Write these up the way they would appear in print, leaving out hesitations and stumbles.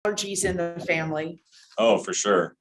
allergies in the family. Oh, for sure.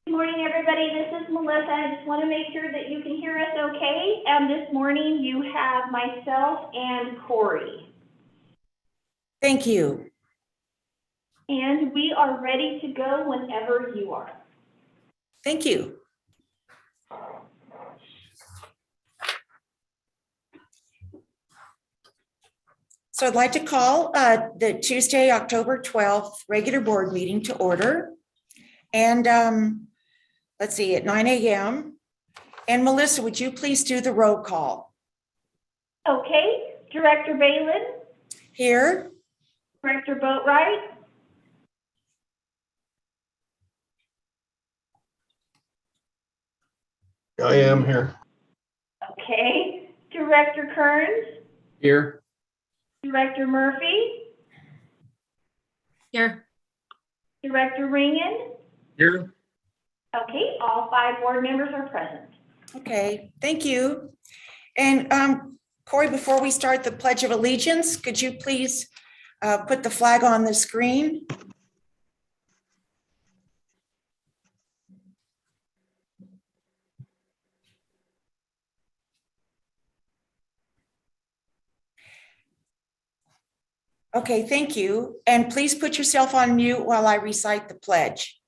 Good morning, everybody. This is Melissa. I just want to make sure that you can hear us okay. This morning you have myself and Corey. Thank you. And we are ready to go whenever you are. Thank you. So I'd like to call the Tuesday, October 12th regular board meeting to order. And let's see, at 9 a.m. And Melissa, would you please do the roll call? Okay. Director Balin. Here. Director Boatwright. I am here. Okay. Director Kearns. Here. Director Murphy. Here. Director Ringen. Here. Okay, all 5 board members are present. Okay, thank you. And Corey, before we start the Pledge of Allegiance, could you please put the flag on the screen? Okay, thank you. And please put yourself on mute while I recite the pledge.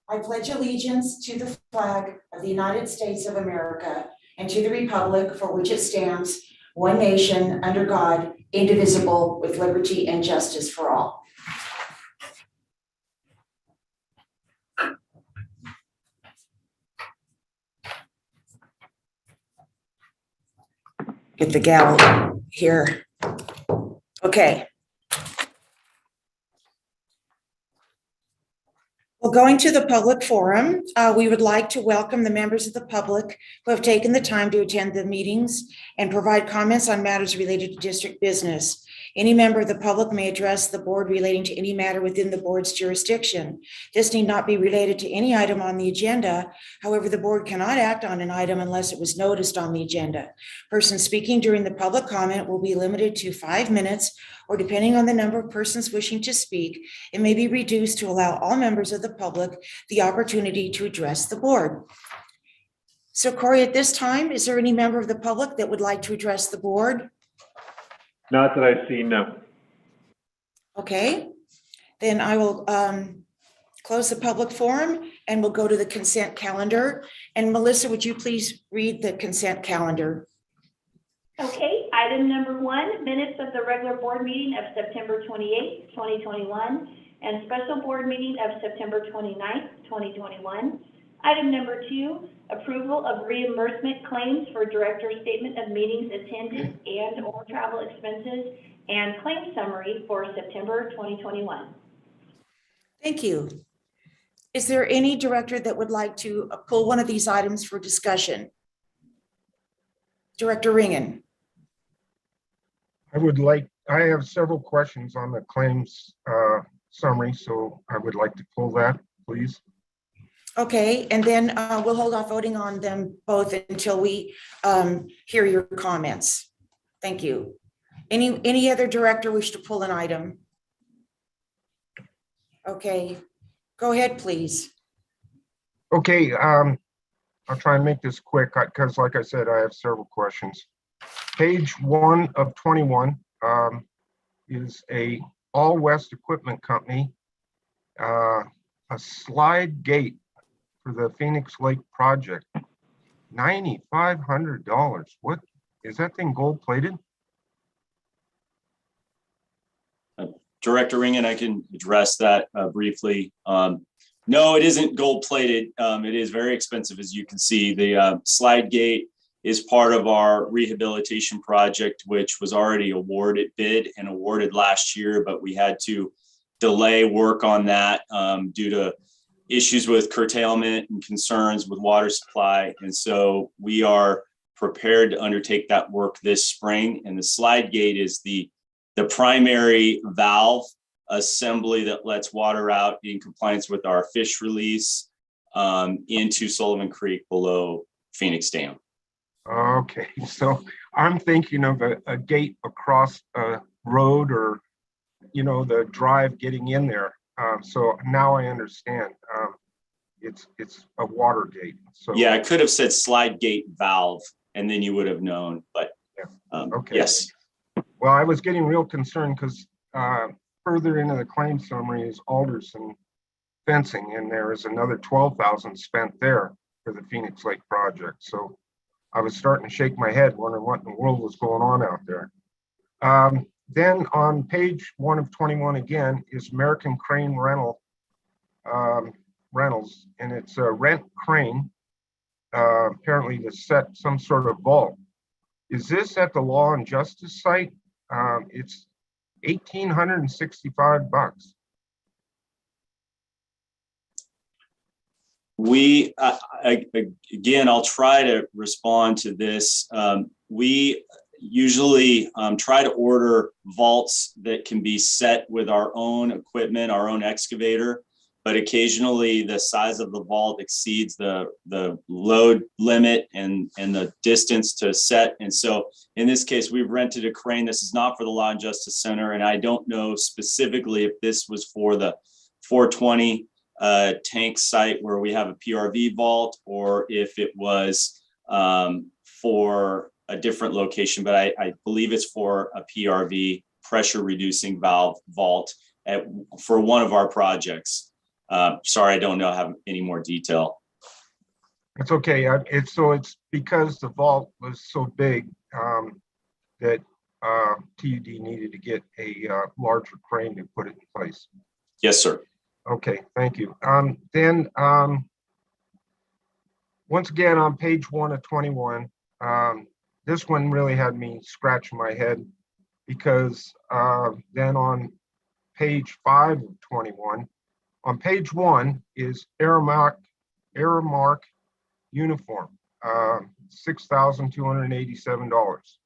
I pledge allegiance to the flag of the United States of America and to the republic for which it stands, one nation, under God, indivisible, with liberty and justice for all. Get the gavel here. Okay. Well, going to the public forum, we would like to welcome the members of the public who have taken the time to attend the meetings and provide comments on matters related to district business. Any member of the public may address the board relating to any matter within the board's jurisdiction. This need not be related to any item on the agenda. However, the board cannot act on an item unless it was noticed on the agenda. Persons speaking during the public comment will be limited to 5 minutes, or depending on the number of persons wishing to speak, it may be reduced to allow all members of the public the opportunity to address the board. So Corey, at this time, is there any member of the public that would like to address the board? Not that I've seen, no. Okay, then I will close the public forum and we'll go to the consent calendar. And Melissa, would you please read the consent calendar? Okay, item number 1, minutes of the regular board meeting of September 28th, 2021, and special board meeting of September 29th, 2021. Item number 2, approval of reimbursement claims for director's statement of meetings attended and or travel expenses and claim summary for September 2021. Thank you. Is there any director that would like to pull one of these items for discussion? Director Ringen. I have several questions on the claims summary, so I would like to pull that, please. Okay, and then we'll hold off voting on them both until we hear your comments. Thank you. Any other director wish to pull an item? Okay, go ahead, please. Okay, I'll try and make this quick because, like I said, I have several questions. Page 1 of 21 is a All West Equipment Company, a slide gate for the Phoenix Lake project, $9,500. What is that thing gold plated? Director Ringen, I can address that briefly. No, it isn't gold plated. It is very expensive, as you can see. The slide gate is part of our rehabilitation project, which was already bid and awarded last year, but we had to delay work on that due to issues with curtailment and concerns with water supply. And so we are prepared to undertake that work this spring. And the slide gate is the primary valve assembly that lets water out in compliance with our fish release into Sullivan Creek below Phoenix Dam. Okay, so I'm thinking of a gate across a road, or, you know, the drive getting in there. So now I understand. It's a water gate. So Yeah, I could have said slide gate valve, and then you would have known, but okay. Yes. Well, I was getting real concerned because further into the claim summary is Alderson fencing, and there is another 12,000 spent there for the Phoenix Lake project. So I was starting to shake my head, wondering what in the world was going on out there. Then on page 1 of 21 again is American Crane Rentals, and it's a rent crane, apparently to set some sort of vault. Is this at the Law and Justice site? It's $1,865. We, again, I'll try to respond to this. We usually try to order vaults that can be set with our own equipment, our own excavator, but occasionally the size of the vault exceeds the load limit and the distance to set. And so in this case, we've rented a crane. This is not for the Law and Justice Center, and I don't know specifically if this was for the 420 tank site where we have a PRV vault, or if it was for a different location, but I believe it's for a PRV, pressure reducing valve vault for one of our projects. Sorry, I don't have any more detail. It's okay. It's because the vault was so big that TUD needed to get a larger crane to put it in place. Yes, sir. Okay, thank you. Then once again on page 1 of 21, this one really had me scratching my head, because then on page 5 of 21, on page 1 is Aramark uniform, $6,287.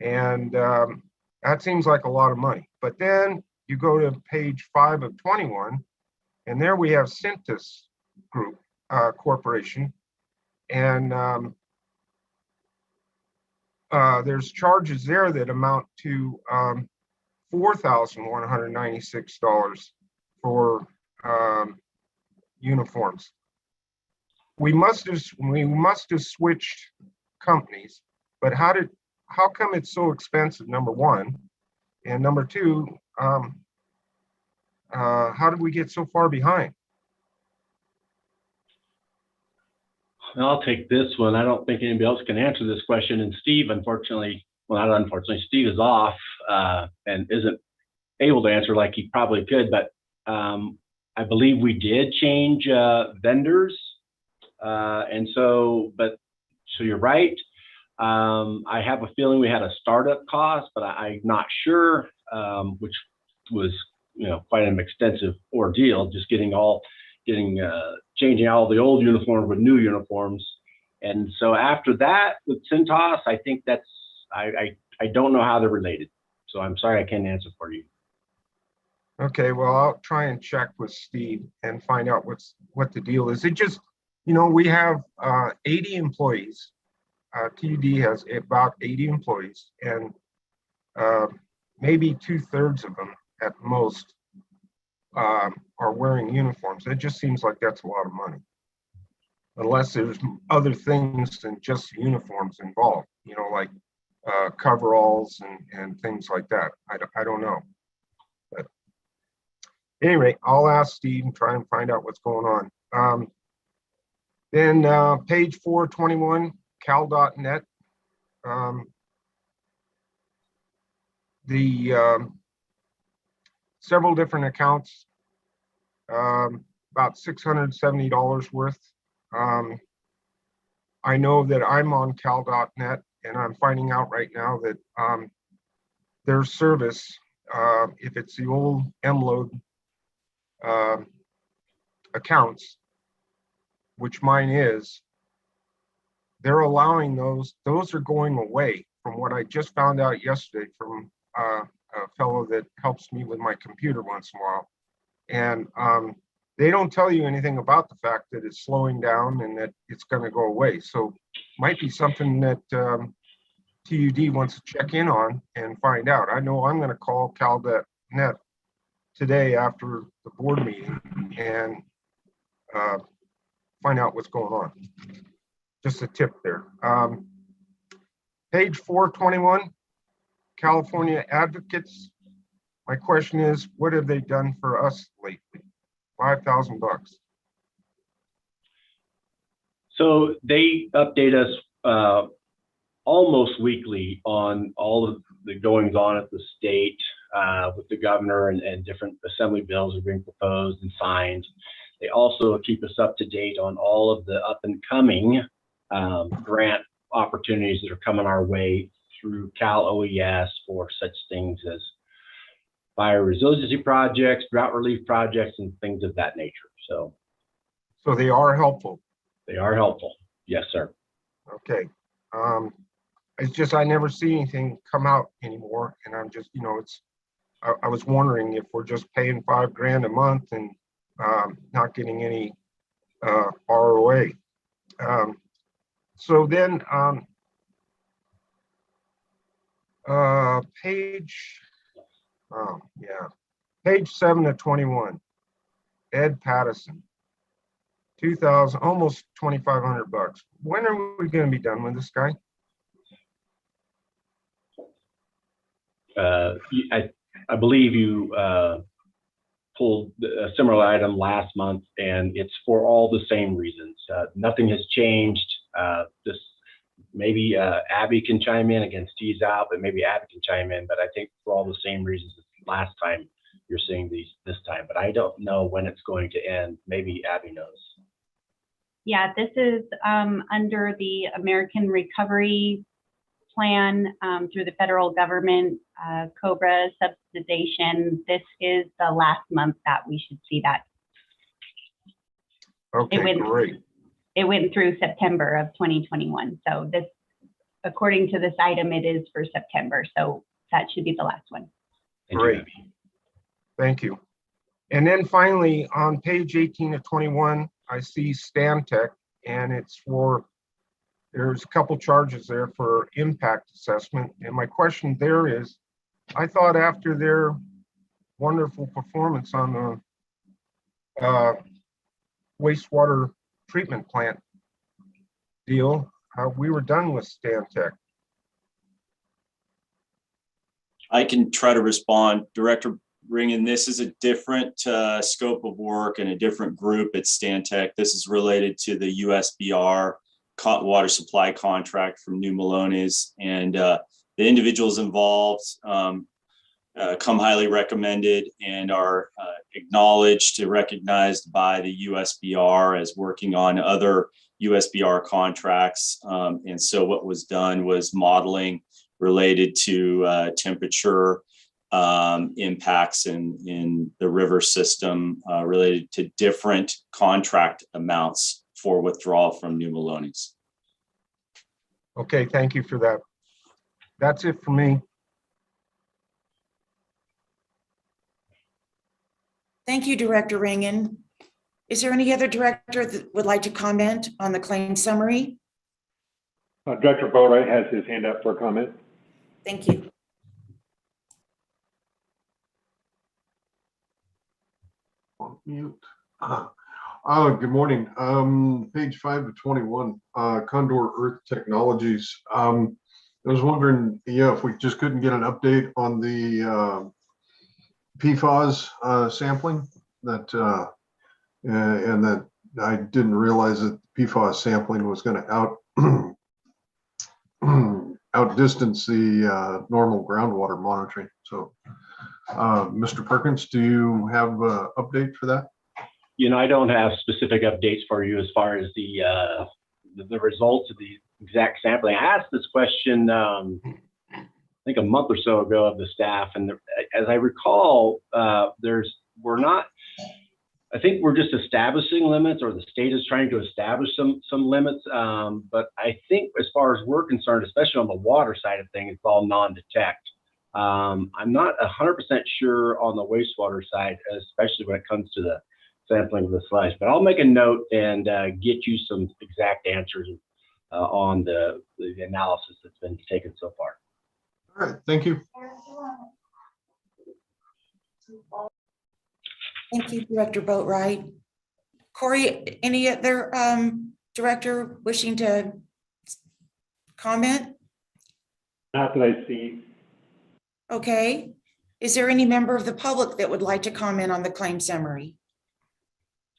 And that seems like a lot of money. But then you go to page 5 of 21, and there we have Census Group Corporation. And there's charges there that amount to $4,196 for uniforms. We must have switched companies, but how come it's so expensive, number one? And number two, how did we get so far behind? I'll take this one. I don't think anybody else can answer this question. And Steve, unfortunately, well, not unfortunately, Steve is off and isn't able to answer like he probably could. But I believe we did change vendors. And so you're right. I have a feeling we had a startup cost, but I'm not sure, which was, quite an extensive ordeal, just changing all the old uniforms with new uniforms. And so after that with Cintas, I think I don't know how they're related. So I'm sorry, I can't answer for you. Okay, well, I'll try and check with Steve and find out what the deal is. It just, we have 80 employees. TUD has about 80 employees, and maybe 2/3 of them at most are wearing uniforms. It just seems like that's a lot of money, unless there's other things than just uniforms involved, like coveralls and things like that. I don't know. But anyway, I'll ask Steve and try and find out what's going on. Then page 421, cal.net. Several different accounts, about $670 worth. I know that I'm on cal.net, and I'm finding out right now that their service, if it's the old MLOAD accounts, which mine is, they're allowing those are going away from what I just found out yesterday from a fellow that helps me with my computer once in a while. And they don't tell you anything about the fact that it's slowing down and that it's going to go away. So might be something that TUD wants to check in on and find out. I know I'm going to call CalNet today after the board meeting and find out what's going on. Just a tip there. Page 421, California advocates. My question is, what have they done for us lately? $5,000. So they update us almost weekly on all of the goings on at the state with the governor and different assembly bills are being proposed and signed. They also keep us up to date on all of the up and coming grant opportunities that are coming our way through Cal OES for such things as fire resiliency projects, drought relief projects, and things of that nature. So they are helpful. They are helpful. Yes, sir. Okay. It's just I never see anything come out anymore, and I'm just, I was wondering if we're just paying $5,000 a month and not getting any ROA. So then page 7 of 21, Ed Pattison, 2,000, almost $2,500. When are we going to be done with this guy? I believe you pulled a similar item last month, and it's for all the same reasons. Nothing has changed. Just maybe Abby can chime in. Again, Steve's out, but maybe Abby can chime in. But I think for all the same reasons as last time you're seeing these this time. But I don't know when it's going to end. Maybe Abby knows. Yeah, this is under the American Recovery Plan through the federal government, Cvra subsidization. This is the last month that we should see that. Okay, great. It went through September of 2021. So this, according to this item, it is for September. So that should be the last one. Great. Thank you. And then finally, on page 18 of 21, I see Stantec, and it's for, there's a couple charges there for impact assessment. And my question there is, I thought after their wonderful performance on the wastewater treatment plant deal, we were done with Stantec. I can try to respond. Director Ringen, this is a different scope of work and a different group at Stantec. This is related to the USBR water supply contract from New Melones, and the individuals involved come highly recommended and are acknowledged and recognized by the USBR as working on other USBR contracts. And so what was done was modeling related to temperature impacts in the river system related to different contract amounts for withdrawal from New Melones. Okay, thank you for that. That's it for me. Thank you, Director Ringen. Is there any other director that would like to comment on the claim summary? Director Boatright has his hand up for a comment. Thank you. On mute. Good morning. Page 5 of 21, Condor Earth Technologies. I was wondering, if we just couldn't get an update on the PFAS sampling that, and that I didn't realize that PFAS sampling was going to outdistance the normal groundwater monitoring. So, Mr. Perkins, do you have an update for that? I don't have specific updates for you as far as the results of the exact sampling. I asked this question, I think a month or so ago of the staff, and as I recall, we're not I think we're just establishing limits, or the state is trying to establish some limits. But I think as far as we're concerned, especially on the water side of things, it's all non-detect. I'm not 100% sure on the wastewater side, especially when it comes to the sampling of the sludge. But I'll make a note and get you some exact answers on the analysis that's been taken so far. All right, thank you. Thank you, Director Boatwright. Corey, any other director wishing to comment? Not that I see. Okay. Is there any member of the public that would like to comment on the claim summary?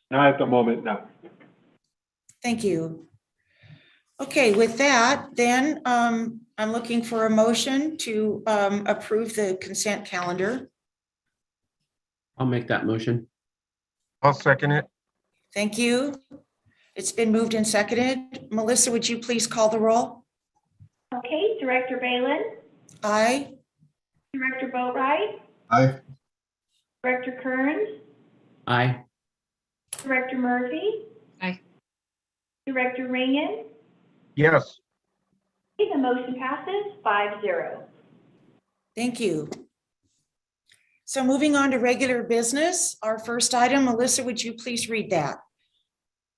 Not at the moment, no. Thank you. Okay, with that, then I'm looking for a motion to approve the consent calendar. I'll make that motion. I'll second it. Thank you. It's been moved and seconded. Melissa, would you please call the roll? Okay, Director Balin, Aye. Director Boatwright, Aye. Director Kearns, Aye. Director Murphy. Aye. Director Ringen. Yes. Okay, the motion passes 5-0. Thank you. So moving on to regular business, our first item, Melissa, would you please read that?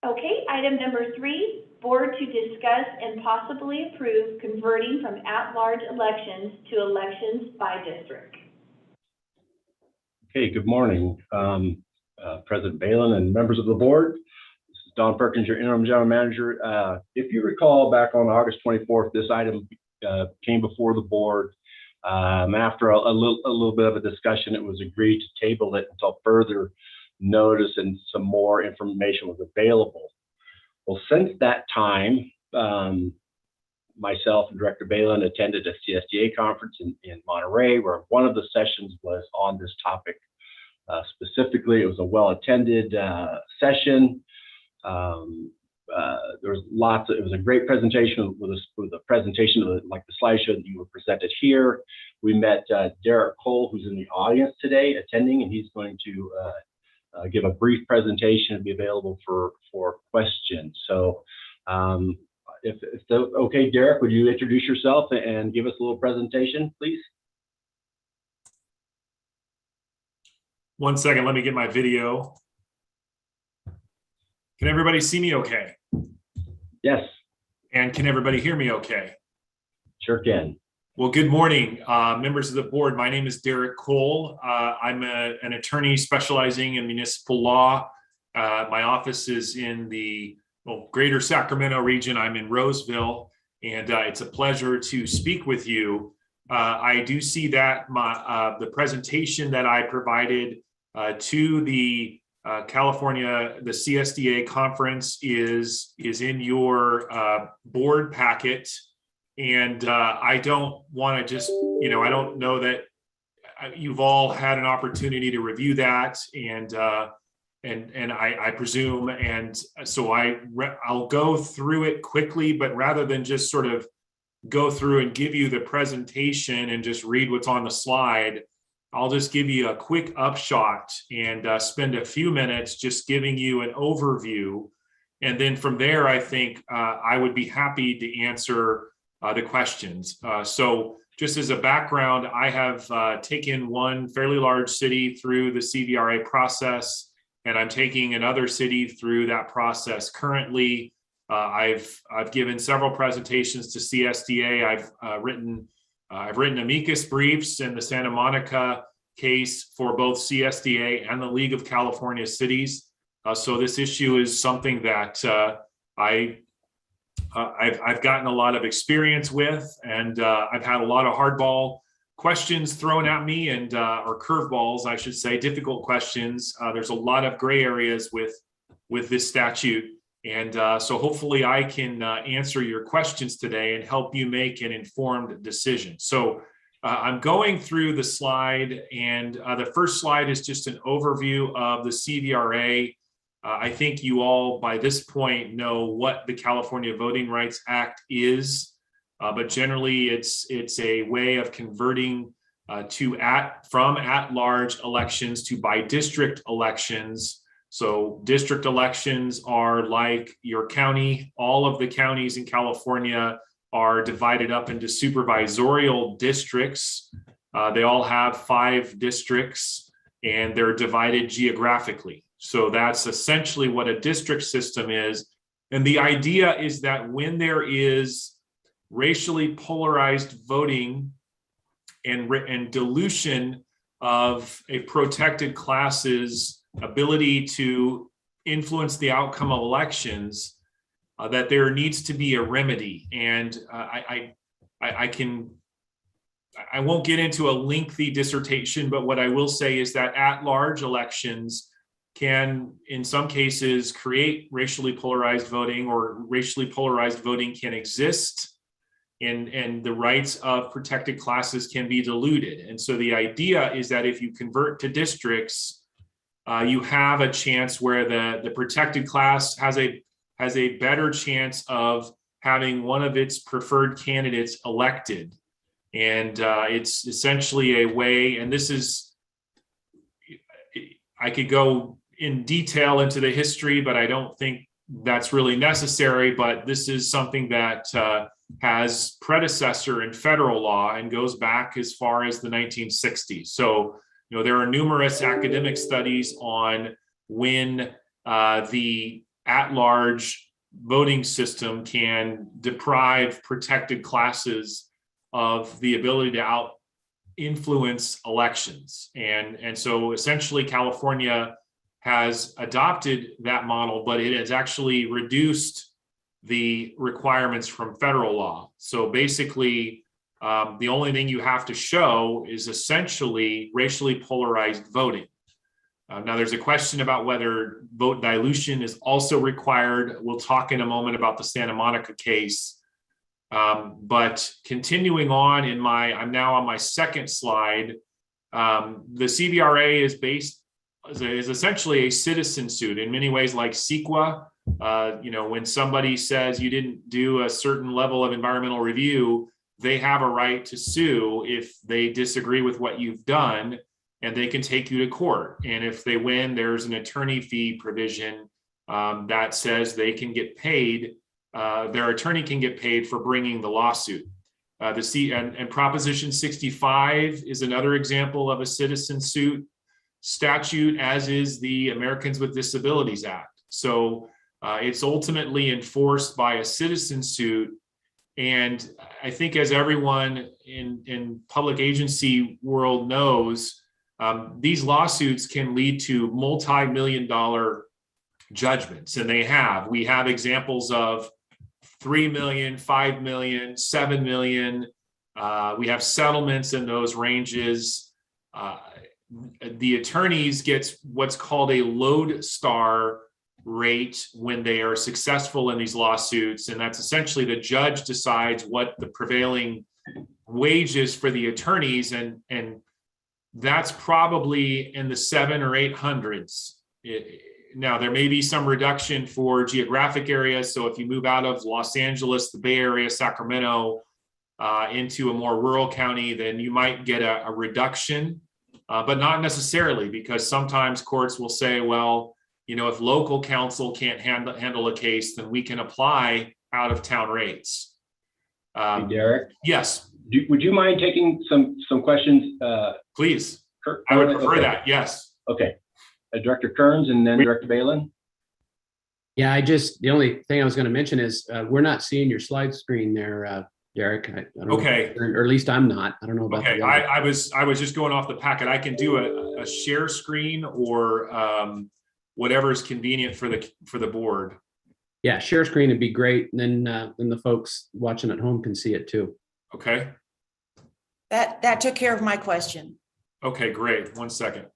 Okay, item number 3, board to discuss and possibly approve converting from at-large elections to elections by district. Okay, good morning, President Balin and members of the board. This is Don Perkins, your interim general manager. If you recall, back on August 24th, this item came before the board. After a little bit of a discussion, it was agreed to table it until further notice and some more information was available. Well, since that time, myself and Director Balin attended a CSDA conference in Monterey, where one of the sessions was on this topic. Specifically, it was a well-attended session. There was it was a great presentation with a presentation of like the slideshow that you were presented here. We met Derek Cole, who's in the audience today attending, and he's going to give a brief presentation and be available for questions. So if okay, Derek, would you introduce yourself and give us a little presentation, please? One second, let me get my video. Can everybody see me okay? Yes. And can everybody hear me okay? Sure can. Well, good morning, members of the board. My name is Derek Cole. I'm an attorney specializing in municipal law. My office is in the greater Sacramento region. I'm in Roseville, and it's a pleasure to speak with you. I do see that the presentation that I provided to the California, the CSDA conference is in your board packet. And I don't want to just, I don't know that you've all had an opportunity to review that, and I presume, and so I'll go through it quickly, but rather than just sort of go through and give you the presentation and just read what's on the slide, I'll just give you a quick upshot and spend a few minutes just giving you an overview. And then from there, I think I would be happy to answer the questions. So just as a background, I have taken one fairly large city through the Cvra process, and I'm taking another city through that process currently. I've given several presentations to CSDA. I've written amicus briefs in the Santa Monica case for both CSDA and the League of California Cities. So this issue is something that I've gotten a lot of experience with, and I've had a lot of hardball questions thrown at me, and or curveballs, I should say, difficult questions. There's a lot of gray areas with this statute, and so hopefully I can answer your questions today and help you make an informed decision. So I'm going through the slide, and the first slide is just an overview of the Cvra. I think you all by this point know what the California Voting Rights Act is, but generally it's a way of converting from at-large elections to by district elections So district elections are like your county. All of the counties in California are divided up into supervisorial districts. They all have 5 districts and they're divided geographically. So that's essentially what a district system is. And the idea is that when there is racially polarized voting and dilution of a protected class's ability to influence the outcome of elections, that there needs to be a remedy. And I won't get into a lengthy dissertation, but what I will say is that at-large elections can, in some cases, create racially polarized voting, or racially polarized voting can exist, and the rights of protected classes can be diluted. And so the idea is that if you convert to districts, you have a chance where the protected class has a better chance of having one of its preferred candidates elected. And it's essentially a way, and this is, I could go in detail into the history, but I don't think that's really necessary. But this is something that has predecessor in federal law and goes back as far as the 1960s. So, there are numerous academic studies on when the at-large voting system can deprive protected classes of the ability to influence elections. And so essentially California has adopted that model, but it has actually reduced the requirements from federal law. So basically, the only thing you have to show is essentially racially polarized voting. Now, there's a question about whether vote dilution is also required. We'll talk in a moment about the Santa Monica case. But continuing on I'm now on my second slide. The Cvra is essentially a citizen suit in many ways, like CEQA. When somebody says you didn't do a certain level of environmental review, they have a right to sue if they disagree with what you've done, and they can take you to court. And if they win, there's an attorney fee provision that says they can get paid. Their attorney can get paid for bringing the lawsuit. And Proposition 65 is another example of a citizen suit statute, as is the Americans with Disabilities Act. So it's ultimately enforced by a citizen suit. And I think, as everyone in public agency world knows, these lawsuits can lead to multi-million-dollar judgments, and we have examples of 3 million, 5 million, 7 million. We have settlements in those ranges. The attorneys get what's called a lodestar rate when they are successful in these lawsuits, and that's essentially the judge decides what the prevailing wage is for the attorneys, and that's probably in the 700s or 800s. Now, there may be some reduction for geographic areas. So if you move out of Los Angeles, the Bay Area, Sacramento, into a more rural county, then you might get a reduction, but not necessarily, because sometimes courts will say, well, if local counsel can't handle a case, then we can apply out of town rates. Hey, Derek? Yes. Would you mind taking some questions? Please. I would prefer that. Yes. Okay. Director Kearns and then Director Balin. Yeah, the only thing I was going to mention is we're not seeing your slide screen there, Derek. I don't Okay. know, or at least I'm not. I don't know about Okay. the other. I was just going off the packet. I can do a share screen or whatever is convenient for the board. Yeah, share screen would be great. And then the folks watching at home can see it too. Okay. That took care of my question. Okay, great. 1 second.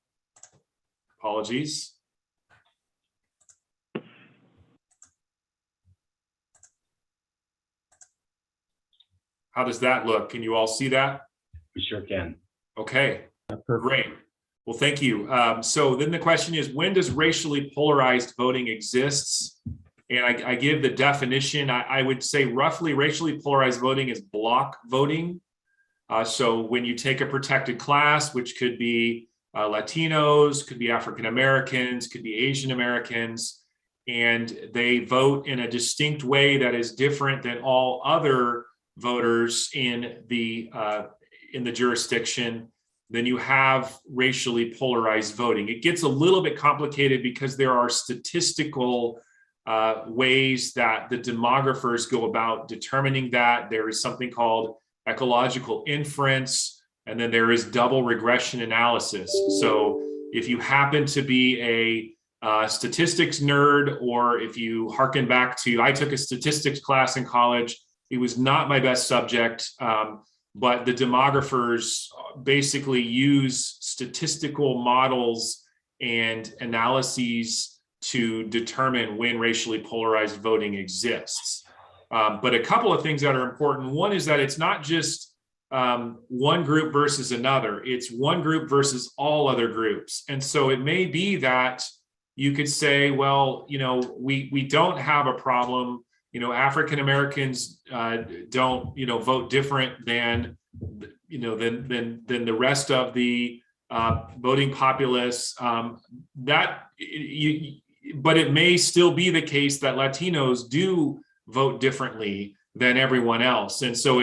Apologies. How does that look? Can you all see that? We sure can. Okay, Perfect. great. Well, thank you. So then the question is, when does racially polarized voting exist? And I give the definition. I would say roughly racially polarized voting is block voting. So when you take a protected class, which could be Latinos, could be African Americans, could be Asian Americans, and they vote in a distinct way that is different than all other voters in the jurisdiction, then you have racially polarized voting. It gets a little bit complicated because there are statistical ways that the demographers go about determining that. There is something called ecological inference, and then there is double regression analysis. So if you happen to be a statistics nerd, or if you hearken back to, I took a statistics class in college, it was not my best subject, but the demographers basically use statistical models and analyses to determine when racially polarized voting exists. But a couple of things that are important. One is that it's not just one group versus another. It's one group versus all other groups. And so it may be that you could say, well, we don't have a problem. African Americans don't, vote different than, than the rest of the voting populace. But it may still be the case that Latinos do vote differently than everyone else, and so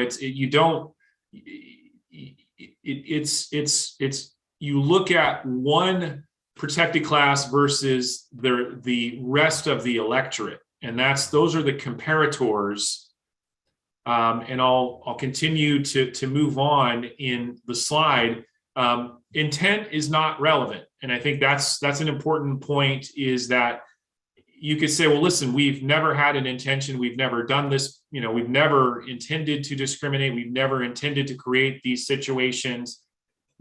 you look at one protected class versus the rest of the electorate, and those are the comparators. And I'll continue to move on in the slide. Intent is not relevant, and I think that's an important point. Is that you could say, well, listen, we've never had an intention, we've never done this, we've never intended to discriminate, we've never intended to create these situations.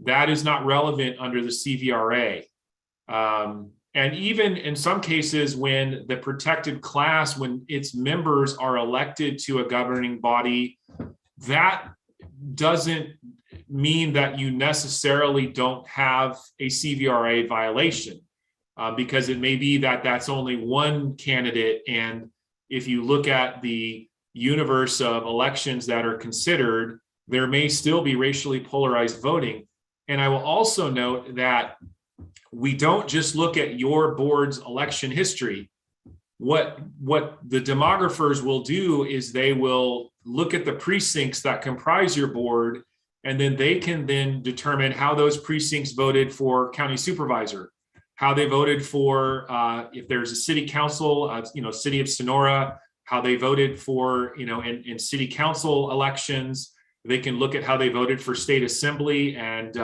That is not relevant under the CVRA. And even in some cases, when the protected class, when its members are elected to a governing body, that doesn't mean that you necessarily don't have a CVRA violation, because it may be that that's only one candidate. And if you look at the universe of elections that are considered, there may still be racially polarized voting. And I will also note that we don't just look at your board's election history. What the demographers will do is they will look at the precincts that comprise your board, and then they can then determine how those precincts voted for county supervisor, how they voted for, if there's a city council, city of Sonora, how they voted for, in city council elections. They can look at how they voted for state assembly and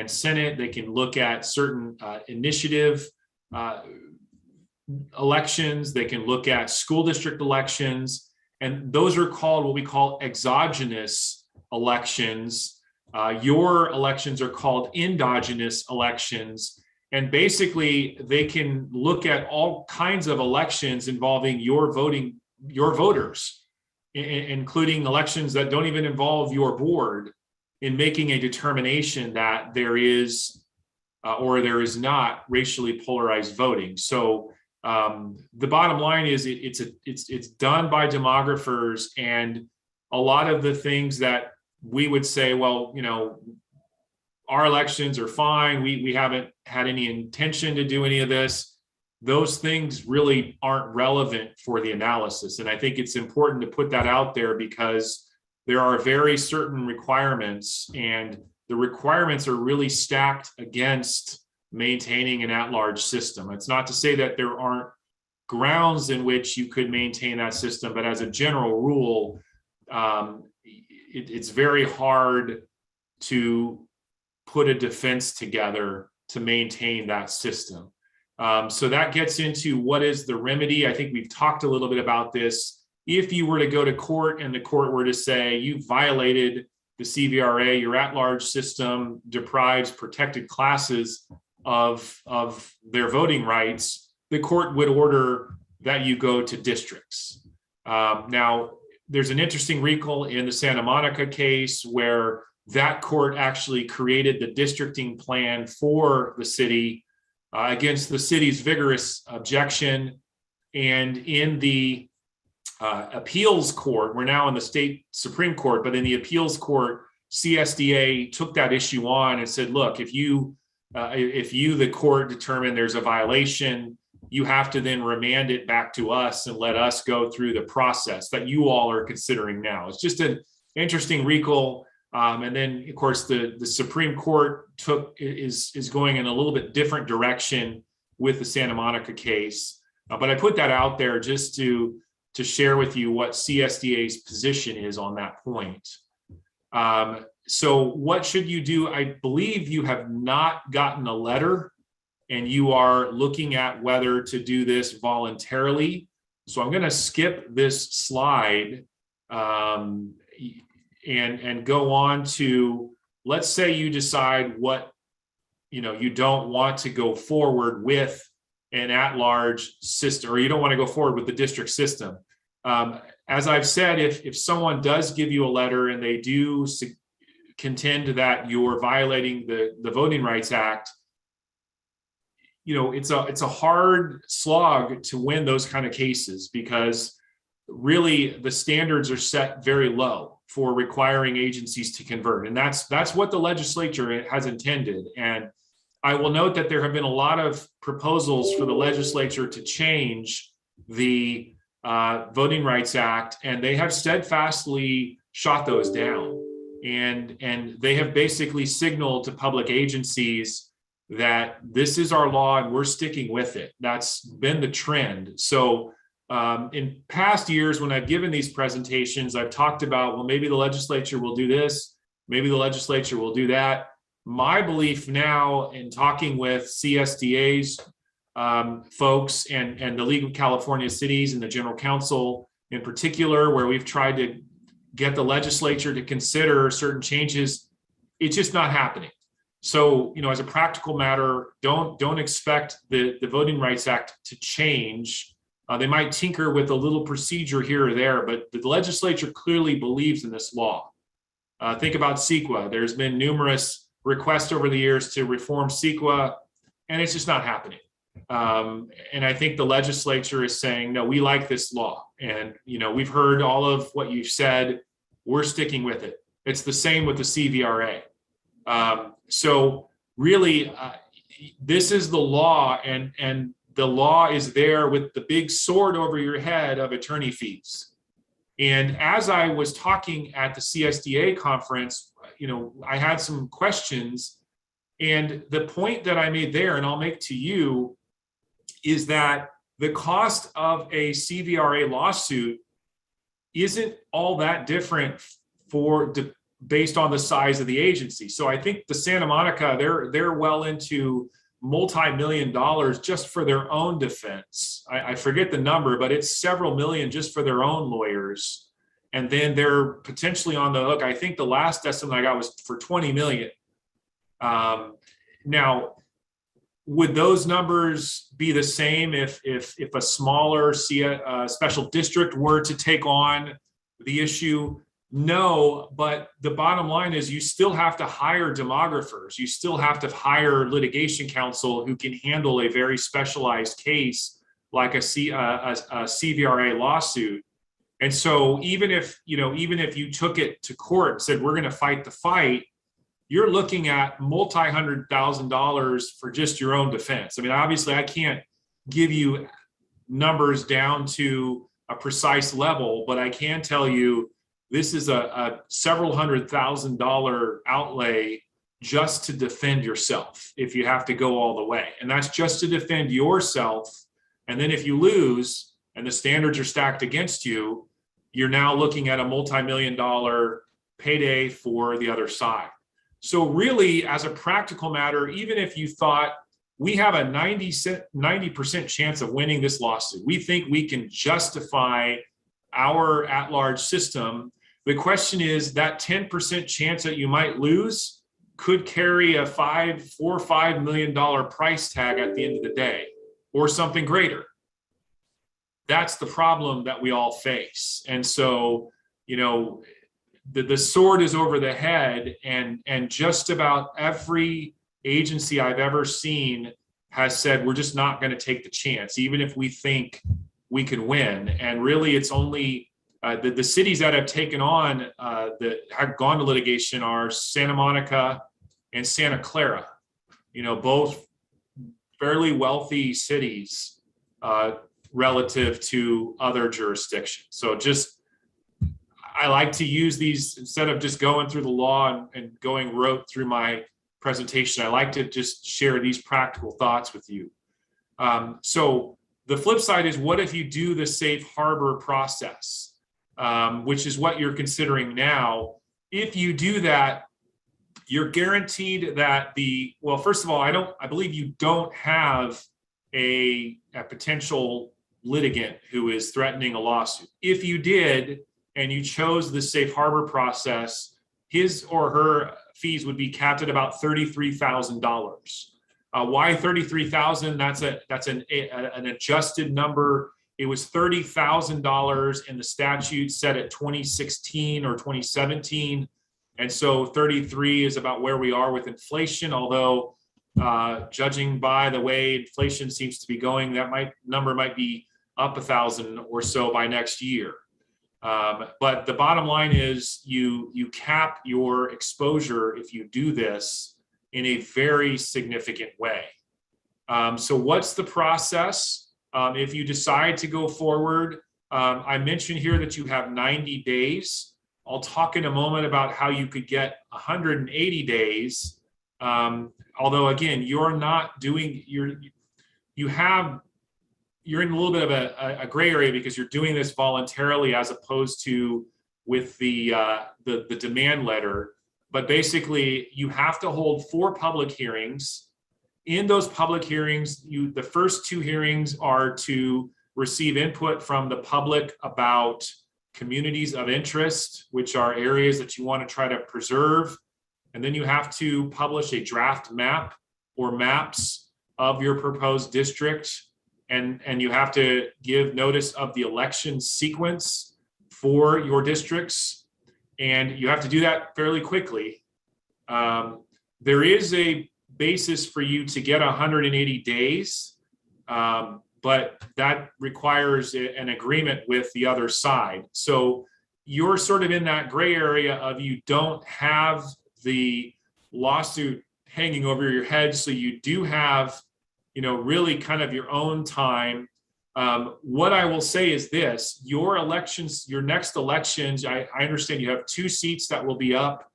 Senate. They can look at certain initiative elections. They can look at school district elections. And those are called what we call exogenous elections. Your elections are called endogenous elections. And basically, they can look at all kinds of elections involving your voters, including elections that don't even involve your board, in making a determination that there is or there is not racially polarized voting. So the bottom line is it's done by demographers, and a lot of the things that we would say, well, our elections are fine, we haven't had any intention to do any of this, those things really aren't relevant for the analysis. And I think it's important to put that out there, because there are very certain requirements, and the requirements are really stacked against maintaining an at-large system. It's not to say that there aren't grounds in which you could maintain that system, but as a general rule, it's very hard to put a defense together to maintain that system. So that gets into what is the remedy. I think we've talked a little bit about this. If you were to go to court and the court were to say you violated the CVRA, your at-large system deprives protected classes of their voting rights, the court would order that you go to districts. Now, there's an interesting recall in the Santa Monica case where that court actually created the districting plan for the city against the city's vigorous objection. And in the appeals court, we're now in the state Supreme Court, but in the appeals court, CSDA took that issue on and said, look, if you if you, the court, determine there's a violation, you have to then remand it back to us and let us go through the process that you all are considering now. It's just an interesting recall. And then, of course, the Supreme Court is going in a little bit different direction with the Santa Monica case. But I put that out there just to share with you what CSDA's position is on that point. So what should you do? I believe you have not gotten a letter and you are looking at whether to do this voluntarily. So I'm going to skip this slide and go on to, let's say you decide you don't want to go forward with an at-large system, or you don't want to go forward with the district system. As I've said, if someone does give you a letter and they do contend that you're violating the Voting Rights Act, it's a hard slog to win those kind of cases, because really the standards are set very low for requiring agencies to convert. And that's what the legislature has intended. And I will note that there have been a lot of proposals for the legislature to change the Voting Rights Act, and they have steadfastly shot those down. And they have basically signaled to public agencies that this is our law and we're sticking with it. That's been the trend. So in past years, when I've given these presentations, I've talked about, well, maybe the legislature will do this, maybe the legislature will do that. My belief now, in talking with CSDA's folks and the League of California Cities and the General Counsel in particular, where we've tried to get the legislature to consider certain changes, it's just not happening. So, as a practical matter, don't expect the Voting Rights Act to change. They might tinker with a little procedure here or there, but the legislature clearly believes in this law. Think about CEQA. There's been numerous requests over the years to reform CEQA, and it's just not happening. And I think the legislature is saying, no, we like this law. And, we've heard all of what you've said. We're sticking with it. It's the same with the Cvra. So really, this is the law, and the law is there with the big sword over your head of attorney fees. And as I was talking at the CSDA conference, I had some questions, and the point that I made there, and I'll make to you, is that the cost of a Cvra lawsuit isn't all that different based on the size of the agency. So I think the Santa Monica, they're well into multi-million dollars just for their own defense. I forget the number, but it's several million just for their own lawyers. And then they're potentially on the hook. I think the last estimate I got was for 20 million. Now, would those numbers be the same if a smaller special district were to take on the issue? No, but the bottom line is you still have to hire demographers. You still have to hire litigation counsel who can handle a very specialized case like a Cvra lawsuit. And so even if you took it to court and said, we're going to fight the fight, you're looking at multi-$100,000 for just your own defense. I mean, obviously I can't give you numbers down to a precise level, but I can tell you this is a several $100,000 outlay just to defend yourself if you have to go all the way. And that's just to defend yourself. And then if you lose and the standards are stacked against you, you're now looking at a multi-million-dollar payday for the other side. So really, as a practical matter, even if you thought we have a 90% chance of winning this lawsuit, we think we can justify our at-large system, the question is that 10% chance that you might lose could carry a $4 or $5 million price tag at the end of the day, or something greater. That's the problem that we all face. And so, the sword is over the head, and just about every agency I've ever seen has said, we're just not going to take the chance, even if we think we can win. And really, it's only the cities that have taken on, that have gone to litigation are Santa Monica and Santa Clara. both fairly wealthy cities relative to other jurisdictions. So I like to use these instead of just going through the law and going rote through my presentation. I like to just share these practical thoughts with you. So the flip side is, what if you do the safe harbor process, which is what you're considering now? If you do that, you're guaranteed that well, first of all, I believe you don't have a potential litigant who is threatening a lawsuit. If you did, and you chose the safe harbor process, his or her fees would be capped at about $33,000. Why 33,000? That's an adjusted number. It was $30,000 in the statute set at 2016 or 2017. And so 33 is about where we are with inflation, although judging by the way inflation seems to be going, that number might be up 1,000 or so by next year. But the bottom line is you cap your exposure if you do this in a very significant way. So what's the process? If you decide to go forward, I mentioned here that you have 90 days. I'll talk in a moment about how you could get 180 days. Although again, you're in a little bit of a gray area because you're doing this voluntarily as opposed to with the demand letter. But basically, you have to hold 4 public hearings. In those public hearings, the first 2 hearings are to receive input from the public about communities of interest, which are areas that you want to try to preserve. And then you have to publish a draft map or maps of your proposed district. And you have to give notice of the election sequence for your districts. And you have to do that fairly quickly. There is a basis for you to get 180 days, but that requires an agreement with the other side. So you're sort of in that gray area of you don't have the lawsuit hanging over your head. So you do have, really kind of your own time. What I will say is this: your elections, your next elections, I understand you have 2 seats that will be up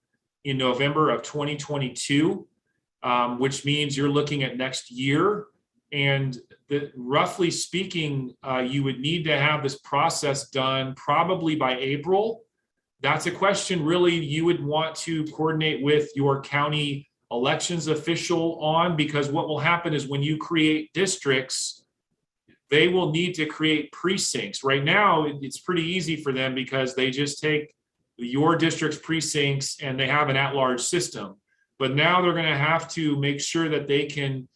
in November of 2022, which means you're looking at next year. And roughly speaking, you would need to have this process done probably by April. That's a question really you would want to coordinate with your county elections official on, because what will happen is when you create districts, they will need to create precincts. Right now, it's pretty easy for them because they just take your district's precincts and they have an at-large system. But now they're going to have to make sure that they can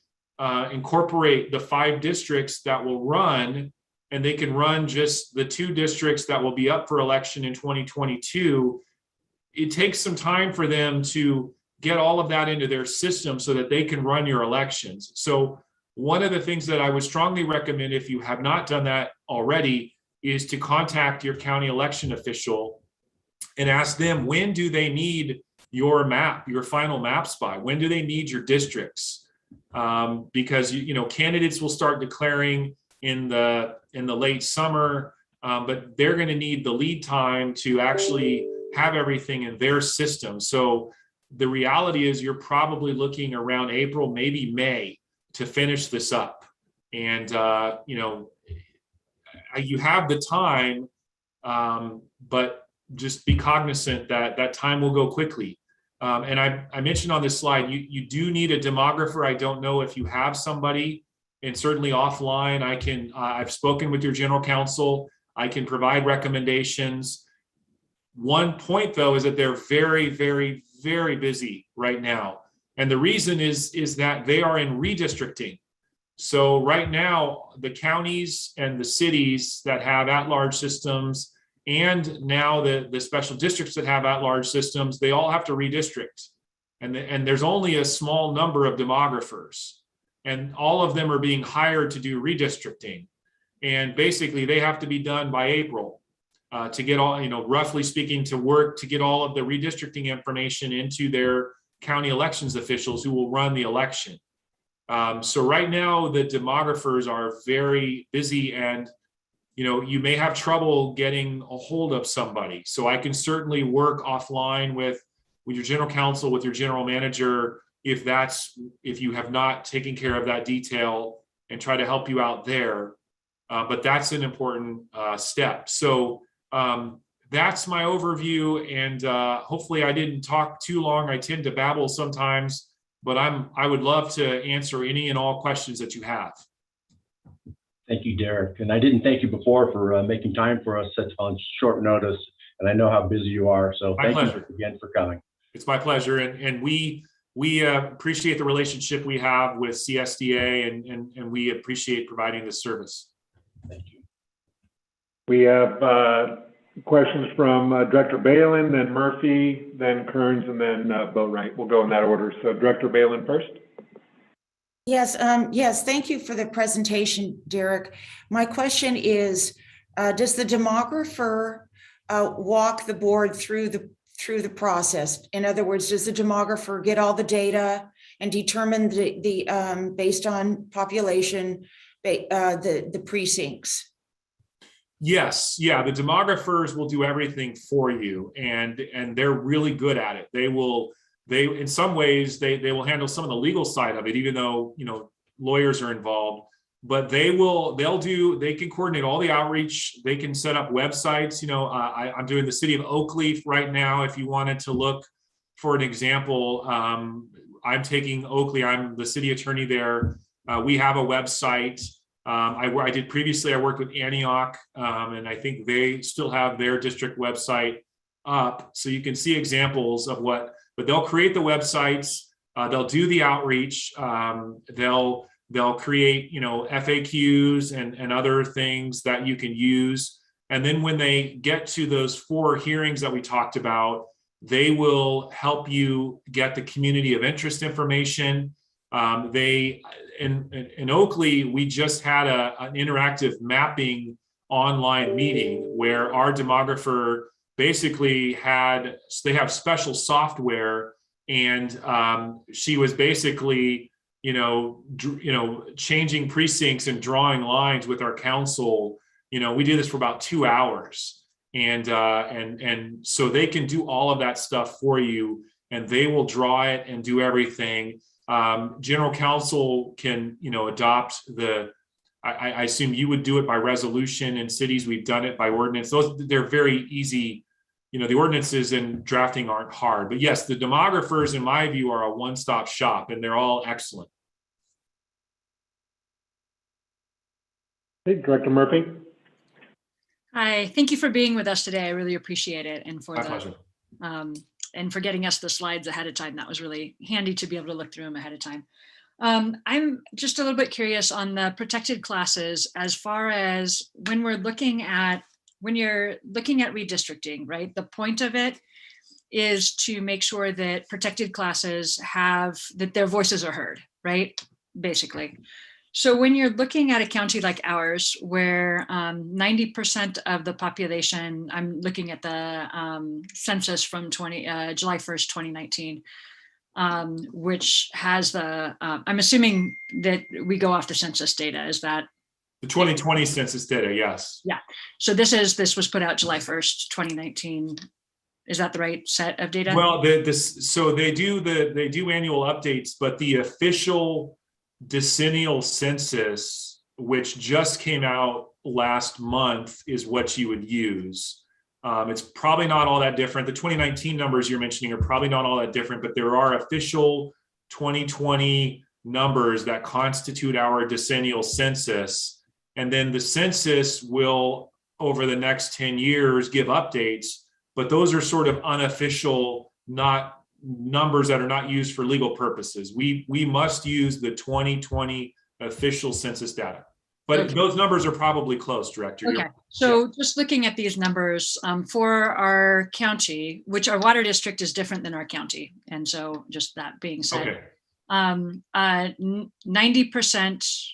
incorporate the 5 districts that will run, and they can run just the 2 districts that will be up for election in 2022. It takes some time for them to get all of that into their system so that they can run your elections. So one of the things that I would strongly recommend, if you have not done that already, is to contact your county election official and ask them, when do they need your map, your final maps by? When do they need your districts? Because candidates will start declaring in the late summer, but they're going to need the lead time to actually have everything in their system. So the reality is you're probably looking around April, maybe May, to finish this up. And you have the time, but just be cognizant that that time will go quickly. And I mentioned on this slide, you do need a demographer. I don't know if you have somebody, and certainly offline, I've spoken with your general counsel. I can provide recommendations. One point though, is that they're very, very, very busy right now. And the reason is that they are in redistricting. So right now, the counties and the cities that have at-large systems, and now the special districts that have at-large systems, they all have to redistrict. And there's only a small number of demographers, and all of them are being hired to do redistricting. And basically they have to be done by April to get all, roughly speaking, to work to get all of the redistricting information into their county elections officials who will run the election. So right now, the demographers are very busy, and you may have trouble getting a hold of somebody. So I can certainly work offline with your general counsel, with your general manager, if you have not taken care of that detail, and try to help you out there. But that's an important step. So that's my overview, and hopefully I didn't talk too long. I tend to babble sometimes, but I would love to answer any and all questions that you have. Thank you, Derek. And I didn't thank you before for making time for us such on short notice. And I know how busy you are. So My thank pleasure. you again for coming. It's my pleasure. And we appreciate the relationship we have with CSDA, and we appreciate providing this service. Thank you. We have questions from Director Balin, then Murphy, then Kearns, and then Boatwright. We'll go in that order. So Director Balin first. Yes, yes, thank you for the presentation, Derek. My question is, does the demographer walk the board through the process? In other words, does the demographer get all the data and determine the based on population, the precincts? Yes, yeah, the demographers will do everything for you, and they're really good at it. They in some ways they will handle some of the legal side of it, even though lawyers are involved. But they can coordinate all the outreach. They can set up websites. I'm doing the city of Oakleaf right now. If you wanted to look for an example, I'm taking Oakley. I'm the city attorney there. We have a website. I did previously. I worked with Antioch, and I think they still have their district website up, so you can see examples of what. But they'll create the websites. They'll do the outreach. They'll create FAQs and other things that you can use. And then when they get to those 4 hearings that we talked about, they will help you get the community of interest information. In Oakley, we just had an interactive mapping online meeting where our demographer basically they have special software, and she was basically changing precincts and drawing lines with our council. We did this for about 2 hours, and so they can do all of that stuff for you, and they will draw it and do everything. General counsel can adopt I assume you would do it by resolution. In cities, we've done it by ordinance. They're very easy. The ordinances and drafting aren't hard. But yes, the demographers, in my view, are a one-stop shop, and they're all excellent. Hey, Director Murphy. Hi, thank you for being with us today. I really appreciate it, and for My pleasure. And for getting us the slides ahead of time. That was really handy to be able to look through them ahead of time. I'm just a little bit curious on the protected classes, as far as when you're looking at redistricting, right? The point of it is to make sure that protected classes that their voices are heard, right? Basically. So when you're looking at a county like ours, where 90% of the population, I'm looking at the census from July 1st, 2019, which has I'm assuming that we go off the census data. Is that the 2020 census data? Yes. Yeah. So this was put out July 1st, 2019. Is that the right set of data? Well, so they do annual updates, but the official decennial census, which just came out last month, is what you would use. It's probably not all that different. The 2019 numbers you're mentioning are probably not all that different, but there are official 2020 numbers that constitute our decennial census. And then the census will, over the next 10 years, give updates, but those are sort of unofficial, not numbers that are not used for legal purposes. We must use the 2020 official census data. But okay, those numbers are probably close, Director. Okay, so just looking at these numbers for our county, which our water district is different than our county. And so just that being said, okay. 90%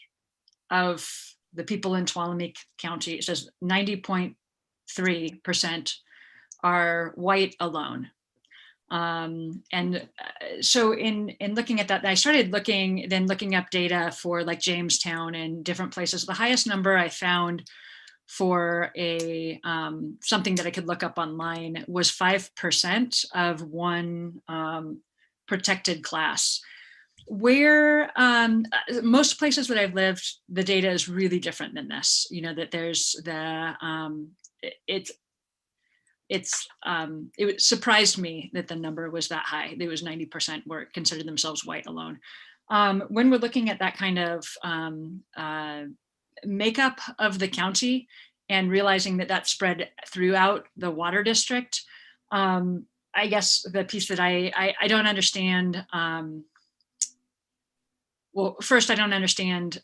of the people in Tuolumne County, it says 90.3% are white alone. So in looking at that, I started looking up data for like Jamestown and different places. The highest number I found for a something that I could look up online was 5% of one protected class. Where most places that I've lived, the data is really different than this. You know, that there's it surprised me that the number was that high. There was 90% were considered themselves white alone. When we're looking at that kind of makeup of the county and realizing that that's spread throughout the water district, I guess the piece that I don't understand. Well, first, I don't understand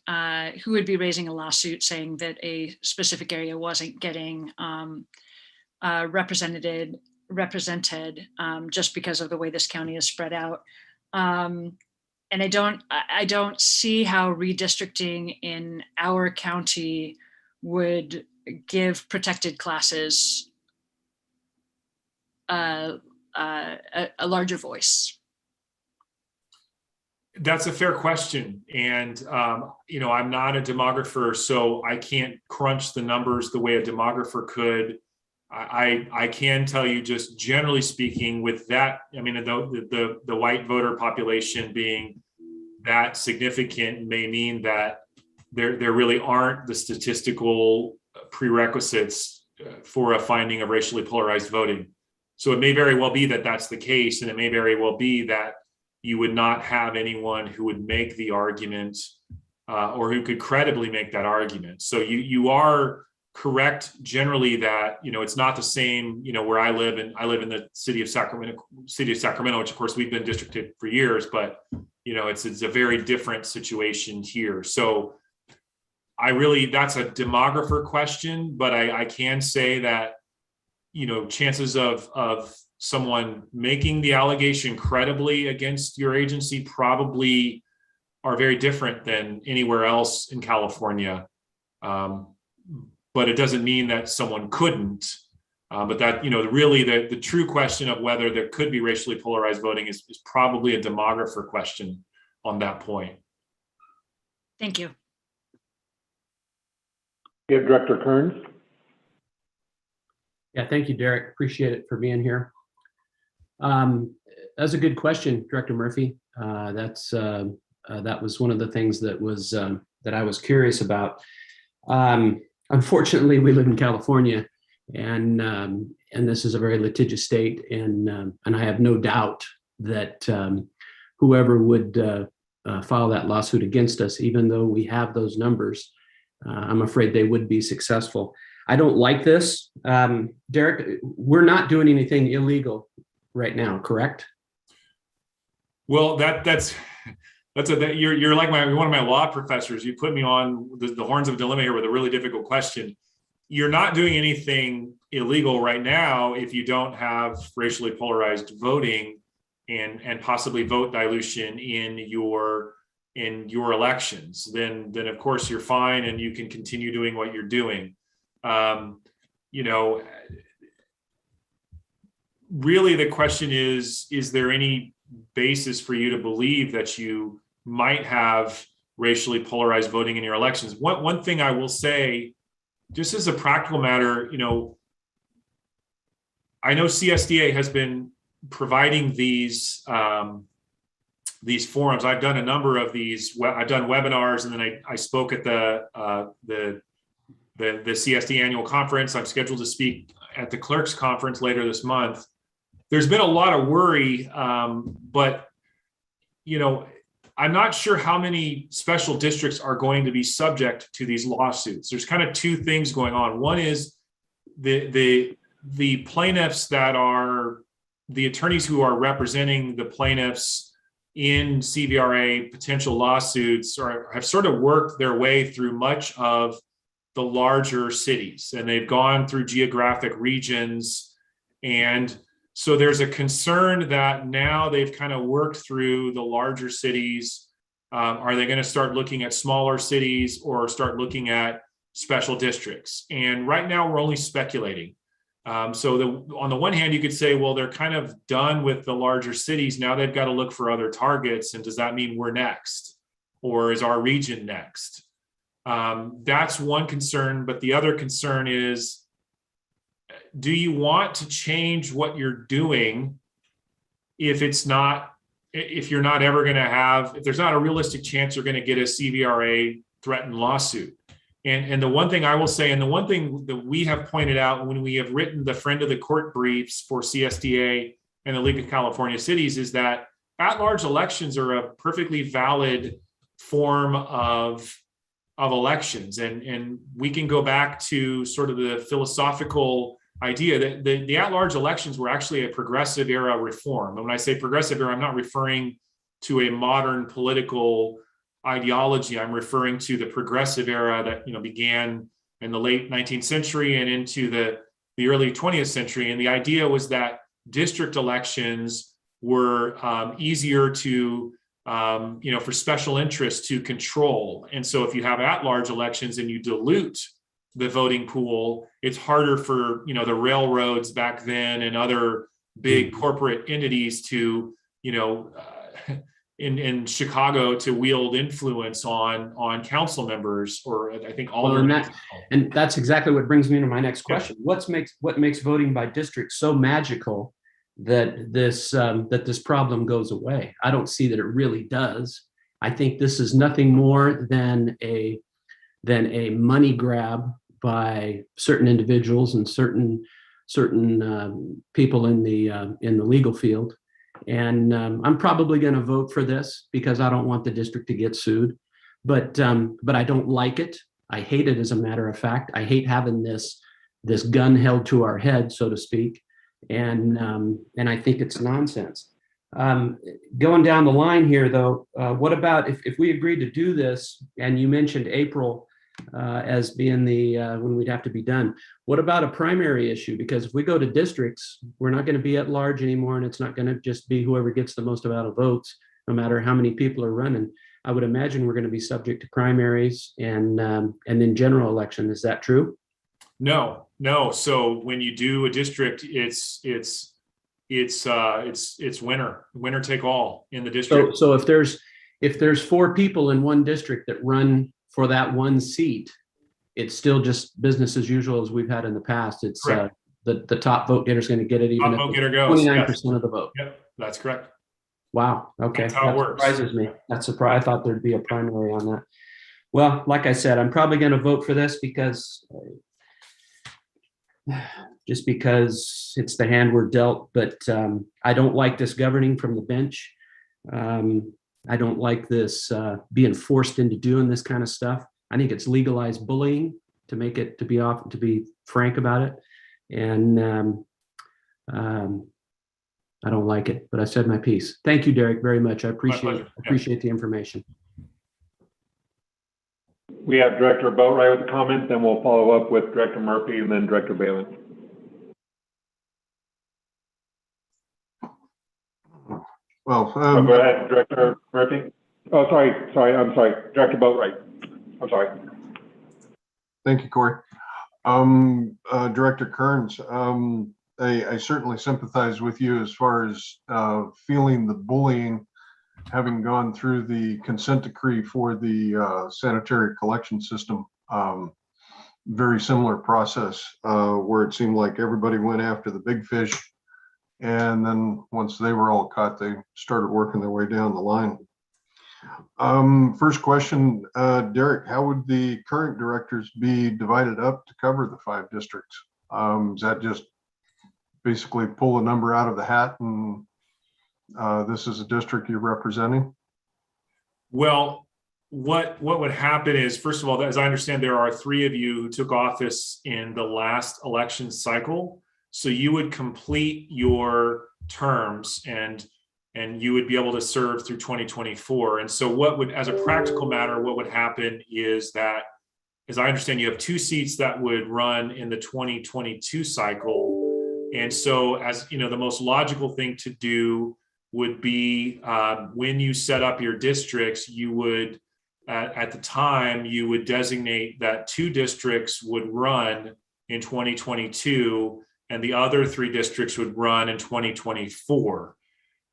who would be raising a lawsuit saying that a specific area wasn't getting represented just because of the way this county is spread out. And I don't see how redistricting in our county would give protected classes a larger voice. That's a fair question. And, I'm not a demographer, so I can't crunch the numbers the way a demographer could. I can tell you, just generally speaking, with that, I mean, the white voter population being that significant may mean that there really aren't the statistical prerequisites for a finding of racially polarized voting. So it may very well be that that's the case, and it may very well be that you would not have anyone who would make the argument or who could credibly make that argument. So you are correct generally that, it's not the same, where I live in the city of Sacramento, which of course we've been districted for years, but it's a very different situation here. So that's a demographer question, but I can say that, chances of someone making the allegation credibly against your agency probably are very different than anywhere else in California. But it doesn't mean that someone couldn't. But that, really the true question of whether there could be racially polarized voting is probably a demographer question on that point. Thank you. Yeah, Director Kearns. Yeah, thank you, Derek. Appreciate it for being here. That's a good question, Director Murphy. That was one of the things that I was curious about. Unfortunately, we live in California, and this is a very litigious state, and I have no doubt that whoever would file that lawsuit against us, even though we have those numbers, I'm afraid they would be successful. I don't like this. Derek, we're not doing anything illegal right now, correct? Well, you're like one of my law professors. You put me on the horns of a dilemma here with a really difficult question. You're not doing anything illegal right now if you don't have racially polarized voting and possibly vote dilution in your elections. Then of course you're fine and you can continue doing what you're doing. Really the question is there any basis for you to believe that you might have racially polarized voting in your elections? One thing I will say, just as a practical matter, I know CSDA has been providing these forums. I've done a number of these. I've done webinars, and then I spoke at the CSD annual conference. I'm scheduled to speak at the clerks conference later this month. There's been a lot of worry, but I'm not sure how many special districts are going to be subject to these lawsuits. There's kind of two things going on. One is the plaintiffs that are the attorneys who are representing the plaintiffs in Cvra potential lawsuits have sort of worked their way through much of the larger cities, and they've gone through geographic regions. And so there's a concern that now they've kind of worked through the larger cities. Are they going to start looking at smaller cities or start looking at special districts? And right now we're only speculating. So on the one hand, you could say, well, they're kind of done with the larger cities. Now they've got to look for other targets. And does that mean we're next? Or is our region next? That's one concern. But the other concern is, do you want to change what you're doing if you're not ever going to have, if there's not a realistic chance you're going to get a Cvra threatened lawsuit? And the one thing I will say, and the one thing that we have pointed out when we have written the friend of the court briefs for CSDA and the League of California Cities, is that at-large elections are a perfectly valid form of elections. And we can go back to sort of the philosophical idea that the at-large elections were actually a progressive era reform. And when I say progressive era, I'm not referring to a modern political ideology. I'm referring to the progressive era that began in the late 19th century and into the early 20th century. And the idea was that district elections were easier to for special interests to control. And so if you have at-large elections and you dilute the voting pool, it's harder for the railroads back then and other big corporate entities to in Chicago to wield influence on council members, or I think all of them. And that's exactly what brings me to my next question. What makes voting by district so magical that this problem goes away? I don't see that it really does. I think this is nothing more than a money grab by certain individuals and certain people in the legal field. And I'm probably going to vote for this because I don't want the district to get sued. But I don't like it. I hate it, as a matter of fact. I hate having this gun held to our head, so to speak. And I think it's nonsense. Going down the line here, though, what about if we agreed to do this, and you mentioned April as being the when we'd have to be done. What about a primary issue? Because if we go to districts, we're not going to be at large anymore, and it's not going to just be whoever gets the most amount of votes, no matter how many people are running. I would imagine we're going to be subject to primaries and then general election. Is that true? No. So when you do a district, it's winner take all in the district. So if there's 4 people in one district that run for that one seat, it's still just business as usual as we've had in the past. It's the top vote getter is going to get it, even if 29% of the vote. Yep, that's correct. Wow. Okay. That's how it works. Surprises me. That's surprising. I thought there'd be a primary on that. Well, like I said, I'm probably going to vote for this because it's the hand we're dealt. But I don't like this governing from the bench. I don't like this being forced into doing this kind of stuff. I think it's legalized bullying to be frank about it. And I don't like it, but I said my piece. Thank you, Derek, very much. I appreciate the information. We have Director Boatwright with a comment, then we'll follow up with Director Murphy and then Director Balin. Well, go ahead, Director Murphy. Oh, sorry. I'm sorry. Director Boatwright. I'm sorry. Thank you, Corey. Director Kearns, I certainly sympathize with you as far as feeling the bullying, having gone through the consent decree for the sanitary collection system. Very similar process where it seemed like everybody went after the big fish. And then once they were all caught, they started working their way down the line. First question, Derek, how would the current directors be divided up to cover the 5 districts? Is that just basically pull a number out of the hat and this is a district you're representing? Well, what would happen is, first of all, as I understand, there are 3 of you who took office in the last election cycle. So you would complete your terms and you would be able to serve through 2024. And so as a practical matter, what would happen is that, as I understand, you have 2 seats that would run in the 2022 cycle. And so the most logical thing to do would be when you set up your districts, you would, at the time, you would designate that 2 districts would run in 2022 and the other 3 districts would run in 2024.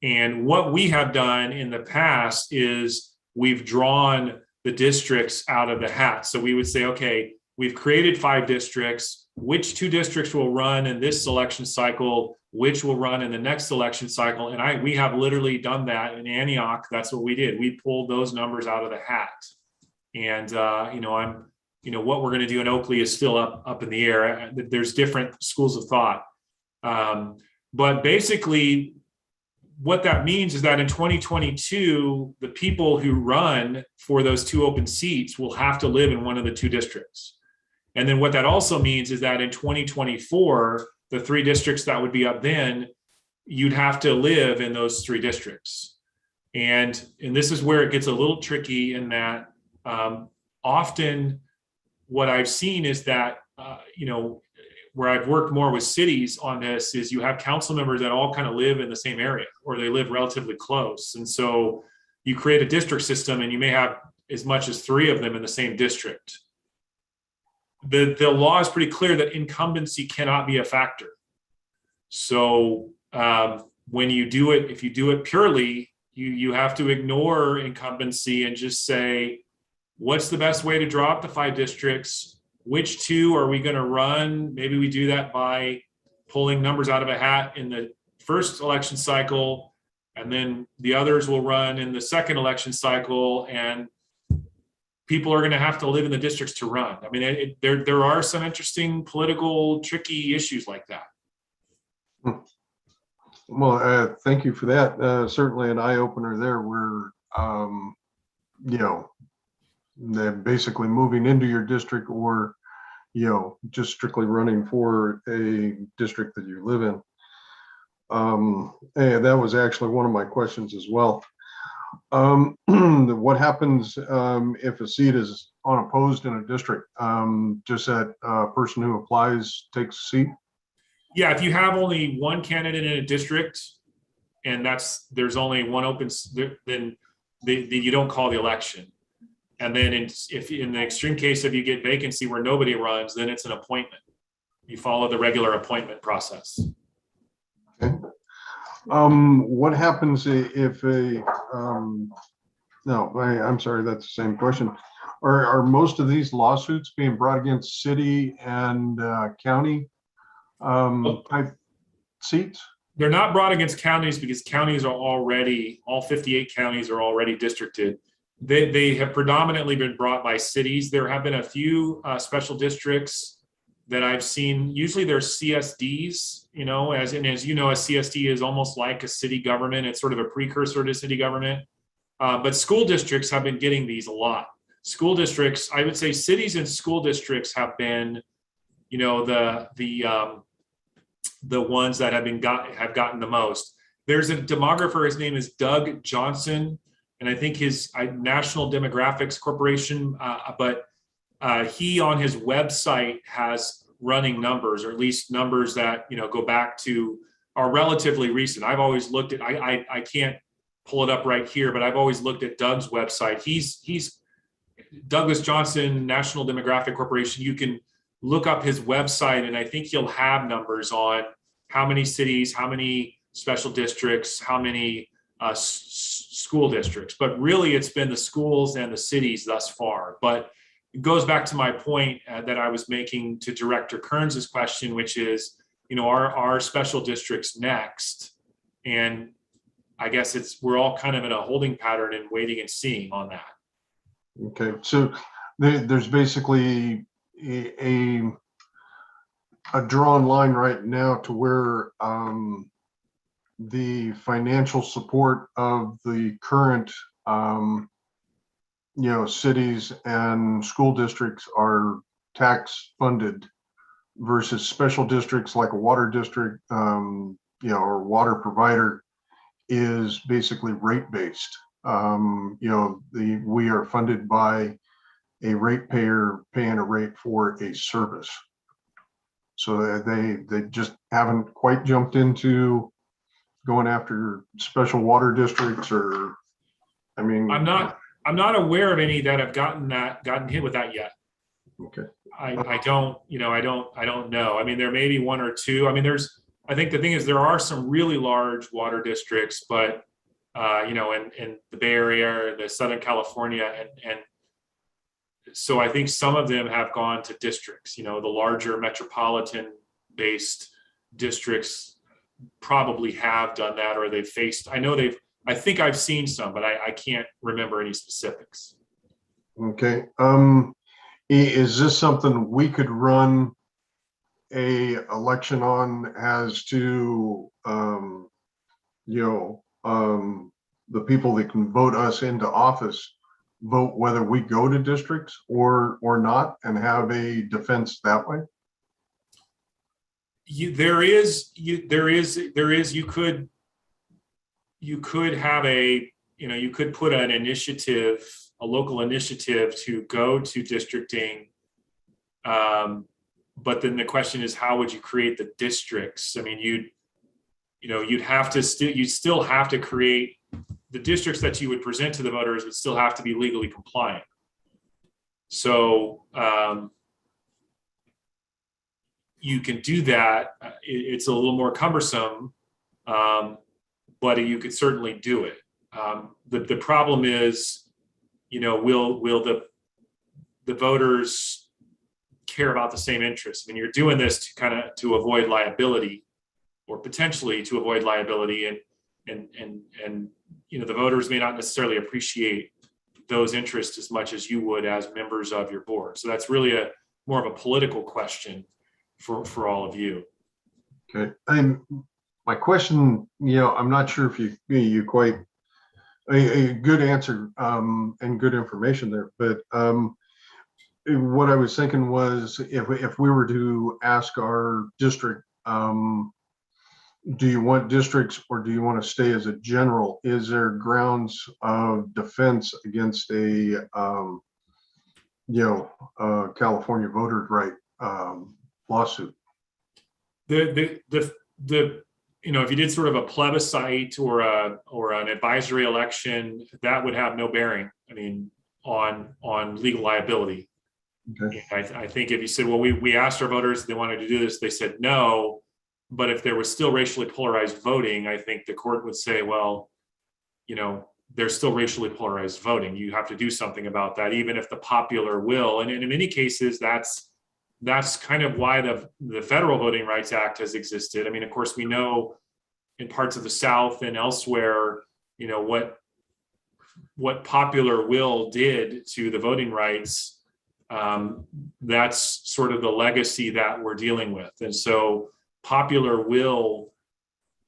And what we have done in the past is we've drawn the districts out of the hat. So we would say, okay, we've created 5 districts. Which 2 districts will run in this election cycle? Which will run in the next election cycle? And we have literally done that in Antioch. That's what we did. We pulled those numbers out of the hat. And what we're going to do in Oakley is still up in the air. There's different schools of thought. But basically, what that means is that in 2022, the people who run for those 2 open seats will have to live in one of the 2 districts. And then what that also means is that in 2024, the 3 districts that would be up then, you'd have to live in those 3 districts. And this is where it gets a little tricky in that often what I've seen is that, where I've worked more with cities on this is you have council members that all kind of live in the same area or they live relatively close. And so you create a district system and you may have as much as 3 of them in the same district. The law is pretty clear that incumbency cannot be a factor. So when you do it, if you do it purely, you have to ignore incumbency and just say, what's the best way to draw up the 5 districts? Which 2 are we going to run? Maybe we do that by pulling numbers out of a hat in the first election cycle, and then the others will run in the second election cycle, and people are going to have to live in the districts to run. I mean, there are some interesting political, tricky issues like that. Well, thank you for that. Certainly an eye opener there where, they're basically moving into your district or, just strictly running for a district that you live in. And that was actually one of my questions as well. What happens if a seat is unopposed in a district? Just that person who applies takes a seat? Yeah, if you have only 1 candidate in a district and there's only 1 open, then you don't call the election. And then if in the extreme case, if you get vacancy where nobody runs, then it's an appointment. You follow the regular appointment process. Okay. What happens if I'm sorry, that's the same question. Are most of these lawsuits being brought against city and county type seats? They're not brought against counties because counties are already, all 58 counties are already districted. They have predominantly been brought by cities. There have been a few special districts that I've seen. Usually there's CSDs, as you know, a CSD is almost like a city government. It's sort of a precursor to city government. But school districts have been getting these a lot. School districts, I would say cities and school districts have been, the ones that have gotten the most. There's a demographer, his name is Doug Johnson, and I think his National Demographics Corporation, but he on his website has running numbers, or at least numbers that go back to are relatively recent. I've always looked at, I can't pull it up right here, but I've always looked at Doug's website. He's Douglas Johnson, National Demographic Corporation. You can look up his website, and I think he'll have numbers on how many cities, how many special districts, how many school districts. But really, it's been the schools and the cities thus far. But it goes back to my point that I was making to Director Kearns' question, which is, are special districts next? And I guess we're all kind of in a holding pattern and waiting and seeing on that. Okay, so there's basically a drawn line right now to where the financial support of the current cities and school districts are tax funded versus special districts like a water district or water provider is basically rate based. We are funded by a ratepayer paying a rate for a service. So they just haven't quite jumped into going after special water districts, or I'm not aware of any that have gotten hit with that yet. Okay. I don't know. I mean, there may be one or two. I mean, I think the thing is there are some really large water districts, but in the Bay Area, the Southern California, and so I think some of them have gone to districts, the larger metropolitan based districts probably have done that, or they've faced, I think I've seen some, but I can't remember any specifics. Okay. Is this something we could run a election on as to, the people that can vote us into office vote whether we go to districts or not, and have a defense that way? You could have you could put an initiative, a local initiative to go to districting. But then the question is, how would you create the districts? I mean, you'd still have to create the districts that you would present to the voters would still have to be legally compliant. So you can do that. It's a little more cumbersome, but you could certainly do it. The problem is, will the voters care about the same interests? I mean, you're doing this to avoid liability, or potentially to avoid liability, and the voters may not necessarily appreciate those interests as much as you would as members of your board. So that's really more of a political question for all of you. Okay. My question, I'm not sure if you quite a good answer and good information there, but what I was thinking was, if we were to ask our district, do you want districts or do you want to stay as a general? Is there grounds of defense against a California voter right lawsuit? If you did sort of a plebiscite or an advisory election, that would have no bearing, on legal liability. Okay. I think if you said, well, we asked our voters if they wanted to do this, they said no. But if there was still racially polarized voting, I think the court would say, well, there's still racially polarized voting. You have to do something about that, even if the popular will. And in many cases, that's kind of why the Federal Voting Rights Act has existed. I mean, of course, we know in parts of the South and elsewhere, what popular will did to the voting rights. That's sort of the legacy that we're dealing with. And so popular will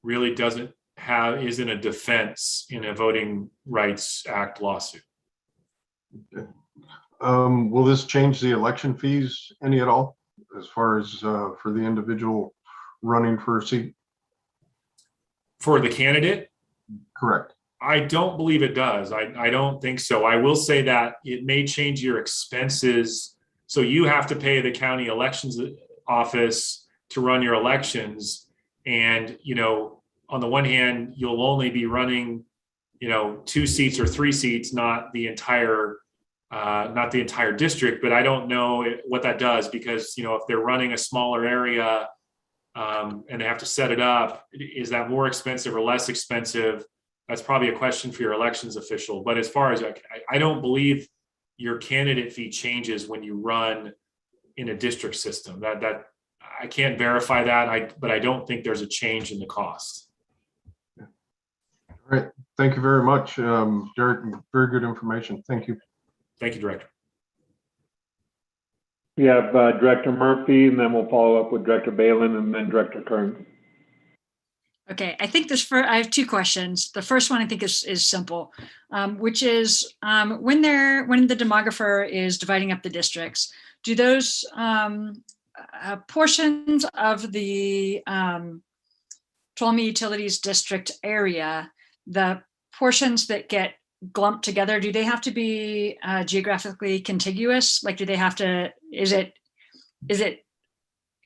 really isn't a defense in a Voting Rights Act lawsuit. Okay. Will this change the election fees any at all, as far as for the individual running for a seat? For the candidate? Correct. I don't believe it does. I don't think so. I will say that it may change your expenses. So you have to pay the county elections office to run your elections. And, on the one hand, you'll only be running, 2 seats or 3 seats, not the entire district. But I don't know what that does, because, if they're running a smaller area and they have to set it up, is that more expensive or less expensive? That's probably a question for your elections official. But as far as I don't believe your candidate fee changes when you run in a district system. That I can't verify that, but I don't think there's a change in the cost. All right. Thank you very much, Derek. Very good information. Thank you. Thank you, Director. We have Director Murphy, and then we'll follow up with Director Balin and then Director Kearns. Okay, I think I have 2 questions. The first one I think is simple, which is when the demographer is dividing up the districts, do those portions of the Tuolumne Utilities District area, the portions that get glumped together, do they have to be geographically contiguous? Like, do they have to? Is it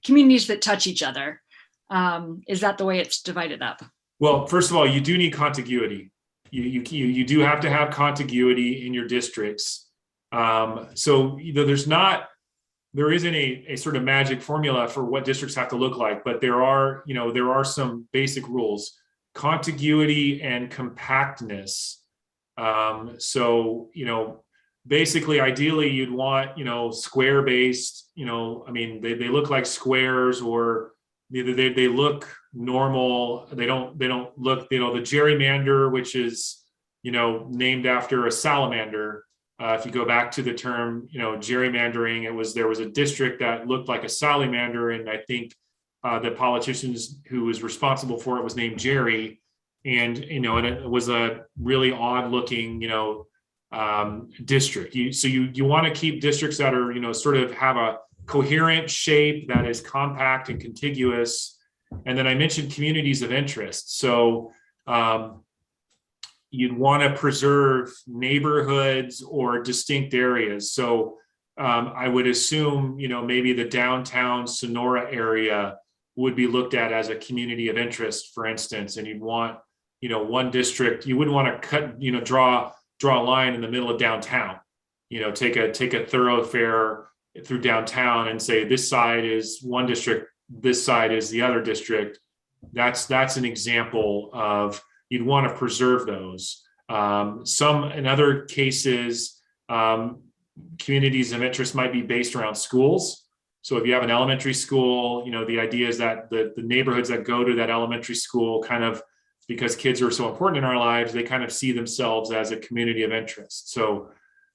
communities that touch each other? Is that the way it's divided up? Well, first of all, you do need contiguity. You do have to have contiguity in your districts. So there's not there isn't a sort of magic formula for what districts have to look like, but there are some basic rules: contiguity and compactness. So, basically, ideally, you'd want, square based, I mean, they look like squares, or they look normal. They don't look, the gerrymander, which is, named after a salamander. If you go back to the term, gerrymandering, there was a district that looked like a salamander, and I think the politicians who was responsible for it was named Jerry, and and it was a really odd looking, district. You want to keep districts that are, sort of have a coherent shape that is compact and contiguous. And then I mentioned communities of interest. So you'd want to preserve neighborhoods or distinct areas. So I would assume, maybe the downtown Sonora area would be looked at as a community of interest, for instance, and you'd want, one district. You wouldn't want to cut, draw a line in the middle of downtown, take a thoroughfare through downtown and say this side is one district, this side is the other district. That's an example of, you'd want to preserve those. In other cases, communities of interest might be based around schools. So if you have an elementary school, the idea is that the neighborhoods that go to that elementary school, kind of, because kids are so important in our lives, they kind of see themselves as a community of interest. So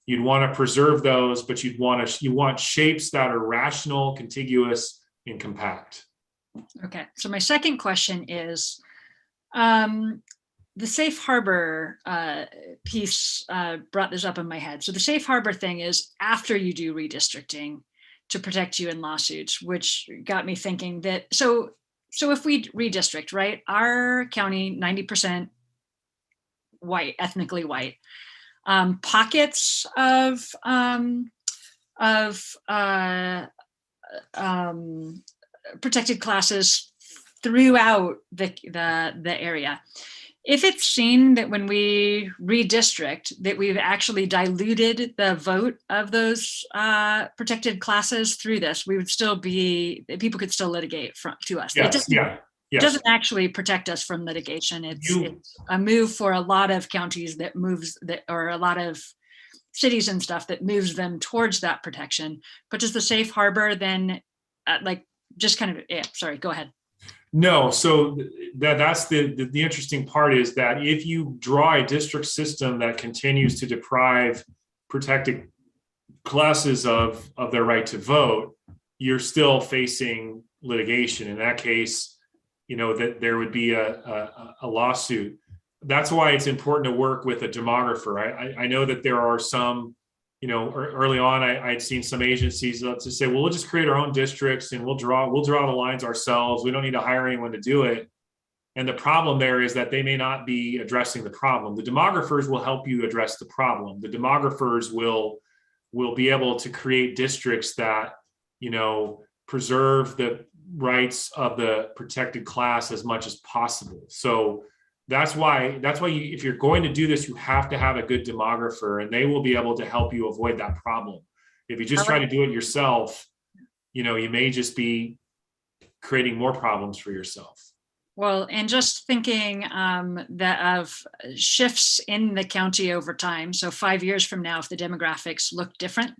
you'd want to preserve those, but you want shapes that are rational, contiguous, and compact. Okay, so my second question is, the safe harbor piece brought this up in my head. So the safe harbor thing is after you do redistricting to protect you in lawsuits, which got me thinking that, so if we redistrict, right, our county, 90% white, ethnically white, pockets of protected classes throughout the area. If it's seen that when we redistrict that we've actually diluted the vote of those protected classes through this, we would still be, people could still litigate to us. Yes, It doesn't actually protect us from litigation. It's a move for a lot of counties or a lot of cities and stuff that moves them towards that protection. But does the safe harbor then sorry, go ahead. No, so that's the interesting part, is that if you draw a district system that continues to deprive protected classes of their right to vote, you're still facing litigation. In that case, that there would be a lawsuit. That's why it's important to work with a demographer. I know that there are some, early on, I'd seen some agencies to say, well, we'll just create our own districts and we'll draw the lines ourselves. We don't need to hire anyone to do it. And the problem there is that they may not be addressing the problem. The demographers will help you address the problem. The demographers will be able to create districts that, preserve the rights of the protected class as much as possible. So that's why if you're going to do this, you have to have a good demographer, and they will be able to help you avoid that problem. If you just try to do it yourself, you may just be creating more problems for yourself. Well, and just thinking that of shifts in the county over time. So 5 years from now, if the demographics look different,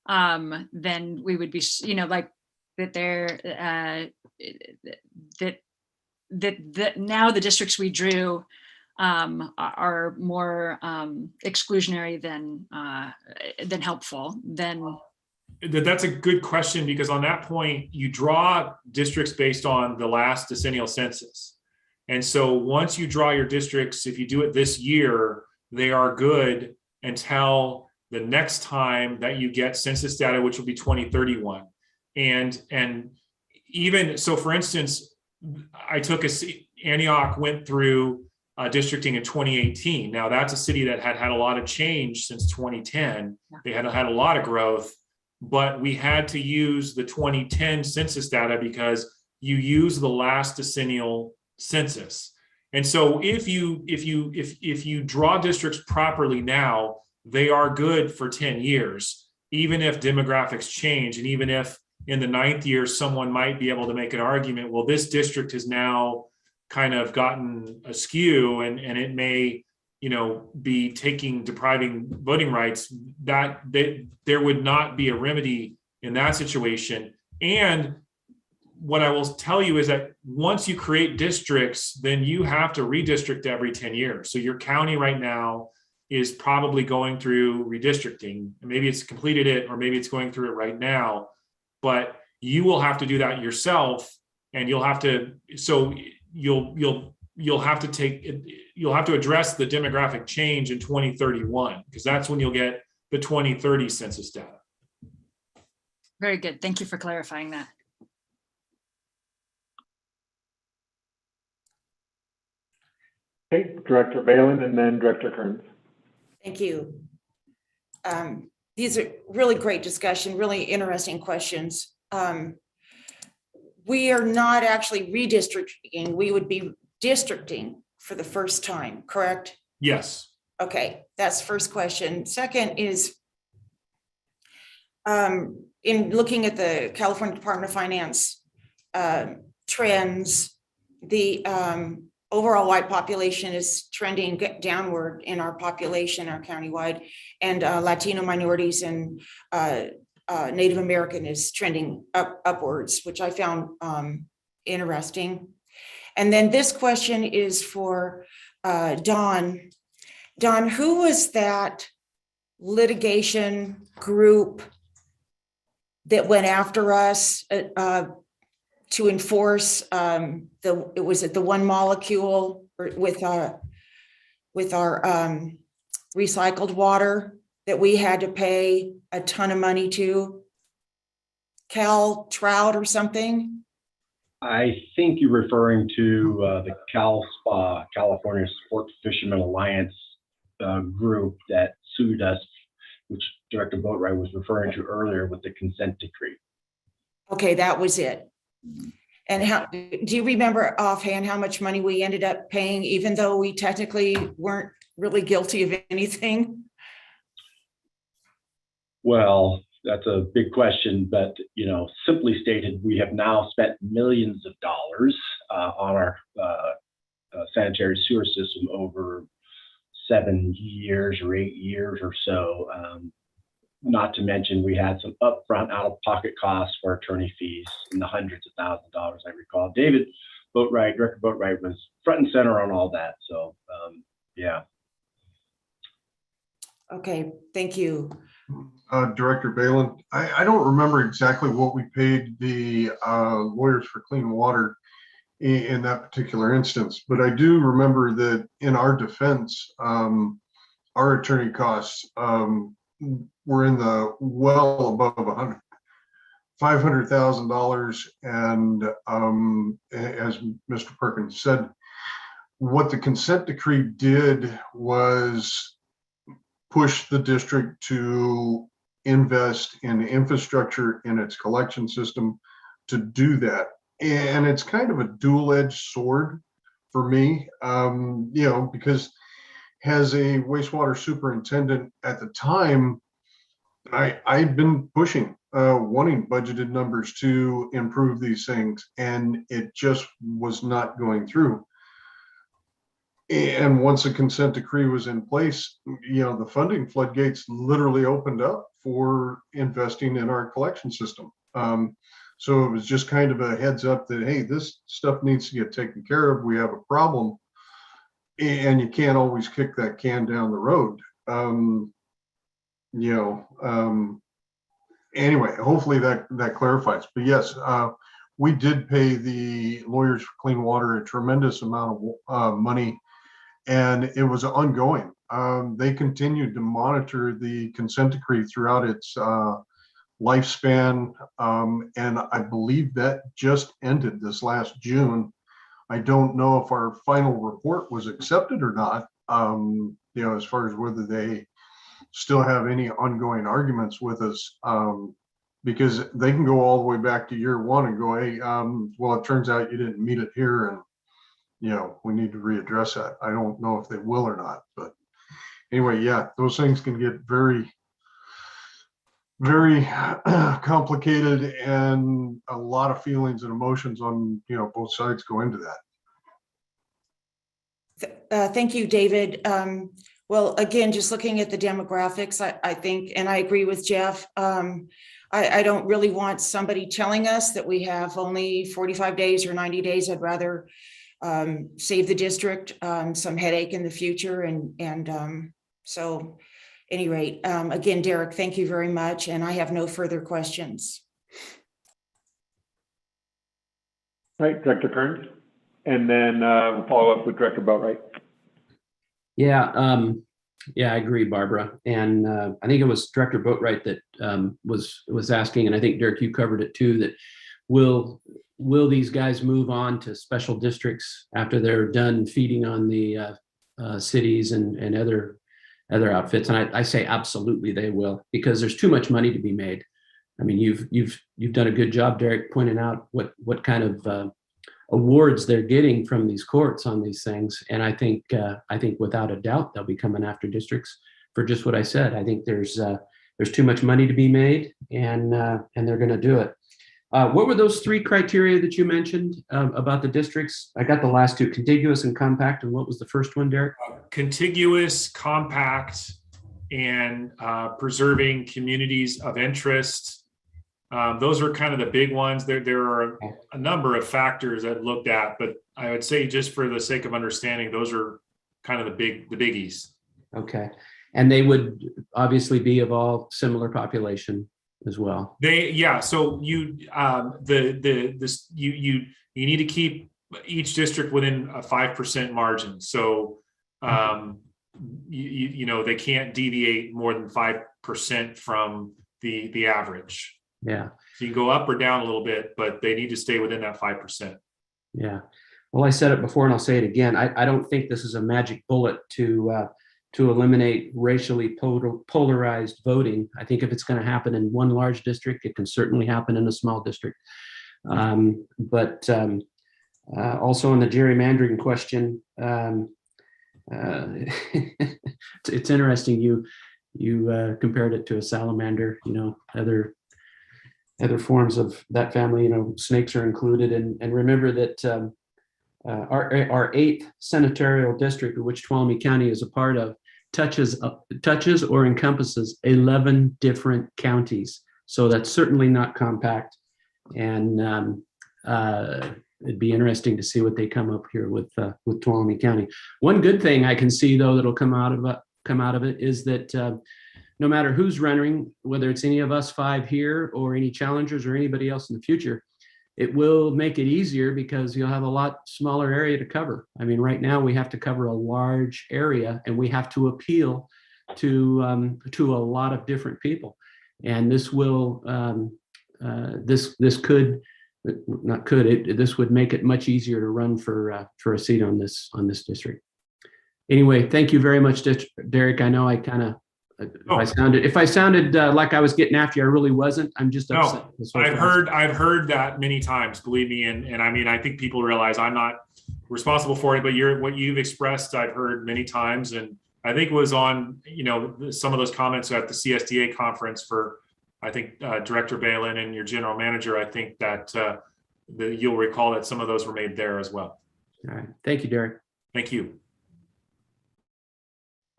then we would be, like that that now the districts we drew are more exclusionary than helpful. That's a good question, because on that point, you draw districts based on the last decennial census. And so once you draw your districts, if you do it this year, they are good until the next time that you get census data, which will be 2031. And even so, for instance, I took Antioch went through districting in 2018. Now that's a city that had a lot of change since 2010. They had a lot of growth, but we had to use the 2010 census data because you use the last decennial census. And so if you draw districts properly now, they are good for 10 years. even if demographics change, and even if in the 9th year, someone might be able to make an argument, well, this district has now kind of gotten askew and it may, be depriving voting rights, that there would not be a remedy in that situation. And what I will tell you is that once you create districts, then you have to redistrict every 10 years. So your county right now is probably going through redistricting. Maybe it's completed it, or maybe it's going through it right now, but you will have to do that yourself. And you'll have to address the demographic change in 2031, because that's when you'll get the 2030 census data. Very good. Thank you for clarifying that. Okay, Director Balin and then Director Kearns. Thank you. These are really great discussion, really interesting questions. We are not actually redistricting. We would be districting for the first time, correct? Yes. Okay, that's first question. Second is, in looking at the California Department of Finance trends, the overall white population is trending downward in our population, our countywide, and Latino minorities and Native American is trending upwards, which I found interesting. And then this question is for Dawn. Dawn, who was that litigation group that went after us to enforce the one molecule with our recycled water that we had to pay a ton of money to? Cal Trout or something? I think you're referring to the CalSPA, California Sport Fishermen Alliance group that sued us, which Director Boatwright was referring to earlier with the consent decree. Okay, that was it. And how do you remember offhand how much money we ended up paying, even though we technically weren't really guilty of anything? Well, that's a big question, but simply stated, we have now spent millions of dollars on our sanitary sewer system over 7 years or 8 years or so. Not to mention, we had some upfront out-of-pocket costs for attorney fees in the hundreds of thousands of dollars, I recall. David Boatwright, Director Boatwright, was front and center on all that. So, yeah. Okay, thank you. Director Balin, I don't remember exactly what we paid the Lawyers for Clean Water in that particular instance, but I do remember that in our defense, our attorney costs were in the well above $500,000, and as Mr. Perkins said, what the consent decree did was push the district to invest in infrastructure in its collection system to do that. And it's kind of a dual-edged sword for me, because as a wastewater superintendent at the time, I'd been pushing, wanting budgeted numbers to improve these things, and it just was not going through. And once a consent decree was in place, the funding floodgates literally opened up for investing in our collection system. So it was just kind of a heads up that, hey, this stuff needs to get taken care of. We have a problem, and you can't always kick that can down the road. Anyway, hopefully that clarifies. But yes, we did pay the Lawyers for Clean Water a tremendous amount of money, and it was ongoing. They continued to monitor the consent decree throughout its lifespan, and I believe that just ended this last June. I don't know if our final report was accepted or not, as far as whether they still have any ongoing arguments with us, because they can go all the way back to year one and go, hey, well, it turns out you didn't meet it here, and we need to readdress that. I don't know if they will or not, but anyway, yeah, those things can get very, very complicated, and a lot of feelings and emotions on, both sides go into that. Thank you, David. Well, again, just looking at the demographics, I think, and I agree with Jeff. I don't really want somebody telling us that we have only 45 days or 90 days. I'd rather save the district some headache in the future. And so, at any rate, again, Derek, thank you very much. And I have no further questions. Right, Director Kearns, and then we'll follow up with Director Boatright. Yeah, I agree, Barbara. And I think it was Director Boatright that was asking, and I think Derek, you covered it too, that will these guys move on to special districts after they're done feeding on the cities and other outfits? And I say absolutely they will, because there's too much money to be made. I mean, you've done a good job, Derek, pointing out what kind of awards they're getting from these courts on these things. And I think without a doubt they'll be coming after districts for just what I said. I think there's too much money to be made, and they're going to do it. What were those three criteria that you mentioned about the districts? I got the last two: contiguous and compact. And what was the first one, Derek? Contiguous, compact, and preserving communities of interest. Those are kind of the big ones. There are a number of factors that looked at, but I would say, just for the sake of understanding, those are kind of the biggies. Okay, and they would obviously be of all similar population as well. So you need to keep each district within a 5% margin. So they can't deviate more than 5% from the average. Yeah. So you can go up or down a little bit, but they need to stay within that 5%. Yeah. Well, I said it before and I'll say it again. I don't think this is a magic bullet to eliminate racially polarized voting. I think if it's going to happen in one large district, it can certainly happen in a small district. But also on the gerrymandering question, it's interesting. You compared it to a salamander. Other forms of that family, snakes are included. And remember that our 8th senatorial district, which Tuolumne County is a part of, touches or encompasses 11 different counties. So that's certainly not compact. And it'd be interesting to see what they come up here with Tuolumne County. One good thing I can see, though, that'll come out of it is that no matter who's running, whether it's any of us 5 here or any challengers or anybody else in the future, it will make it easier because you'll have a lot smaller area to cover. I mean, right now we have to cover a large area and we have to appeal to a lot of different people. And this will, this would make it much easier to run for a seat on this district. Anyway, thank you very much, Derek. I know I kind of, if I sounded like I was getting after you, I really wasn't. I'm just upset. No, I've heard that many times, believe me. And I mean, I think people realize I'm not responsible for it, but what you've expressed, I've heard many times. And I think it was on, some of those comments at the CSDA conference for, I think, Director Balin and your general manager. I think that you'll recall that some of those were made there as well. All right. Thank you, Derek. Thank you.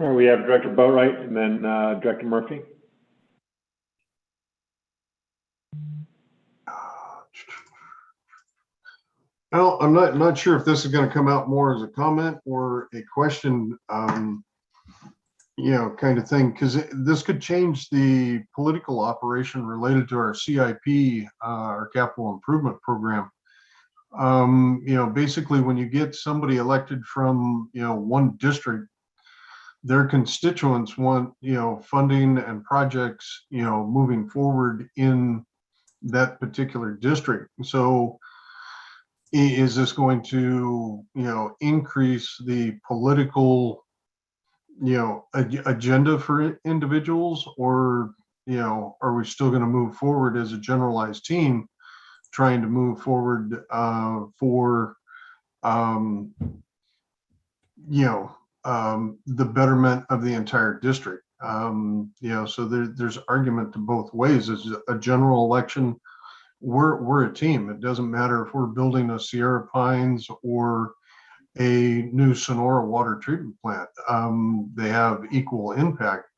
All right, we have Director Boatright and then Director Murphy. Well, I'm not sure if this is going to come out more as a comment or a question, kind of thing, because this could change the political operation related to our CIP, our capital improvement program. Basically, when you get somebody elected from, one district, their constituents want, funding and projects, moving forward in that particular district. So is this going to, increase the political, agenda for individuals, or, are we still going to move forward as a generalized team trying to move forward for, the betterment of the entire district? So there's argument to both ways. As a general election, we're a team. It doesn't matter if we're building a Sierra Pines or a new Sonora water treatment plant. They have equal impact.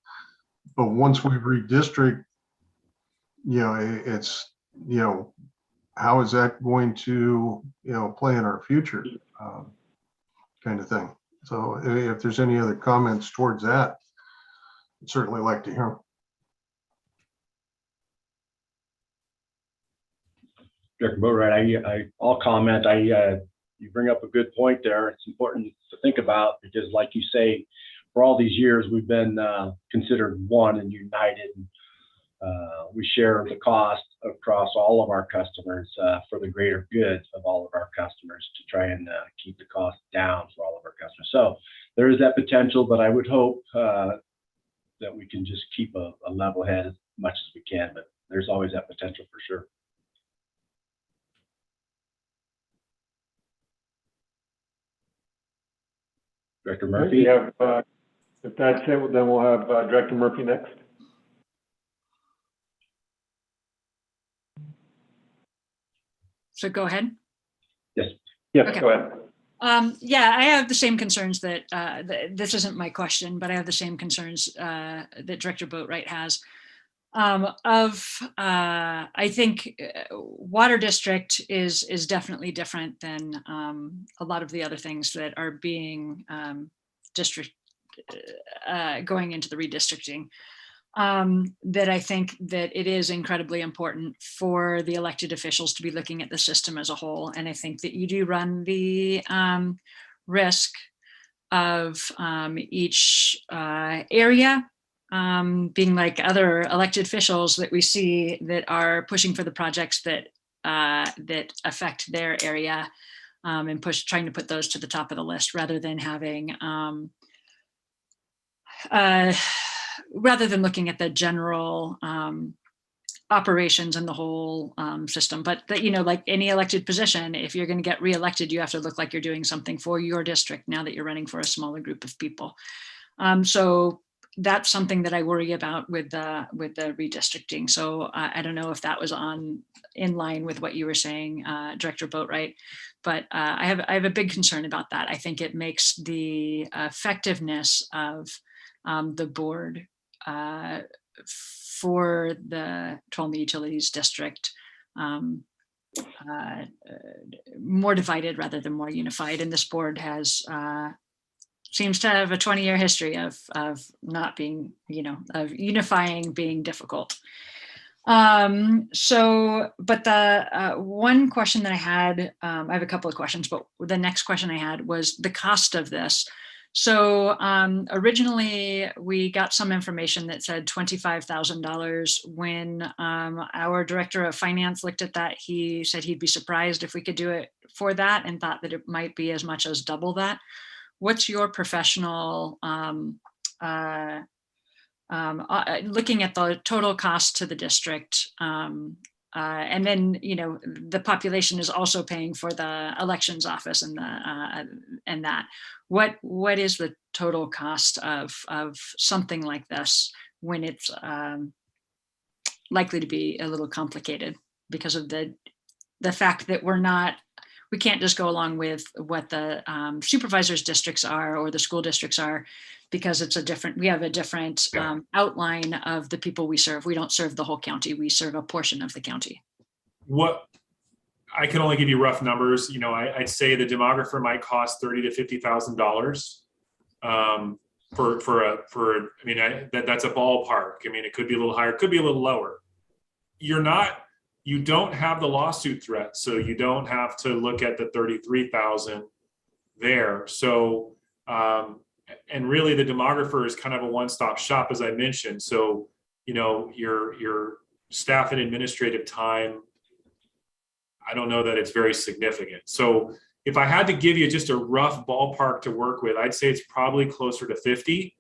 But once we redistrict, it's, how is that going to, play in our future, kind of thing. So if there's any other comments towards that, I'd certainly like to hear. Director Boatright, I'll comment. You bring up a good point there. It's important to think about because, like you say, for all these years we've been considered one and united. We share the cost across all of our customers for the greater good of all of our customers to try and keep the cost down for all of our customers. So there is that potential, but I would hope that we can just keep a level head as much as we can. But there's always that potential for sure. Director Murphy? If that's it, then we'll have Director Murphy next. So go ahead. Yes, Okay. Go ahead. Yeah, I have the same concerns that this isn't my question, but I have the same concerns that Director Boatright has. I think water district is definitely different than a lot of the other things that are being going into the redistricting. That I think that it is incredibly important for the elected officials to be looking at the system as a whole. And I think that you do run the risk of each area being like other elected officials that we see that are pushing for the projects that that affect their area and trying to put those to the top of the list rather than having rather than looking at the general operations and the whole system. But that, like any elected position, if you're going to get reelected, you have to look like you're doing something for your district now that you're running for a smaller group of people. So that's something that I worry about with the redistricting. So I don't know if that was in line with what you were saying, Director Boatright, but I have a big concern about that. I think it makes the effectiveness of the board for the Tuolumne Utilities District more divided rather than more unified. And this board has seems to have a 20-year history of not being, of unifying being difficult. But the one question that I had, I have a couple of questions, but the next question I had was the cost of this. So originally we got some information that said $25,000. When our director of finance looked at that, he said he'd be surprised if we could do it for that and thought that it might be as much as double that. What's your professional, looking at the total cost to the district, and then, the population is also paying for the elections office and that. What is the total cost of something like this when it's likely to be a little complicated because of the fact that we can't just go along with what the supervisors districts are or the school districts are, because we have a different outline of the people we serve. We don't serve the whole county. We serve a portion of the county. What I can only give you rough numbers. I'd say the demographer might cost $30,000 to $50,000 that's a ballpark. It could be a little higher, it could be a little lower. You don't have the lawsuit threat, so you don't have to look at the 33,000 there. So, and really the demographer is kind of a one-stop shop, as I mentioned. So, your staff and administrative time, I don't know that it's very significant. So if I had to give you just a rough ballpark to work with, I'd say it's probably closer to 50.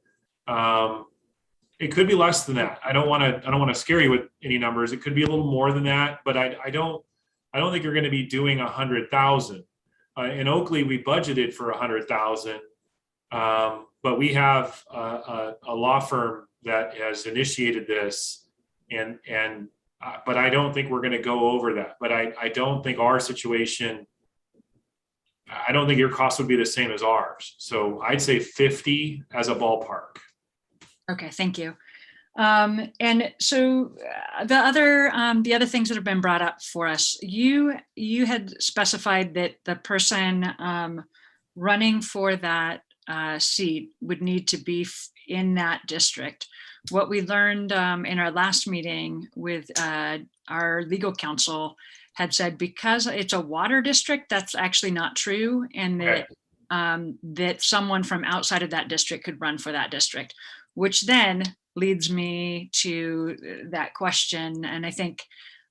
It could be less than that. I don't want to scare you with any numbers. It could be a little more than that, but I don't think you're going to be doing 100,000. In Oakley, we budgeted for 100,000, but we have a law firm that has initiated this, but I don't think we're going to go over that. But I don't think our situation, I don't think your cost would be the same as ours. So I'd say 50 as a ballpark. Okay, thank you. And so the other things that have been brought up for us, you had specified that the person running for that seat would need to be in that district. What we learned in our last meeting with our legal counsel had said, because it's a water district, that's actually not true, and that that someone from outside of that district could run for that district, which then leads me to that question. And I think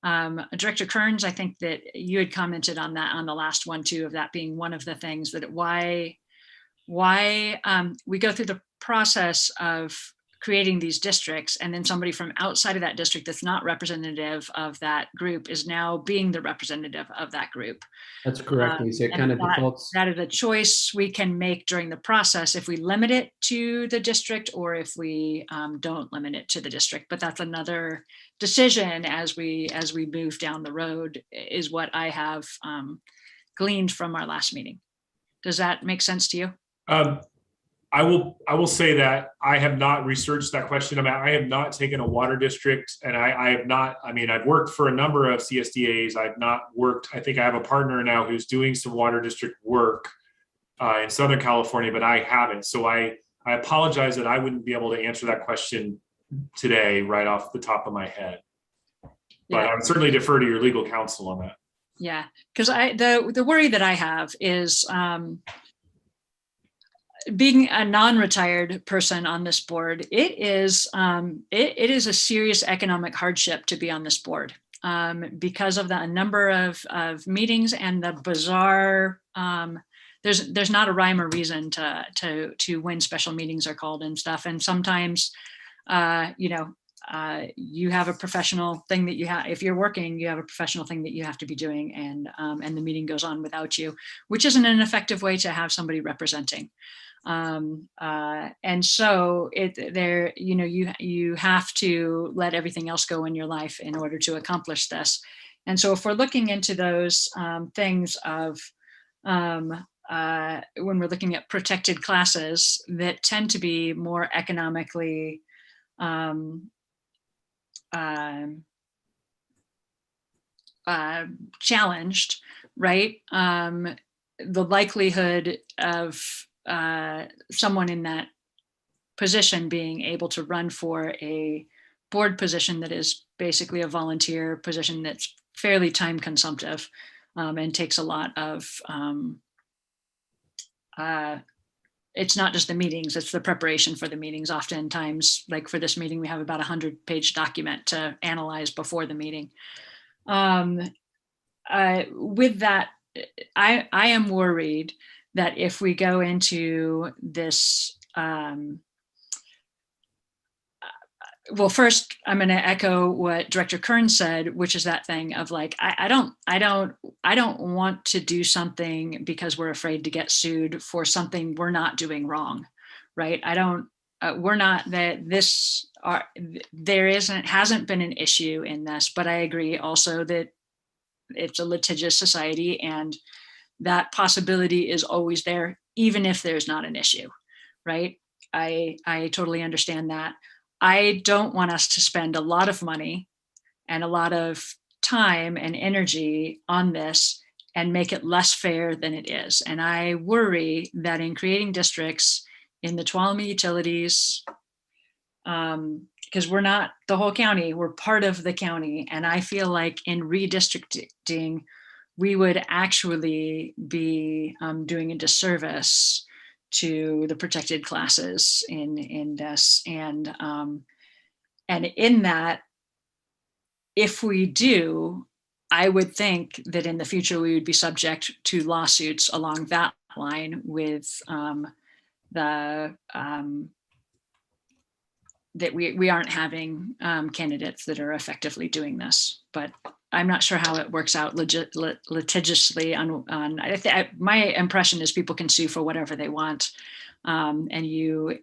Director Kearns, I think that you had commented on that on the last one too, of that being one of the things that why we go through the process of creating these districts, and then somebody from outside of that district that's not representative of that group is now being the representative of that group. That's correct, Lisa. It kind of defaults. That is a choice we can make during the process if we limit it to the district, or if we don't limit it to the district. But that's another decision as we move down the road, is what I have gleaned from our last meeting. Does that make sense to you? I will say that I have not researched that question. I have not taken a water district, and I have not, I've worked for a number of CSDAs. I've not worked, I think I have a partner now who's doing some water district work in Southern California, but I haven't. So I apologize that I wouldn't be able to answer that question today right off the top of my head. But I would certainly defer to your legal counsel on that. Yeah, because the worry that I have is being a non-retired person on this board, it is a serious economic hardship to be on this board because of the number of meetings and the bizarre. There's not a rhyme or reason to when special meetings are called and stuff. And sometimes, you have a professional thing that you have. If you're working, you have a professional thing that you have to be doing, and the meeting goes on without you, which isn't an effective way to have somebody representing. And so you have to let everything else go in your life in order to accomplish this. And so if we're looking into those things of when we're looking at protected classes that tend to be more economically challenged, right? The likelihood of someone in that position being able to run for a board position that is basically a volunteer position that's fairly time consumptive and takes a lot of, it's not just the meetings, it's the preparation for the meetings. Oftentimes, like for this meeting, we have about 100-page document to analyze before the meeting. With that, I am worried that if we go into this, well, first, I'm going to echo what Director Kearns said, which is that thing of like, I don't want to do something because we're afraid to get sued for something we're not doing wrong, right? We're not that hasn't been an issue in this, but I agree also that it's a litigious society, and that possibility is always there, even if there's not an issue, right? I totally understand that. I don't want us to spend a lot of money and a lot of time and energy on this and make it less fair than it is. And I worry that in creating districts in the Tuolumne Utilities, because we're not the whole county, we're part of the county. And I feel like in redistricting, we would actually be doing a disservice to the protected classes in this. And in that, if we do, I would think that in the future, we would be subject to lawsuits along that line with that we aren't having candidates that are effectively doing this. But I'm not sure how it works out litigiously my impression is people can sue for whatever they want. And you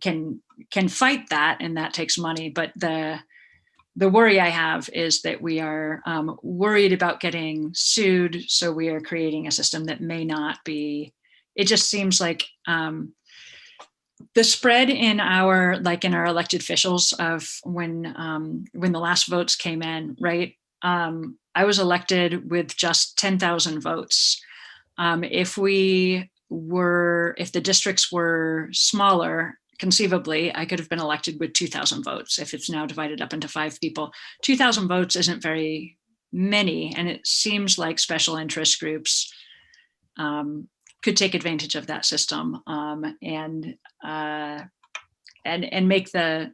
can can fight that, and that takes money. But the worry I have is that we are worried about getting sued, so we are creating a system that may not be. It just seems like the spread in our elected officials of when the last votes came in, right? I was elected with just 10,000 votes. If the districts were smaller, conceivably, I could have been elected with 2,000 votes. If it's now divided up into 5 people, 2,000 votes isn't very many. And it seems like special interest groups could take advantage of that system and make the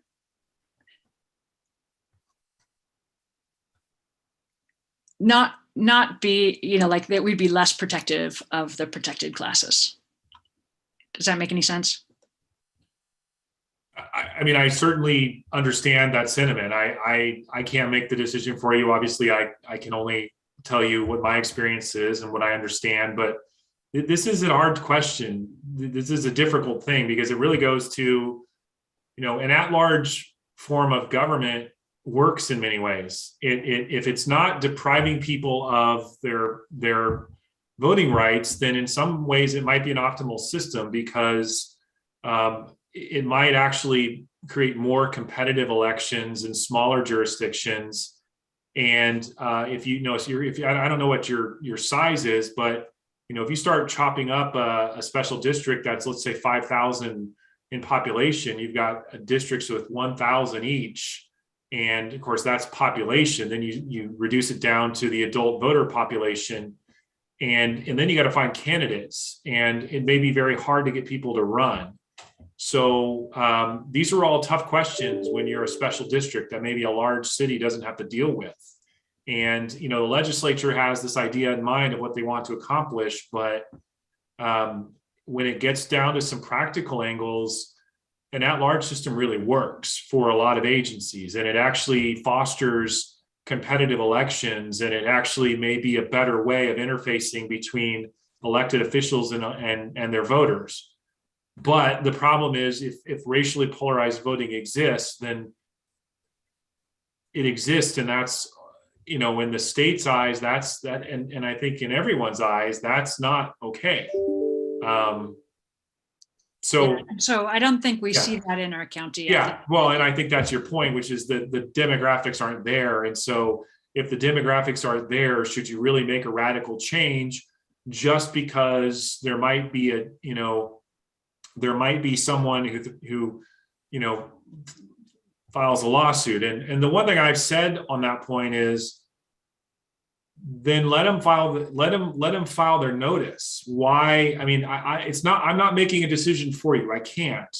not be, like that we'd be less protective of the protected classes. Does that make any sense? I mean, I certainly understand that sentiment. I can't make the decision for you. Obviously, I can only tell you what my experience is and what I understand, but this is a hard question. This is a difficult thing because it really goes to, an at-large form of government works in many ways. If it's not depriving people of their voting rights, then in some ways it might be an optimal system because it might actually create more competitive elections in smaller jurisdictions. And if I don't know what your size is, but if you start chopping up a special district that's, let's say, 5,000 in population, you've got districts with 1,000 each. And of course, that's population. Then you reduce it down to the adult voter population. And then you got to find candidates. And it may be very hard to get people to run. So these are all tough questions when you're a special district that maybe a large city doesn't have to deal with. And, the legislature has this idea in mind of what they want to accomplish. But when it gets down to some practical angles, an at-large system really works for a lot of agencies, and it actually fosters competitive elections, and it actually may be a better way of interfacing between elected officials and their voters. But the problem is if racially polarized voting exists, then it exists, and that's, in the state's eyes, that's that, and I think in everyone's eyes, that's not okay. So I don't think we see that in our county. Yeah, well, and I think that's your point, which is that the demographics aren't there. And so if the demographics aren't there, should you really make a radical change just because there might be someone who files a lawsuit? And the one thing I've said on that point is, then let them file their notice. Why? I mean, I'm not making a decision for you. I can't.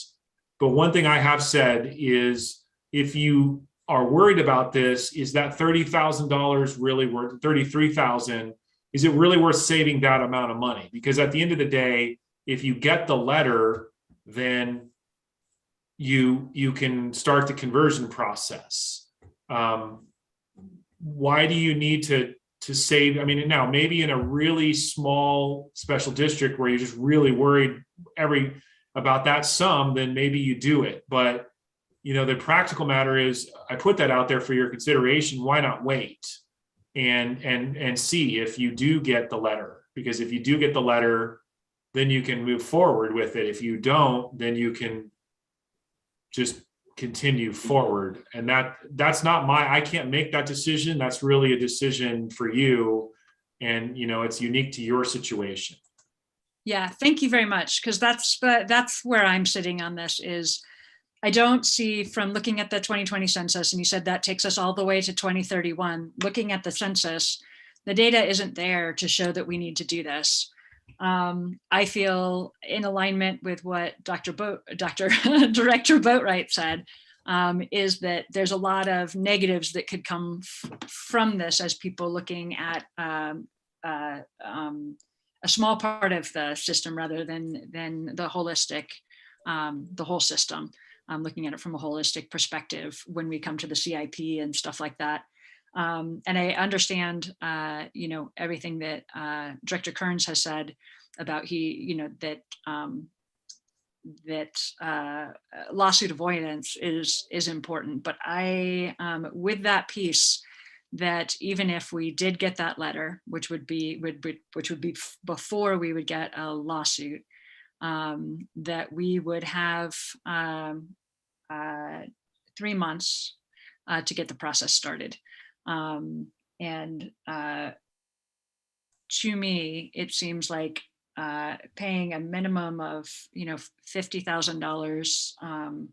But one thing I have said is, if you are worried about this, is that $30,000 really worth $33,000? Is it really worth saving that amount of money? Because at the end of the day, if you get the letter, then you can start the conversion process. Why do you need to save? I mean, now maybe in a really small special district where you're just really worried about that sum, then maybe you do it. But the practical matter is, I put that out there for your consideration. Why not wait and see if you do get the letter? Because if you do get the letter, then you can move forward with it. If you don't, then you can just continue forward. And that's not I can't make that decision. That's really a decision for you. And, it's unique to your situation. Yeah, thank you very much. Because that's where I'm sitting on this is, I don't see, from looking at the 2020 census, and you said that takes us all the way to 2031, looking at the census, the data isn't there to show that we need to do this. I feel in alignment with what Director Boatwright said, is that there's a lot of negatives that could come from this as people looking at a small part of the system rather than the holistic, the whole system, looking at it from a holistic perspective when we come to the CIP and stuff like that. And I understand, everything that Director Kearns has said about that lawsuit avoidance is important. But I, with that piece, that even if we did get that letter, which would be before we would get a lawsuit, that we would have 3 months to get the process started. To me, it seems like paying a minimum of $50,000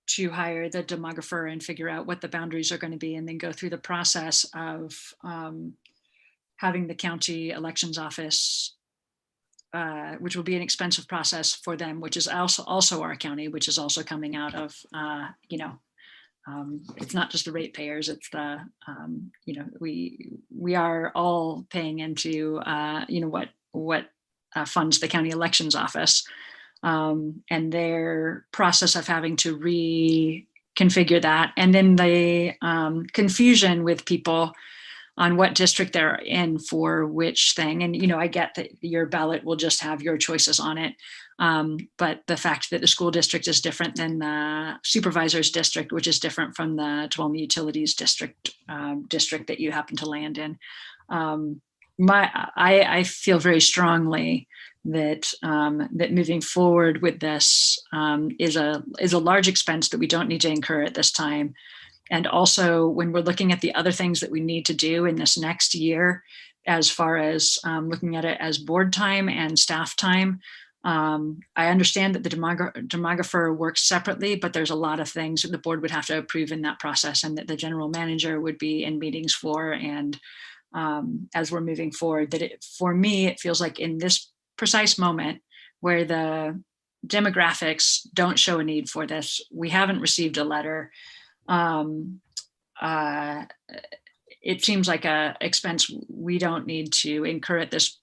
to hire the demographer and figure out what the boundaries are going to be, and then go through the process of having the county elections office, which will be an expensive process for them, which is also our county, which is also coming out of it's not just the ratepayers, it's the we are all paying into what funds the county elections office, and their process of having to reconfigure that, and then the confusion with people on what district they're in for which thing. And I get that your ballot will just have your choices on it, but the fact that the school district is different than the supervisor's district, which is different from the Tuolumne Utilities district that you happen to land in. I feel very strongly that that moving forward with this is a large expense that we don't need to incur at this time. And also, when we're looking at the other things that we need to do in this next year, as far as looking at it as board time and staff time, I understand that the demographer works separately, but there's a lot of things that the board would have to approve in that process, and that the general manager would be in meetings for. And as we're moving forward, that for me, it feels like in this precise moment where the demographics don't show a need for this, we haven't received a letter. It seems like a expense we don't need to incur at this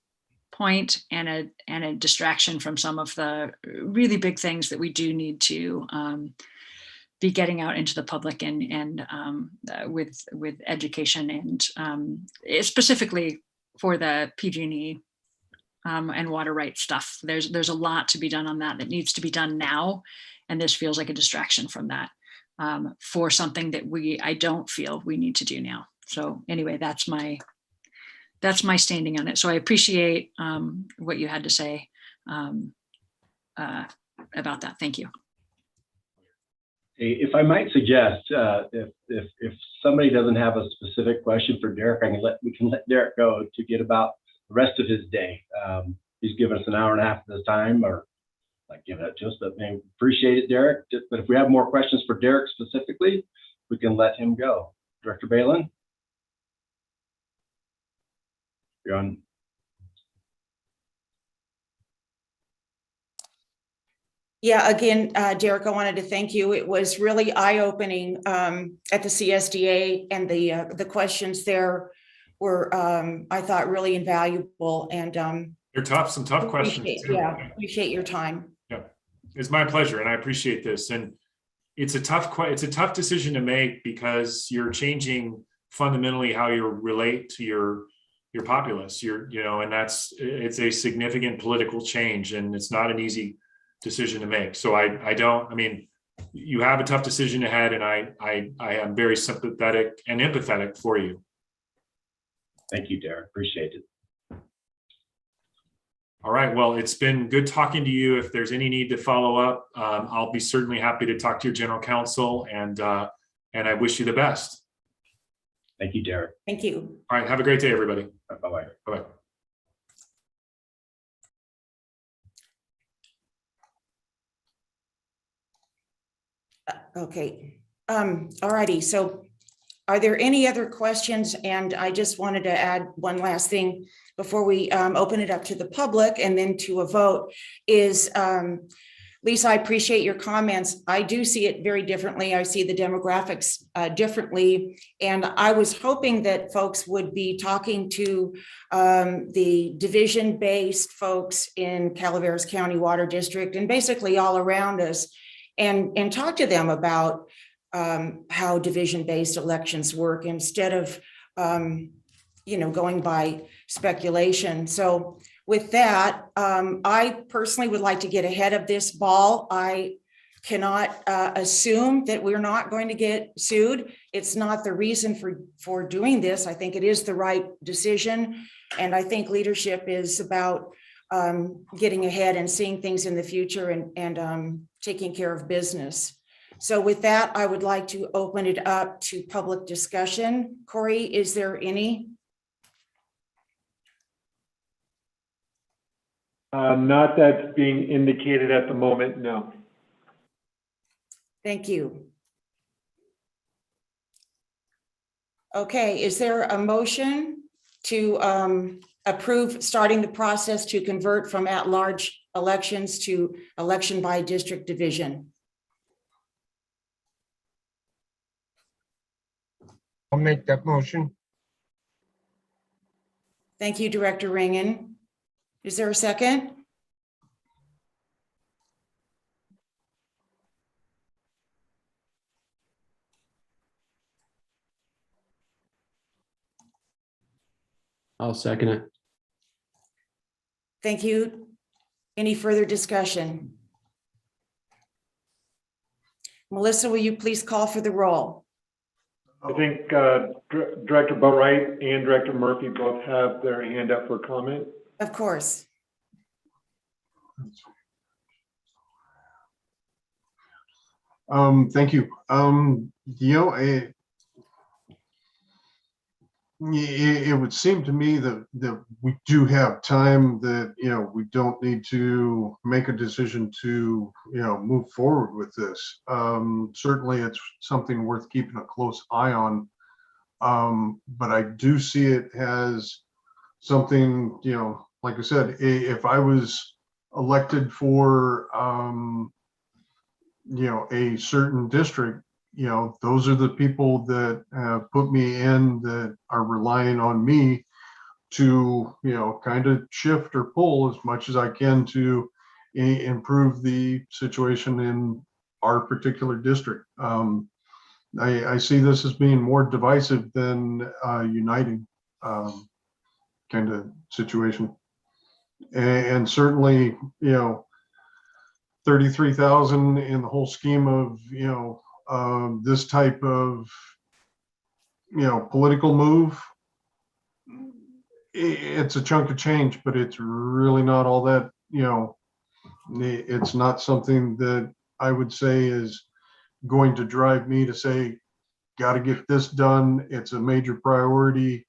point, and a distraction from some of the really big things that we do need to be getting out into the public and with education, and specifically for the PG&E and water rights stuff. There's a lot to be done on that needs to be done now, and this feels like a distraction from that. For something that I don't feel we need to do now. So anyway, that's my standing on it. So I appreciate what you had to say about that. Thank you. If I might suggest, if somebody doesn't have a specific question for Derek, we can let Derek go to get about the rest of his day. He's given us an hour and a half of his time, or give it to us, but I appreciate it, Derek. But if we have more questions for Derek specifically, we can let him go. Director Balin? You're on. Yeah, again, Derek, I wanted to thank you. It was really eye-opening at the CSDA, and the questions there were, I thought, really invaluable. And they're tough, some tough questions too. Yeah, appreciate your time. Yeah, it's my pleasure, and I appreciate this. And it's a tough decision to make, because you're changing fundamentally how you relate to your populace. And it's a significant political change, and it's not an easy decision to make. So you have a tough decision ahead, and I am very sympathetic and empathetic for you. Thank you, Derek. Appreciate it. All right. Well, it's been good talking to you. If there's any need to follow up, I'll be certainly happy to talk to your general counsel, and I wish you the best. Thank you, Derek. Thank you. All right. Have a great day, everybody. Bye-bye. Bye-bye. Okay. All righty. So are there any other questions? And I just wanted to add one last thing before we open it up to the public and then to a vote is, Lisa, I appreciate your comments. I do see it very differently. I see the demographics differently. And I was hoping that folks would be talking to the division-based folks in Calaveras County Water District and basically all around us, and talk to them about how division-based elections work instead of going by speculation. So with that, I personally would like to get ahead of this ball. I cannot assume that we're not going to get sued. It's not the reason for doing this. I think it is the right decision. And I think leadership is about getting ahead and seeing things in the future and taking care of business. So with that, I would like to open it up to public discussion. Corey, is there any? Not that's being indicated at the moment, no. Thank you. Okay, is there a motion to approve starting the process to convert from at-large elections to election by district division? I'll make that motion. Thank you, Director Ringen. Is there a second? I'll second it. Thank you. Any further discussion? Melissa, will you please call for the roll? I think Director Boatwright and Director Murphy both have their hand up for comment. Of course. Thank you. It would seem to me that we do have time, that, we don't need to make a decision to, move forward with this. Certainly it's something worth keeping a close eye on. But I do see it as something, like I said, if I was elected for, a certain district, those are the people that put me in, that are relying on me to, kind of shift or pull as much as I can to improve the situation in our particular district. I see this as being more divisive than uniting kind of situation. And certainly, 33,000 in the whole scheme of, this type of, political move, it's a chunk of change, but it's really not all that, it's not something that I would say is going to drive me to say, got to get this done. It's a major priority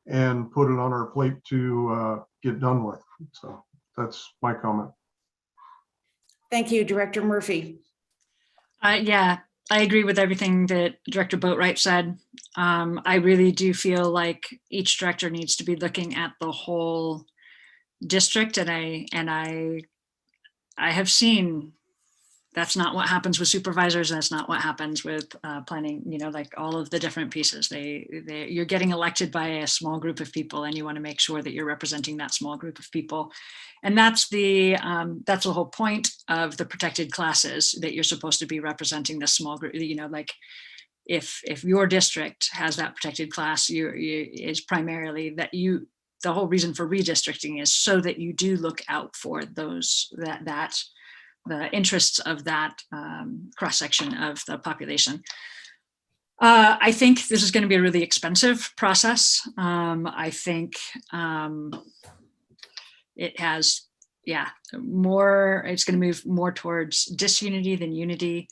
and put it on our plate to get done with. So that's my comment. Thank you, Director Murphy. Yeah, I agree with everything that Director Boatwright said. I really do feel like each director needs to be looking at the whole district, and I have seen that's not what happens with supervisors. And that's not what happens with planning. Like all of the different pieces. You're getting elected by a small group of people, and you want to make sure that you're representing that small group of people. And that's the whole point of the protected classes, that you're supposed to be representing the small group. Like if your district has that protected class, is primarily that the whole reason for redistricting is so that you do look out for those the interests of that cross-section of the population. I think this is going to be a really expensive process. I think it has, it's going to move more towards disunity than unity.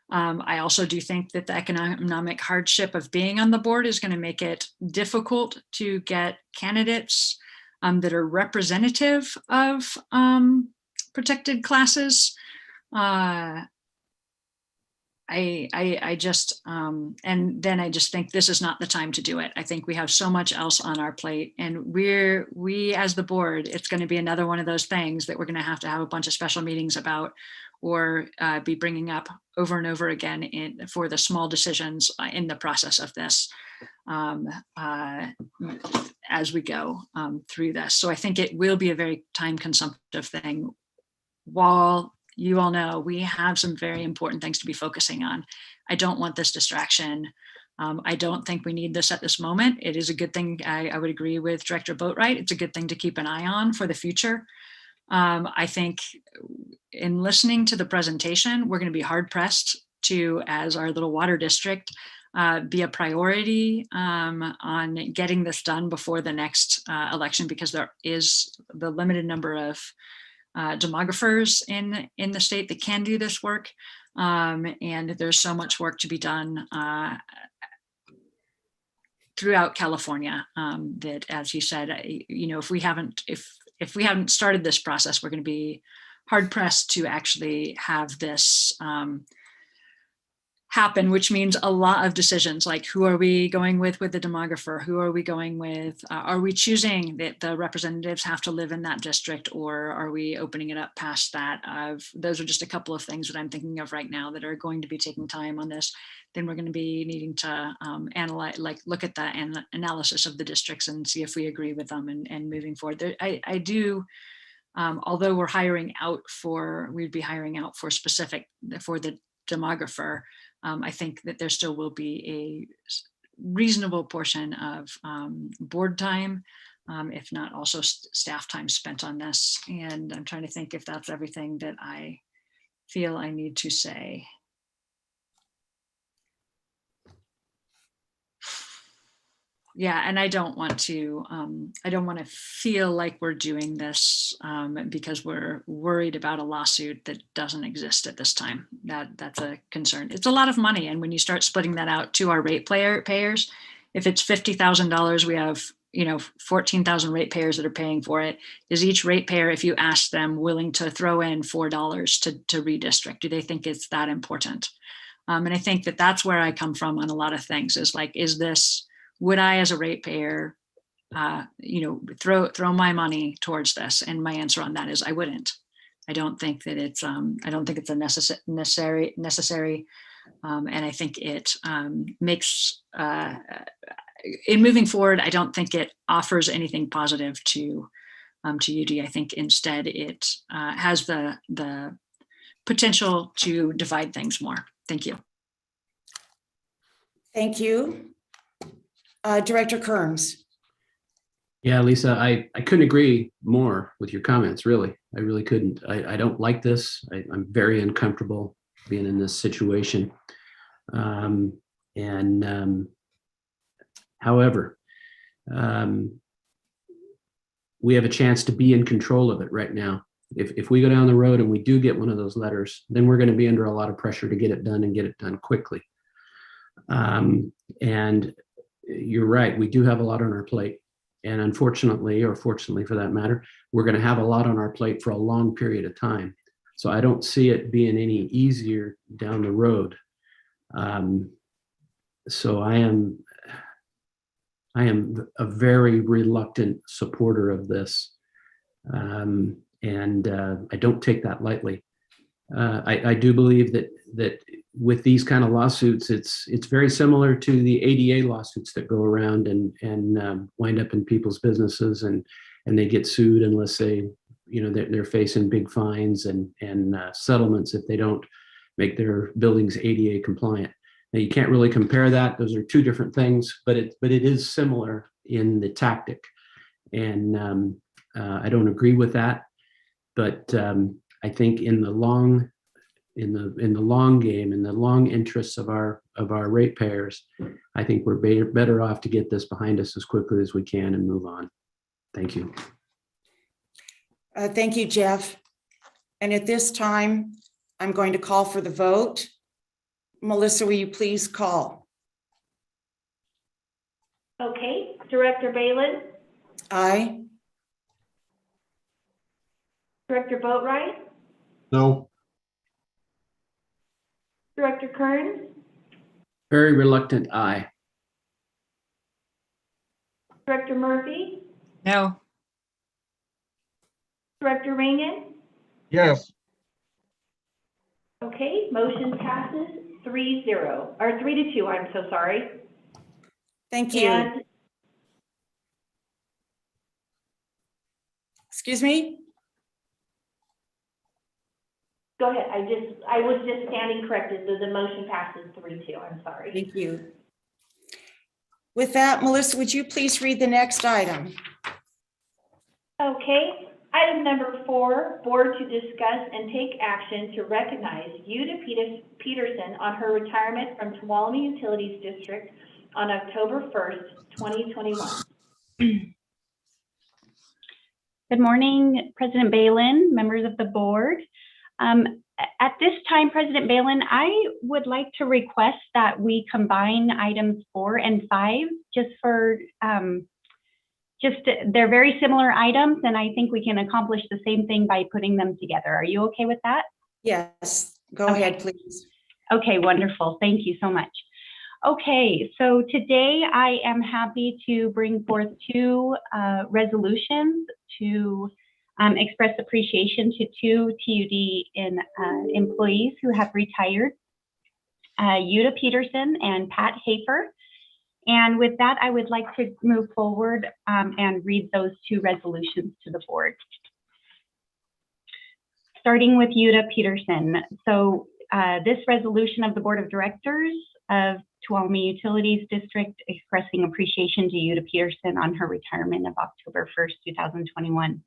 I also do think that the economic hardship of being on the board is going to make it difficult to get candidates that are representative of protected classes. I just, and then I just think this is not the time to do it. I think we have so much else on our plate, and we as the board, it's going to be another one of those things that we're going to have a bunch of special meetings about, or be bringing up over and over again for the small decisions in the process of this as we go through this. So I think it will be a very time consumptive thing. While you all know we have some very important things to be focusing on, I don't want this distraction I don't think we need this at this moment. It is a good thing. I would agree with Director Boatwright. It's a good thing to keep an eye on for the future. I think in listening to the presentation, we're going to be hard pressed to, as our little water district, be a priority on getting this done before the next election, because there is the limited number of demographers in the state that can do this work. And there's so much work to be done throughout California that, as he said, if we haven't started this process, we're going to be hard pressed to actually have this happen, which means a lot of decisions, like who are we going with the demographer? Who are we going with? Are we choosing that the representatives have to live in that district, or are we opening it up past that? Those are just a couple of things that I'm thinking of right now that are going to be taking time on this. Then we're going to be needing to analyze, look at the analysis of the districts and see if we agree with them and moving forward. I do, although we'd be hiring out for the demographer. I think that there still will be a reasonable portion of board time, if not also staff time spent on this. And I'm trying to think if that's everything that I feel I need to say. Yeah, and I don't want to feel like we're doing this because we're worried about a lawsuit that doesn't exist at this time. That's a concern. It's a lot of money, and when you start splitting that out to our payers, if it's $50,000, we have 14,000 ratepayers that are paying for it. Is each ratepayer, if you ask them, willing to throw in $4 to redistrict? Do they think it's that important? And I think that that's where I come from on a lot of things. Is like, would I, as a ratepayer, throw my money towards this? And my answer on that is I wouldn't. I don't think that it's a necessary. And I think it makes in moving forward, I don't think it offers anything positive to UD. I think instead it has the potential to divide things more. Thank you. Thank you. Director Kearns. Yeah, Lisa, I couldn't agree more with your comments, really. I really couldn't. I don't like this. I'm very uncomfortable being in this situation. However, we have a chance to be in control of it right now. If we go down the road and we do get one of those letters, then we're going to be under a lot of pressure to get it done and get it done quickly. And you're right, we do have a lot on our plate. And unfortunately, or fortunately for that matter, we're going to have a lot on our plate for a long period of time. So I don't see it being any easier down the road. So I am a very reluctant supporter of this. And I don't take that lightly. I do believe that with these kind of lawsuits, it's very similar to the ADA lawsuits that go around and wind up in people's businesses and they get sued unless they're facing big fines and settlements if they don't make their buildings ADA compliant. Now you can't really compare that; those are two different things, but it is similar in the tactic, and I don't agree with that, but I think in the long game, in the long interests of our ratepayers, I think we're better off to get this behind us as quickly as we can and move on. Thank you. Thank you, Jeff. And at this time, I'm going to call for the vote. Melissa, will you please call? Okay, Director Balin, Aye. Director Boatwright, No. Director Kearns, Very reluctant aye. Director Murphy, No. Director Rangan. Yes. Okay, motion passes 3-0, or 3-2, I'm so sorry. Thank you. And Excuse me? go ahead, I was just standing corrected, so the motion passes 3-2, I'm sorry. Thank you. With that, Melissa, would you please read the next item? Okay, item number 4, board to discuss and take action to recognize Yuta Peterson on her retirement from Tuolumne Utilities District on October 1st, 2021. Good morning, President Balin, members of the board. At this time, President Balin, I would like to request that we combine items 4 and 5 they're very similar items, and I think we can accomplish the same thing by putting them together. Are you okay with that? Yes, go ahead, please. Okay, wonderful. Thank you so much. Okay, so today I am happy to bring forth 2 resolutions to express appreciation to 2 TUD employees who have retired, Yuta Peterson and Pat Hafer. And with that, I would like to move forward and read those 2 resolutions to the board. Starting with Yuta Peterson. So this resolution of the Board of Directors of Tuolumne Utilities District expressing appreciation to Yuta Peterson on her retirement of October 1st, 2021.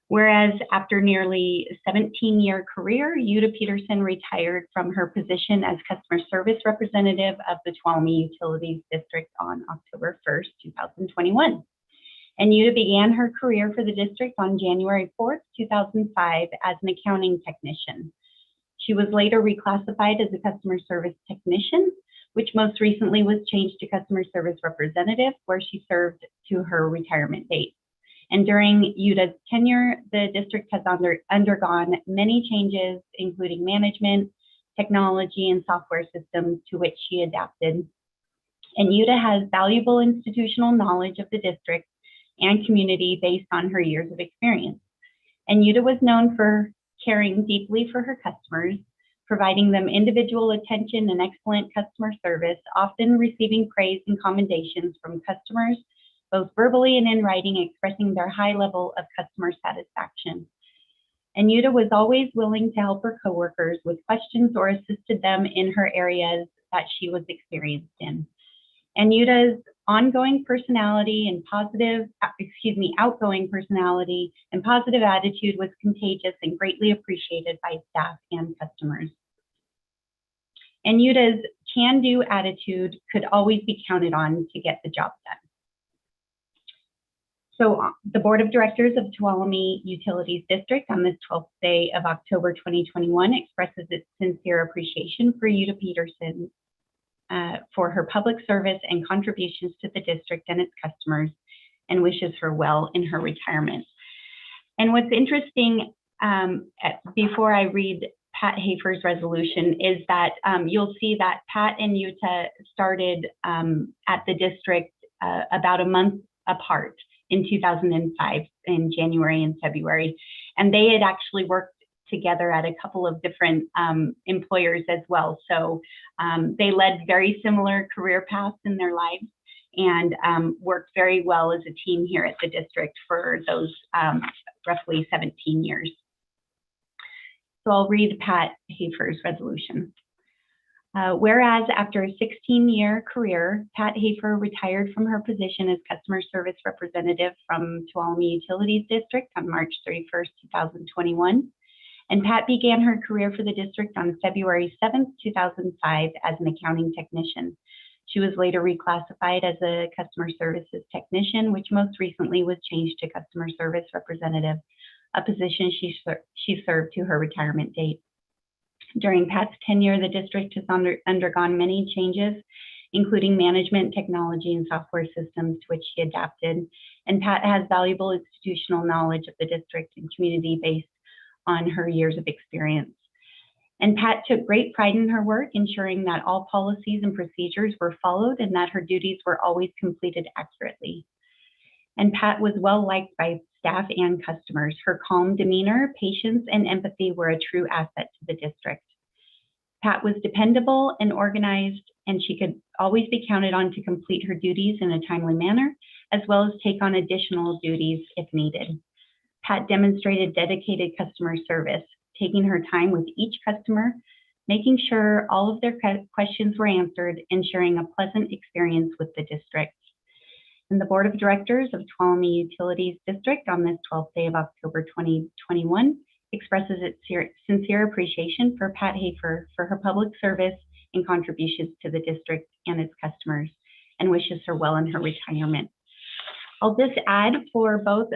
Whereas after nearly 17-year career, Yuta Peterson retired from her position as customer service representative of the Tuolumne Utilities District on October 1st, 2021. And Yuta began her career for the district on January 4th, 2005 as an accounting technician. She was later reclassified as a customer service technician, which most recently was changed to customer service representative, where she served to her retirement date. And during Yuta's tenure, the district has undergone many changes, including management, technology, and software systems to which she adapted. And Yuta has valuable institutional knowledge of the district and community based on her years of experience. And Yuta was known for caring deeply for her customers, providing them individual attention and excellent customer service, often receiving praise and commendations from customers, both verbally and in writing, expressing their high level of customer satisfaction. And Yuta was always willing to help her coworkers with questions or assisted them in her areas that she was experienced in. And Yuta's outgoing personality and positive attitude was contagious and greatly appreciated by staff and customers. And Yuta's can-do attitude could always be counted on to get the job done. So the Board of Directors of Tuolumne Utilities District on this 12th day of October 2021 expresses its sincere appreciation for Yuta Peterson for her public service and contributions to the district and its customers, and wishes her well in her retirement. And what's interesting, before I read Pat Hafer's resolution, is that you'll see that Pat and Yuta started at the district about a month apart in 2005, in January and February. And they had actually worked together at a couple of different employers as well. So they led very similar career paths in their lives and worked very well as a team here at the district for those roughly 17 years. So I'll read Pat Hafer's resolution. Whereas after a 16-year career, Pat Hafer retired from her position as customer service representative from Tuolumne Utilities District on March 31st, 2021. And Pat began her career for the district on February 7th, 2005 as an accounting technician. She was later reclassified as a customer services technician, which most recently was changed to customer service representative, a position she served to her retirement date. During Pat's tenure, the district has undergone many changes, including management, technology, and software systems to which she adapted. And Pat has valuable institutional knowledge of the district and community based on her years of experience. And Pat took great pride in her work, ensuring that all policies and procedures were followed and that her duties were always completed accurately. And Pat was well liked by staff and customers. Her calm demeanor, patience, and empathy were a true asset to the district. Pat was dependable and organized, and she could always be counted on to complete her duties in a timely manner, as well as take on additional duties if needed. Pat demonstrated dedicated customer service, taking her time with each customer, making sure all of their questions were answered, ensuring a pleasant experience with the district. And the Board of Directors of Tuolumne Utilities District on this 12th day of October 2021 expresses its sincere appreciation for Pat Hafer for her public service and contributions to the district and its customers, and wishes her well in her retirement. I'll just add for both,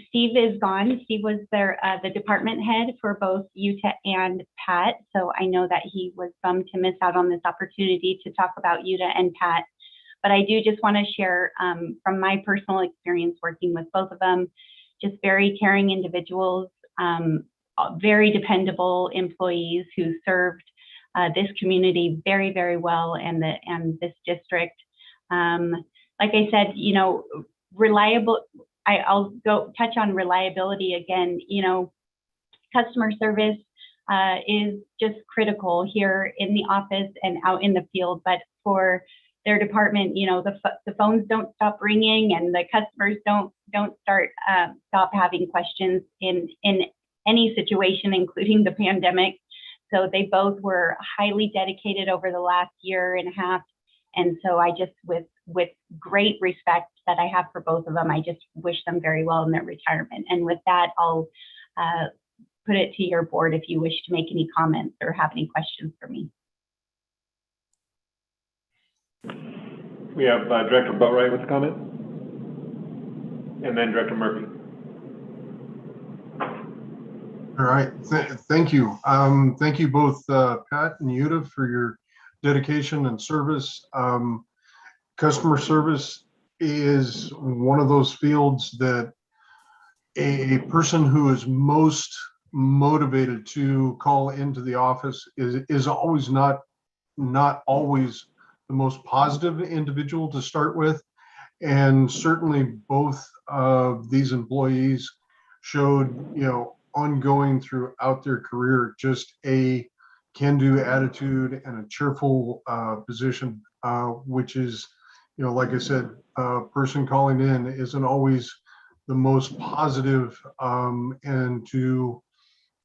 Steve is gone. Steve was the department head for both Utah and Pat. So I know that he was bummed to miss out on this opportunity to talk about Utah and Pat. But I do just want to share from my personal experience working with both of them, just very caring individuals, very dependable employees who served this community very, very well, and this district. Like I said, you know, reliable. I'll go touch on reliability again. You know, customer service is just critical here in the office and out in the field. But for their department, you know, the phones don't stop ringing, and the customers don't stop having questions in any situation, including the pandemic. So they both were highly dedicated over the last year and a half. And so I just, with great respect that I have for both of them, I just wish them very well in their retirement. And with that, I'll put it to your board if you wish to make any comments or have any questions for me. We have Director Boatwright with a comment, and then Director Murphy. All right, thank you. Thank you both, Pat and Yuta, for your dedication and service. Customer service is one of those fields that a person who is most motivated to call into the office is always not always the most positive individual to start with. And certainly both of these employees showed, you know, ongoing throughout their career, just a can-do attitude and a cheerful position, which is, you know, like I said, a person calling in isn't always the most positive, and to,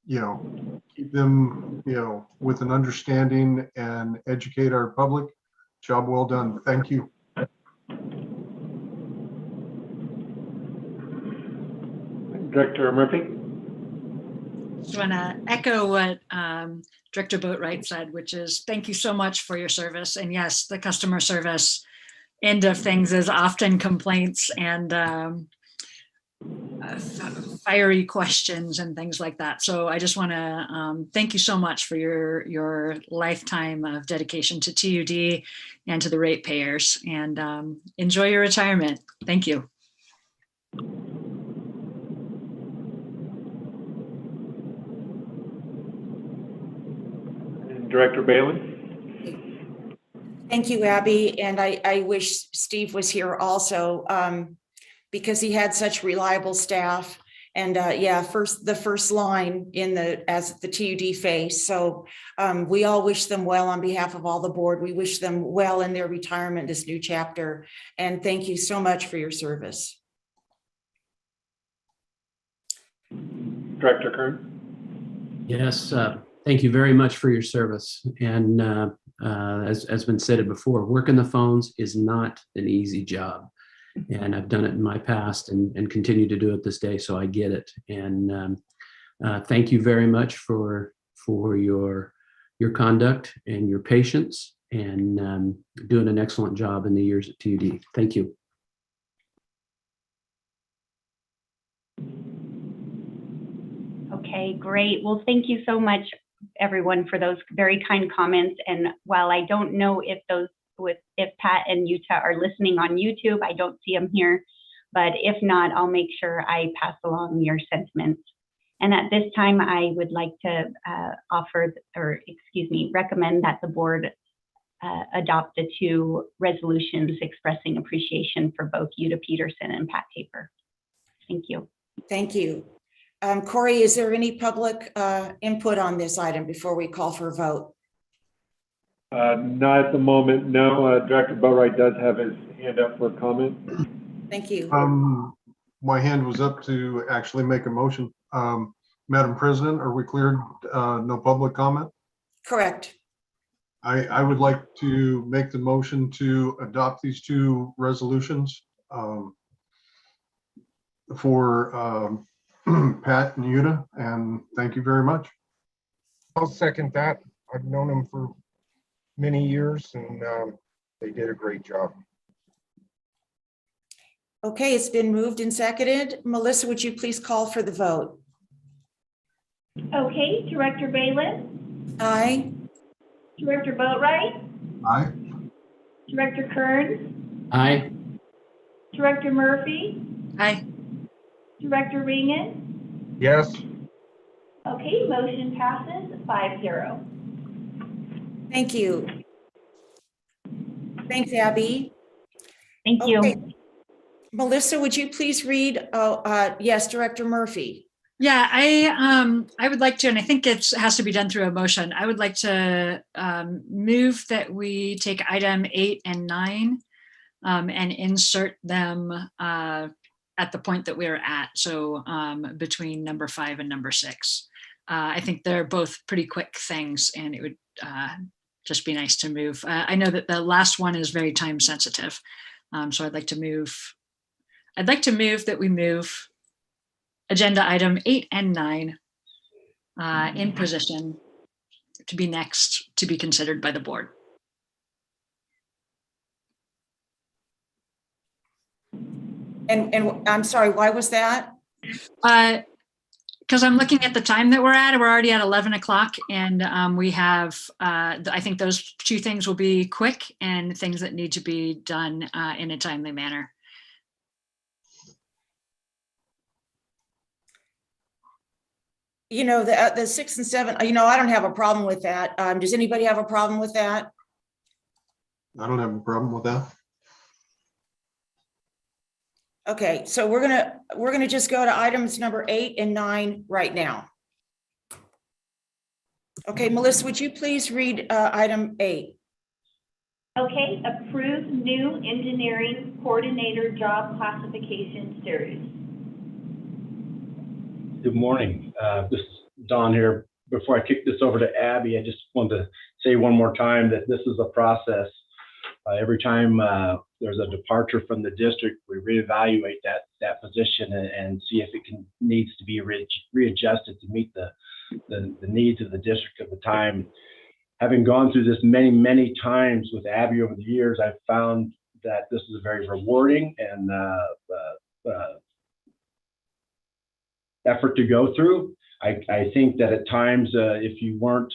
you know, keep them, you know, with an understanding and educate our public. Job well done. Thank you. Director Murphy. Just want to echo what Director Boatwright said, which is thank you so much for your service. And yes, the customer service end of things is often complaints and fiery questions and things like that. So I just want to thank you so much for your lifetime of dedication to TUD and to the ratepayers, and enjoy your retirement. Thank you. Director Balin. Thank you, Abby. And I wish Steve was here also, because he had such reliable staff. And yeah, the first line as the TUD face. So we all wish them well on behalf of all the board. We wish them well in their retirement, this new chapter. And thank you so much for your service. Director Kern. Yes, thank you very much for your service. And as has been said before, working the phones is not an easy job. And I've done it in my past and continue to do it this day, so I get it. And thank you very much for your conduct and your patience, and doing an excellent job in the years at TUD. Thank you. Okay, great. Well, thank you so much, everyone, for those very kind comments. And while I don't know if Pat and Utah are listening on YouTube, I don't see them here, but if not, I'll make sure I pass along your sentiments. And at this time, I would like to recommend that the board adopt the two resolutions expressing appreciation for both Yuta Peterson and Pat Hafer. Thank you. Thank you. Corey, is there any public input on this item before we call for a vote? Not at the moment, no. Director Boatwright does have his hand up for comment. Thank you. My hand was up to actually make a motion. Madam President, are we cleared? No public comment? Correct. I would like to make the motion to adopt these two resolutions for Pat and Yuta, and thank you very much. I'll second that. I've known them for many years and they did a great job. Okay, it's been moved and seconded. Melissa, would you please call for the vote? Okay, Director Balin, Aye. Director Boatright, Aye. Director Kearns, Aye. Director Murphy, Aye. Director Regan. Yes, Okay, motion passes 5-0. Thank you. Thanks, Abby. Thank you. Okay. Melissa, would you please read? Yes, Director Murphy. Yeah, I would like to, and I think it has to be done through a motion. I would like to move that we take item 8 and 9 and insert them at the point that we're at. So between number 5 and number 6. I think they're both pretty quick things, and it would just be nice to move. I know that the last one is very time sensitive, so I'd like to move that we move agenda item 8 and 9 in position to be next to be considered by the board. And I'm sorry, why was that? Because I'm looking at the time that we're at. We're already at 11 o'clock, and we have, I think those two things will be quick and things that need to be done in a timely manner. You know, the 6 and 7, you know, I don't have a problem with that. Does anybody have a problem with that? I don't have a problem with that. Okay, so we're gonna just go to items number 8 and 9 right now. Okay, Melissa, would you please read item 8? Okay, approve new engineering coordinator job classification series. Good morning. This is Don here. Before I kick this over to Abby, I just wanted to say one more time that this is a process. Every time there's a departure from the district, we reevaluate that position and see if it needs to be readjusted to meet the needs of the district at the time. Having gone through this many times with Abby over the years, I've found that this is a very rewarding and effort to go through. I think that at times, if you weren't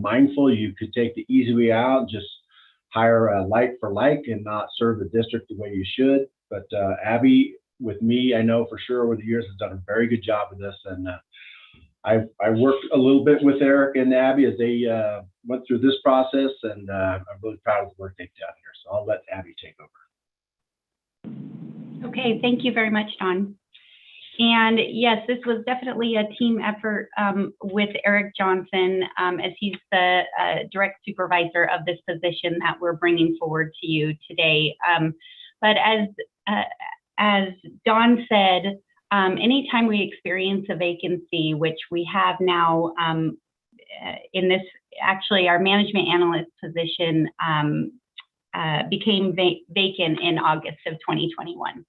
mindful, you could take the easy way out, just hire a like for like and not serve the district the way you should. But Abby, with me, I know for sure over the years has done a very good job of this. And I worked a little bit with Eric and Abby as they went through this process, and I'm really proud of the work they've done here. So I'll let Abby take over. Okay, thank you very much, Don. And yes, this was definitely a team effort with Eric Johnson, as he's the direct supervisor of this position that we're bringing forward to you today. But as Don said, anytime we experience a vacancy, which we have now in this, actually our management analyst position became vacant in August of 2021.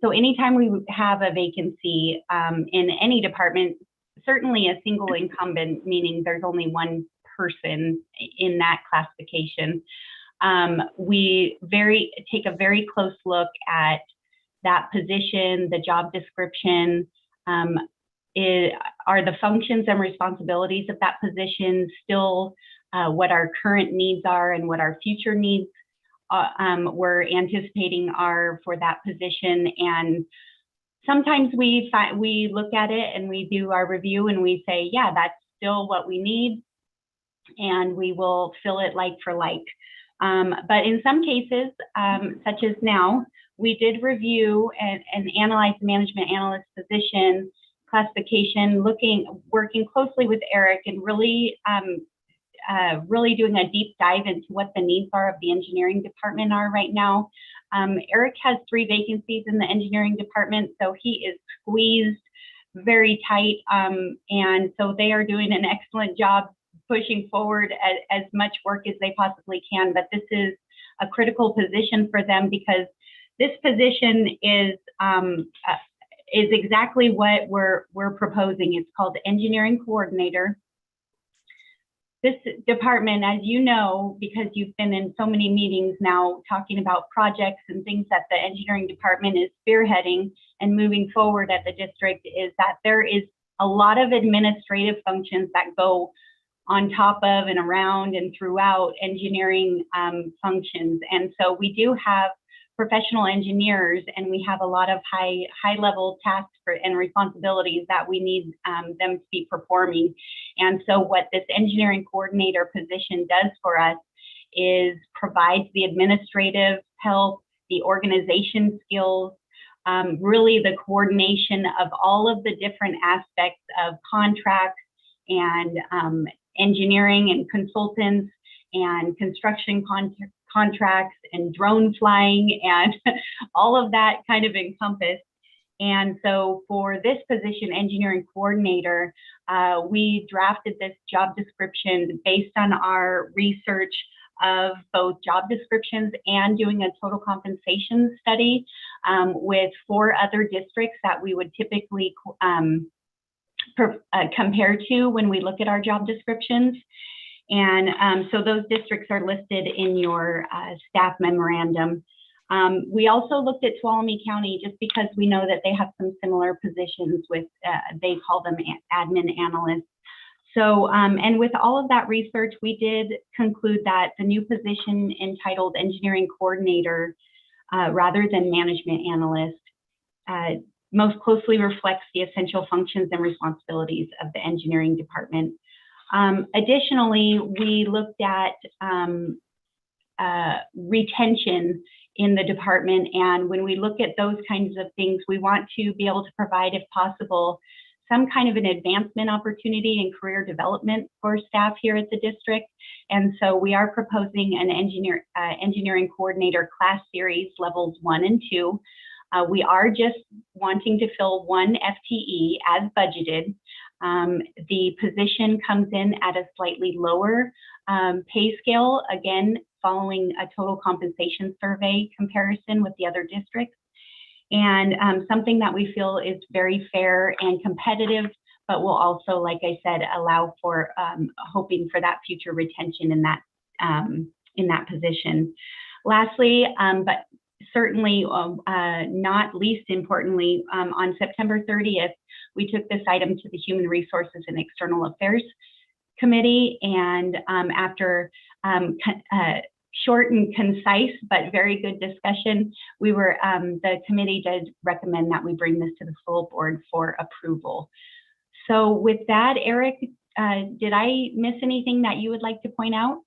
So anytime we have a vacancy in any department, certainly a single incumbent, meaning there's only one person in that classification, we take a very close look at that position, the job description, are the functions and responsibilities of that position still what our current needs are and what our future needs we're anticipating are for that position. And sometimes we look at it and we do our review and we say, yeah, that's still what we need, and we will fill it like for like. But in some cases, such as now, we did review and analyze the management analyst position classification, working closely with Eric and really doing a deep dive into what the needs are of the engineering department are right now. Eric has 3 vacancies in the engineering department, so he is squeezed very tight. And so they are doing an excellent job pushing forward as much work as they possibly can. But this is a critical position for them because this position is exactly what we're proposing. It's called engineering coordinator. This department, as you know, because you've been in so many meetings now talking about projects and things that the engineering department is spearheading and moving forward at the district, is that there is a lot of administrative functions that go on top of and around and throughout engineering functions. And so we do have professional engineers, and we have a lot of high level tasks and responsibilities that we need them to be performing. And so what this engineering coordinator position does for us is provides the administrative help, the organization skills, really the coordination of all of the different aspects of contracts and engineering and consultants and construction contracts and drone flying and all of that kind of encompassed. And so for this position, engineering coordinator, we drafted this job description based on our research of both job descriptions and doing a total compensation study with 4 other districts that we would typically compare to when we look at our job descriptions. And so those districts are listed in your staff memorandum. We also looked at Tuolumne County just because we know that they have some similar positions with, they call them admin analysts. So, and with all of that research, we did conclude that the new position entitled engineering coordinator rather than management analyst most closely reflects the essential functions and responsibilities of the engineering department. Additionally, we looked at retention in the department. And when we look at those kinds of things, we want to be able to provide, if possible, some kind of an advancement opportunity and career development for staff here at the district. And so we are proposing an engineering coordinator class series levels 1 and 2. We are just wanting to fill 1 FTE as budgeted. The position comes in at a slightly lower pay scale, again, following a total compensation survey comparison with the other districts. And something that we feel is very fair and competitive, but will also, like I said, allow for hoping for that future retention in that position. Lastly, but certainly not least importantly, on September 30th, we took this item to the Human Resources and External Affairs Committee, and after short and concise but very good discussion, the committee did recommend that we bring this to the full board for approval. So with that, Eric, did I miss anything that you would like to point out?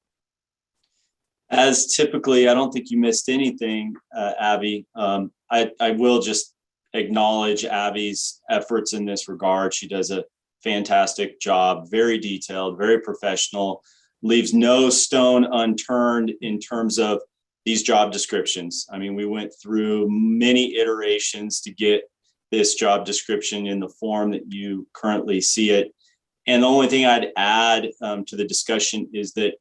As typically, I don't think you missed anything, Abby. I will just acknowledge Abby's efforts in this regard. She does a fantastic job, very detailed, very professional, leaves no stone unturned in terms of these job descriptions. I mean, we went through many iterations to get this job description in the form that you currently see it. And the only thing I'd add to the discussion is that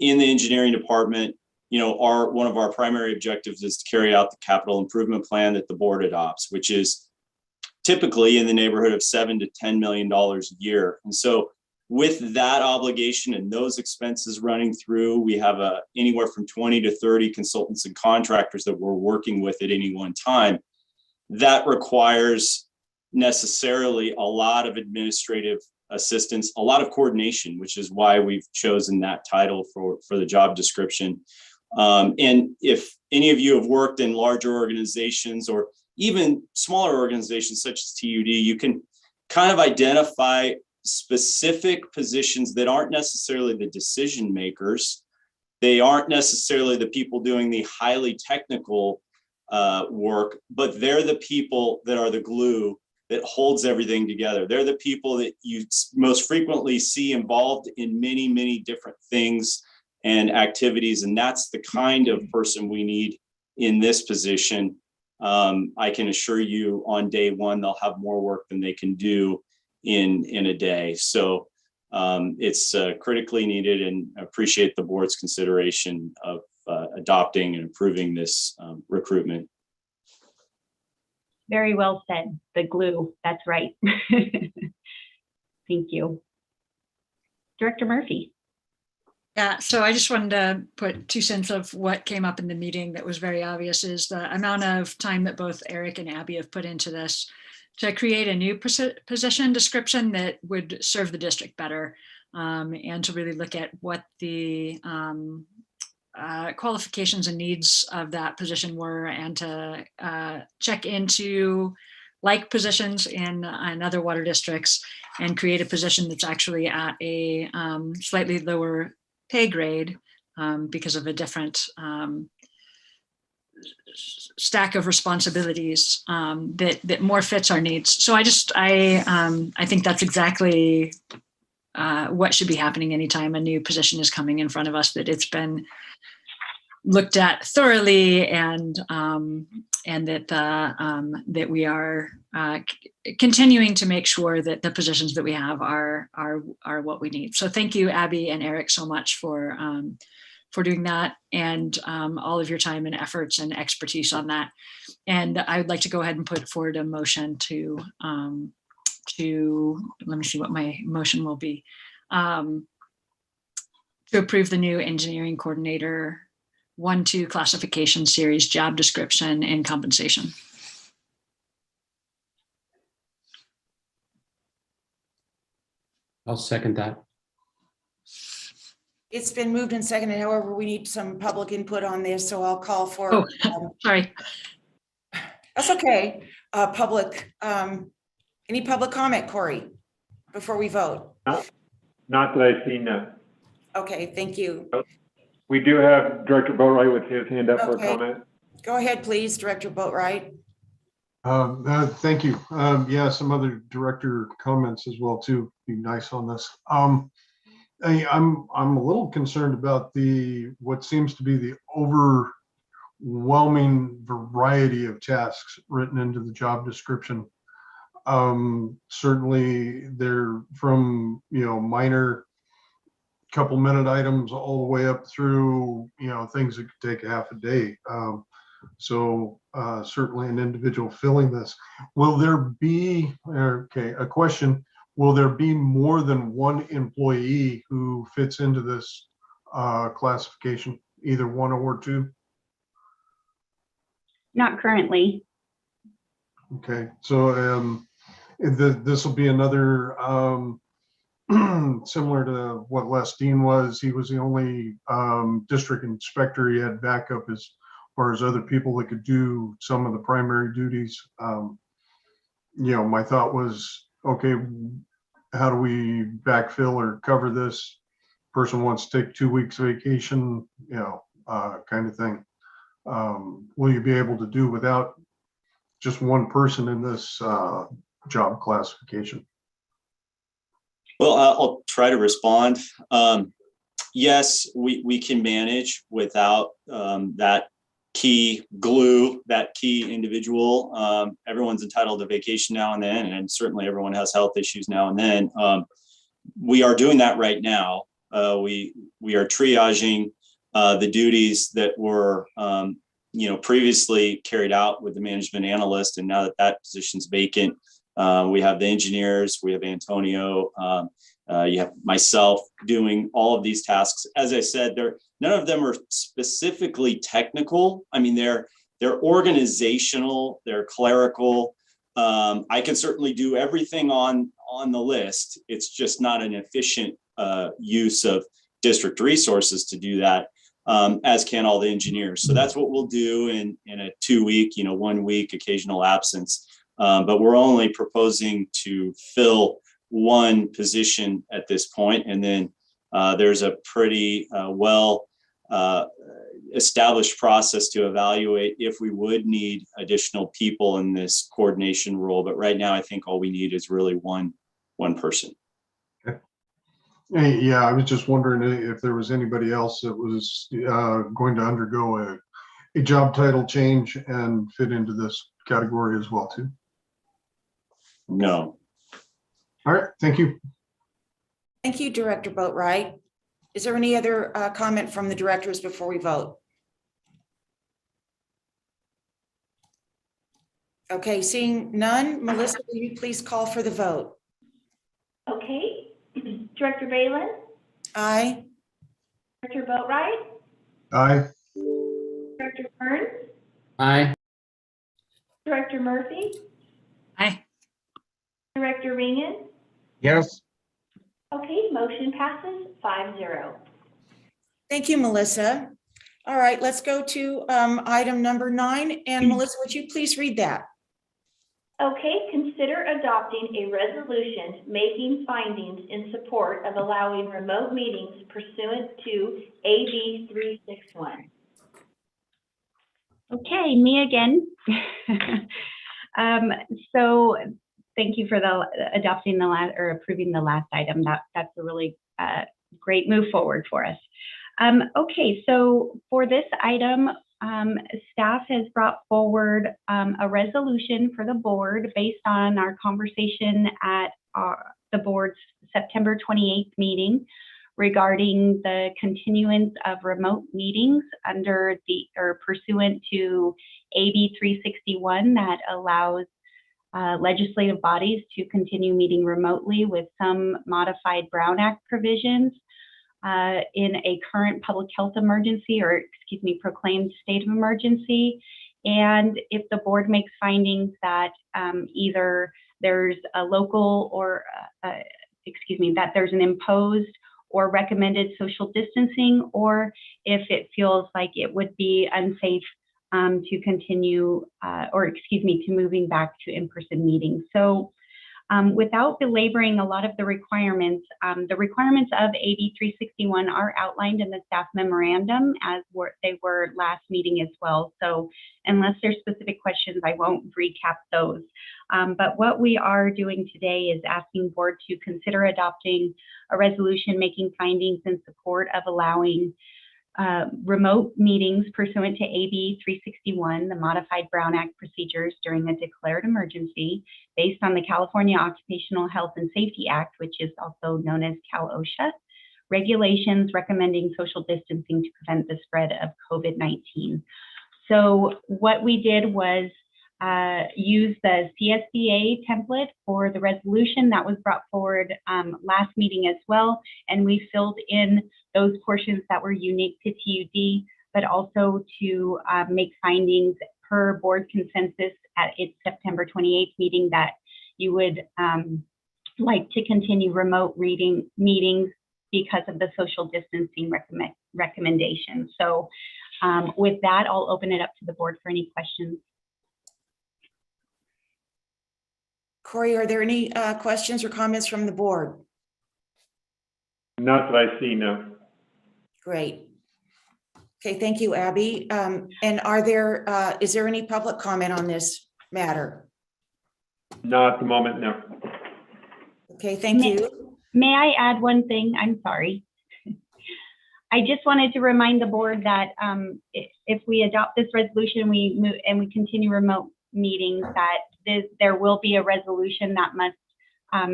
in the engineering department, you know, one of our primary objectives is to carry out the capital improvement plan that the board adopts, which is typically in the neighborhood of $7 to $10 million a year. And so with that obligation and those expenses running through, we have anywhere from 20 to 30 consultants and contractors that we're working with at any one time. That requires necessarily a lot of administrative assistance, a lot of coordination, which is why we've chosen that title for the job description. And if any of you have worked in larger organizations or even smaller organizations such as TUD, you can kind of identify specific positions that aren't necessarily the decision makers. They aren't necessarily the people doing the highly technical work, but they're the people that are the glue that holds everything together. They're the people that you most frequently see involved in many, many different things and activities. And that's the kind of person we need in this position. I can assure you on day one, they'll have more work than they can do in a day. So It's critically needed, and appreciate the board's consideration of adopting and approving this recruitment. Very well said. The glue. That's right. Thank you. Director Murphy. Yeah, so I just wanted to put 2 cents of what came up in the meeting that was very obvious is the amount of time that both Eric and Abby have put into this to create a new position description that would serve the district better, and to really look at what the qualifications and needs of that position were, and to check into like positions in other water districts and create a position that's actually at a slightly lower pay grade because of a different stack of responsibilities that more fits our needs. So I think that's exactly what should be happening anytime a new position is coming in front of us, that it's been looked at thoroughly, and that we are continuing to make sure that the positions that we have are what we need. So thank you, Abby and Eric, so much for doing that, and all of your time and efforts and expertise on that. And I would like to go ahead and put forward a motion to let me see what my motion will be, to approve the new engineering coordinator 1-2 classification series job description and compensation. I'll second that. It's been moved and seconded. However, we need some public input on this, so I'll call for. Oh, sorry. That's okay. Any public comment, Corey, before we vote? Not that I've seen none. Okay, thank you. We do have Director Boatright with his hand up for a Okay. comment. Go ahead, please, Director Boatright. Thank you. Yeah, some other director comments as well too. Be nice on this. I'm a little concerned about what seems to be the overwhelming variety of tasks written into the job description. Certainly they're from, minor couple-minute items all the way up through, things that could take half a day. So certainly an individual filling this. Will there be, a question, will there be more than one employee who fits into this classification, either 1 or 2? Not currently. Okay, so this will be another, similar to what Les Dean was. He was the only district inspector. He had backup as far as other people that could do some of the primary duties. My thought was, okay, how do we backfill or cover this? Person wants to take 2 weeks vacation, kind of thing. Will you be able to do without just one person in this job classification? Well, I'll try to respond. Yes, we can manage without that key glue, that key individual. Everyone's entitled to vacation now and then, and certainly everyone has health issues now and then. We are doing that right now. We are triaging the duties that were previously carried out with the management analyst, and now that position's vacant, we have the engineers, we have Antonio, you have myself doing all of these tasks. As I said, none of them are specifically technical. I mean, they're organizational, they're clerical. I can certainly do everything on the list. It's just not an efficient use of district resources to do that, as can all the engineers. So that's what we'll do in a 2-week, 1 week occasional absence. But we're only proposing to fill one position at this point. And then there's a pretty established process to evaluate if we would need additional people in this coordination role. But right now, I think all we need is really one person. Okay. Hey, yeah, I was just wondering if there was anybody else that was going to undergo a job title change and fit into this category as well, too. No. All right, thank you. Thank you, Director Boatright. Is there any other comment from the directors before we vote? Okay, seeing none, Melissa, will you please call for the vote? Okay. Director Balin, Aye. Director Boatright, Aye. Director Burns, Aye. Director Murphy, Aye. Director Ringen. Yes. Okay, motion passes 5-0. Thank you, Melissa. All right, let's go to item number 9. And Melissa, would you please read that? Okay, consider adopting a resolution making findings in support of allowing remote meetings pursuant to AB 361. Okay, me again. So thank you for adopting the last or approving the last item. That's a really great move forward for us. Okay, so for this item, staff has brought forward a resolution for the board based on our conversation at the board's September 28th meeting regarding the continuance of remote meetings under or pursuant to AB 361 that allows legislative bodies to continue meeting remotely with some modified Brown Act provisions in a current public health emergency, or excuse me, proclaimed state of emergency. And if the board makes findings that either there's a local or, that there's an imposed or recommended social distancing, or if it feels like it would be unsafe to continue, to moving back to in-person meetings. So without belaboring a lot of the requirements of AB 361 are outlined in the staff memorandum as they were last meeting as well. So unless there's specific questions, I won't recap those. But what we are doing today is asking board to consider adopting a resolution making findings in support of allowing remote meetings pursuant to AB 361, the Modified Brown Act procedures during a declared emergency based on the California Occupational Health and Safety Act, which is also known as Cal-OSHA, regulations recommending social distancing to prevent the spread of COVID-19. So what we did was use the CSBA template for the resolution that was brought forward last meeting as well. And we filled in those portions that were unique to TUD, but also to make findings per board consensus at its September 28th meeting that you would like to continue remote meetings because of the social distancing recommendations. So with that, I'll open it up to the board for any questions. Corey, are there any questions or comments from the board? Not that I see, no. Great. Okay, thank you, Abby. And is there any public comment on this matter? Not at the moment, no. Okay, thank you. May I add one thing? I'm sorry. I just wanted to remind the board that if we adopt this resolution, we continue remote meetings, that there will be a resolution that must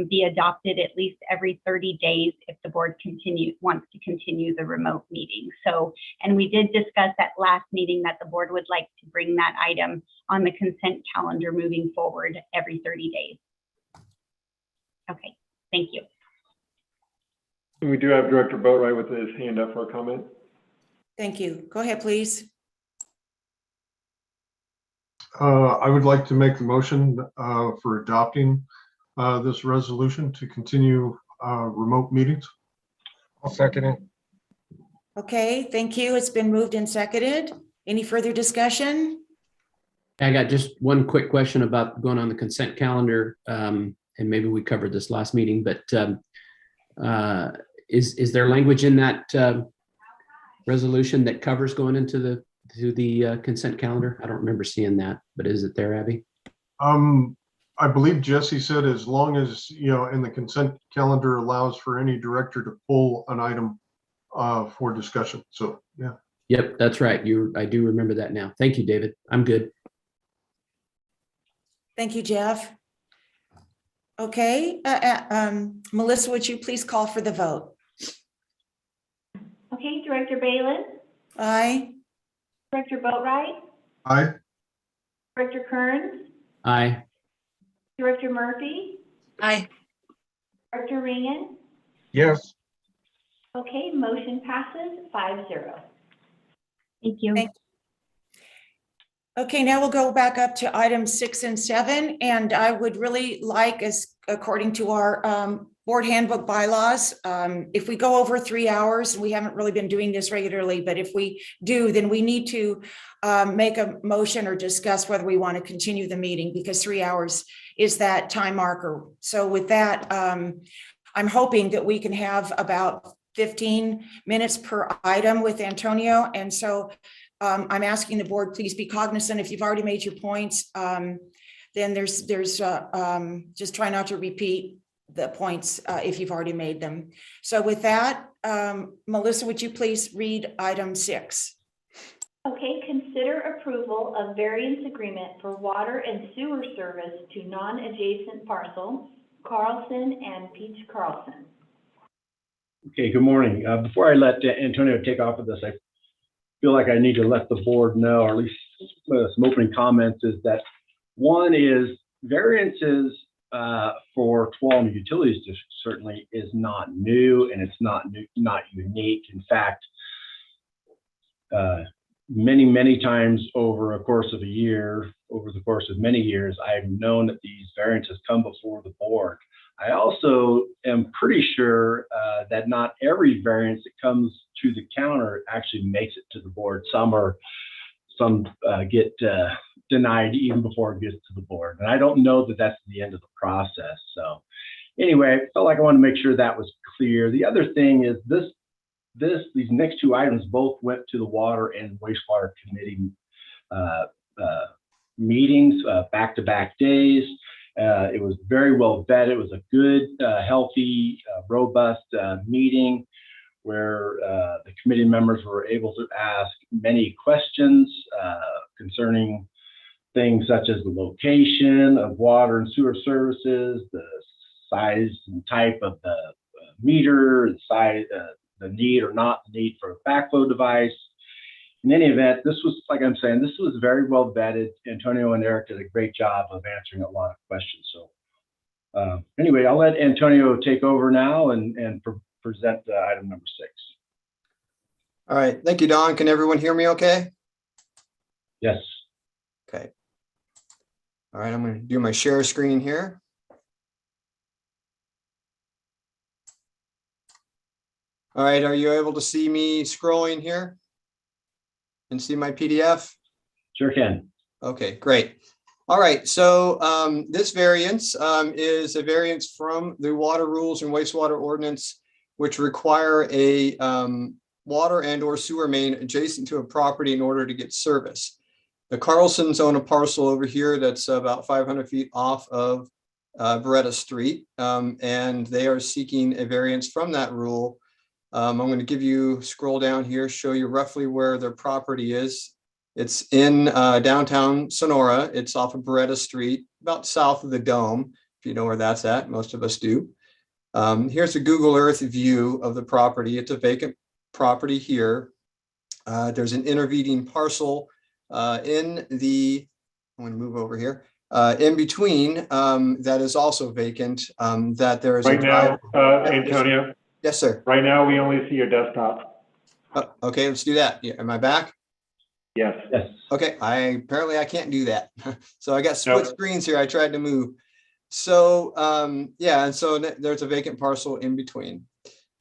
be adopted at least every 30 days if the board wants to continue the remote meeting. So, and we did discuss at last meeting that the board would like to bring that item on the consent calendar moving forward every 30 days. Okay, thank you. We do have Director Boatright with his hand up for a comment. Thank you. Go ahead, please. I would like to make the motion for adopting this resolution to continue remote meetings. I'll second it. Okay, thank you. It's been moved and seconded. Any further discussion? I got just one quick question about going on the consent calendar, and maybe we covered this last meeting, but is there language in that resolution that covers going into the consent calendar? I don't remember seeing that, but is it there, Abby? I believe Jesse said as long as, and the consent calendar allows for any director to pull an item for discussion. So, yeah. Yep, that's right. I do remember that now. Thank you, David. I'm good. Thank you, Jeff. Okay, Melissa, would you please call for the vote? Okay, Director Balin, Aye. Director Boatright, Aye. Director Kearns, Aye. Director Murphy, Aye. Director Ringen. Yes. Okay, motion passes 5-0. Thank you. Thank Okay, now we'll go back up to items 6 and 7, and I would really like, as according to our board handbook bylaws, if we go over 3 hours, and we haven't really been doing this regularly, but if we do, then we need to make a motion or discuss whether we want to continue the meeting, because 3 hours is that time marker. So with that, I'm hoping that we can have about 15 minutes per item with Antonio, and so I'm asking the board, please be cognizant. If you've already made your points, then there's just try not to repeat the points if you've already made them. So with that, Melissa, would you please read item 6? Okay, consider approval of variance agreement for water and sewer service to non-adjacent parcel, Carlson and Peach Carlson. Okay, good morning. Before I let Antonio take off of this, I feel like I need to let the board know, or at least some opening comments, is that one is variances for Tuolumne Utilities District certainly is not new, and it's not unique. In fact, many times over the course of many years, I've known that these variances come before the board. I also am pretty sure that not every variance that comes to the counter actually makes it to the board. Some get denied even before it gets to the board. And I don't know that that's the end of the process. So anyway, I felt like I wanted to make sure that was clear. The other thing is these next 2 items both went to the Water and Wastewater Committee meetings, back-to-back days. It was very well vetted. It was a good, healthy, robust meeting where the committee members were able to ask many questions concerning things such as the location of water and sewer services, the size and type of the meter, the size, the need or not the need for a backflow device. In any event, this was, like I'm saying, this was very well vetted. Antonio and Eric did a great job of answering a lot of questions. So anyway, I'll let Antonio take over now and present item number 6. All right, thank you, Don. Can everyone hear me okay? Yes. Okay. All right, I'm going to do my share screen here. All right, are you able to see me scrolling here and see my PDF? Sure can. Okay, great. All right, so this variance is a variance from the water rules and wastewater ordinance, which require a water and or sewer main adjacent to a property in order to get service. The Carlsons own a parcel over here that's about 500 feet off of Beretta Street, and they are seeking a variance from that rule. I'm going to give you, scroll down here, show you roughly where their property is. It's in downtown Sonora. It's off of Beretta Street, about south of the Dome, if you know where that's at. Most of us do. Here's a Google Earth view of the property. It's a vacant property here. There's an intervening parcel in the, I'm going to move over here, in between that is also vacant, that there is right now, Antonio. Yes, sir. Right now, we only see your desktop. Okay, let's do that. Yeah, am I back? Yes. Yes. Okay, apparently I can't do that. So I got split screens here. I tried to move. So yeah, and so there's a vacant parcel in between.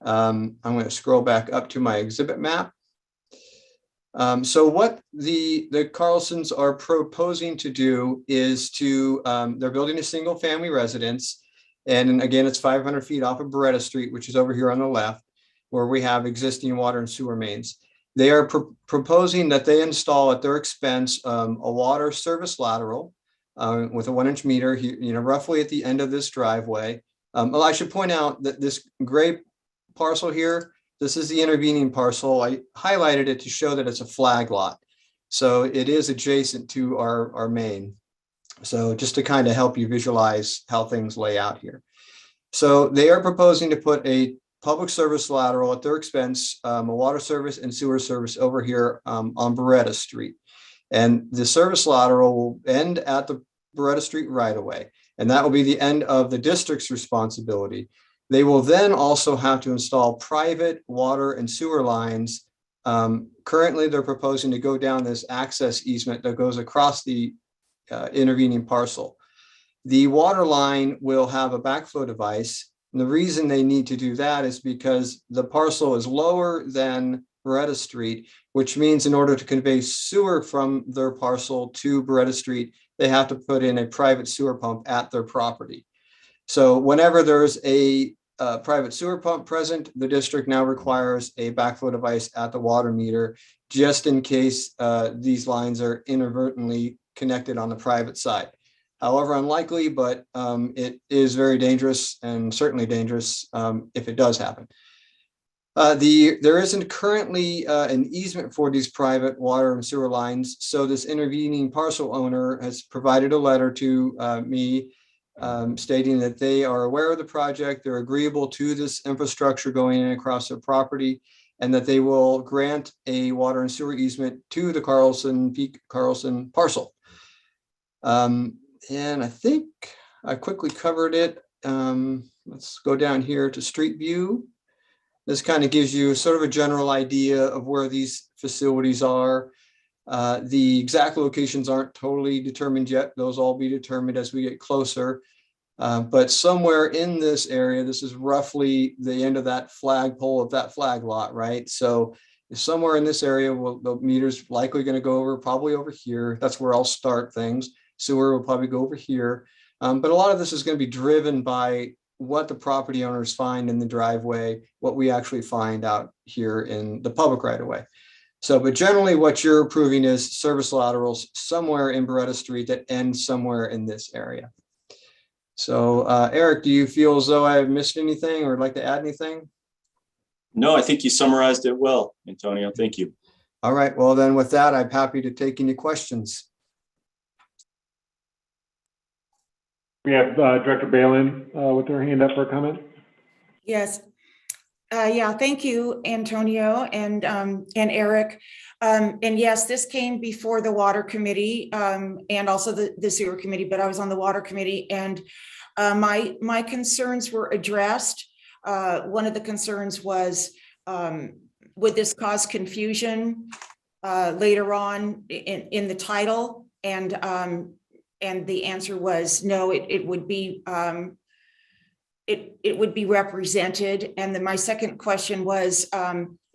I'm going to scroll back up to my exhibit map. So what the Carlsons are proposing to do is to, they're building a single family residence. And again, it's 500 feet off of Beretta Street, which is over here on the left, where we have existing water and sewer mains. They are proposing that they install at their expense a water service lateral with a 1-inch meter, roughly at the end of this driveway. Well, I should point out that this gray parcel here, this is the intervening parcel. I highlighted it to show that it's a flag lot. So it is adjacent to our main. So just to kind of help you visualize how things lay out here. So they are proposing to put a public service lateral at their expense, a water service and sewer service over here on Beretta Street. And the service lateral will end at the Beretta Street right away. And that will be the end of the district's responsibility. They will then also have to install private water and sewer lines. Currently, they're proposing to go down this access easement that goes across the intervening parcel. The water line will have a backflow device. And the reason they need to do that is because the parcel is lower than Beretta Street, which means in order to convey sewer from their parcel to Beretta Street, they have to put in a private sewer pump at their property. So whenever there's a private sewer pump present, the district now requires a backflow device at the water meter, just in case these lines are inadvertently connected on the private side. However, unlikely, but it is very dangerous, and certainly dangerous if it does happen. There isn't currently an easement for these private water and sewer lines, so this intervening parcel owner has provided a letter to me stating that they are aware of the project, they're agreeable to this infrastructure going in across their property, and that they will grant a water and sewer easement to the Peak Carlson parcel. And I think I quickly covered it. Let's go down here to Street View. This kind of gives you sort of a general idea of where these facilities are. The exact locations aren't totally determined yet. Those all be determined as we get closer. But somewhere in this area, this is roughly the end of that flagpole of that flag lot, right? So somewhere in this area, the meter's likely going to go over, probably over here. That's where I'll start things. Sewer will probably go over here. But a lot of this is going to be driven by what the property owners find in the driveway, what we actually find out here in the public right of way. So, but generally what you're approving is service laterals somewhere in Beretta Street that end somewhere in this area. So Eric, do you feel as though I've missed anything or would like to add anything? No, I think you summarized it well, Antonio. Thank you. All right, well then with that, I'm happy to take any questions. We have Director Balin with her hand up for a comment. Yes. Yeah, thank you, Antonio and Eric. And yes, this came before the Water Committee and also the Sewer Committee, but I was on the Water Committee, and my concerns were addressed. One of the concerns was, would this cause confusion later on in the title? And the answer was no, it would be it would be represented. And then my second question was,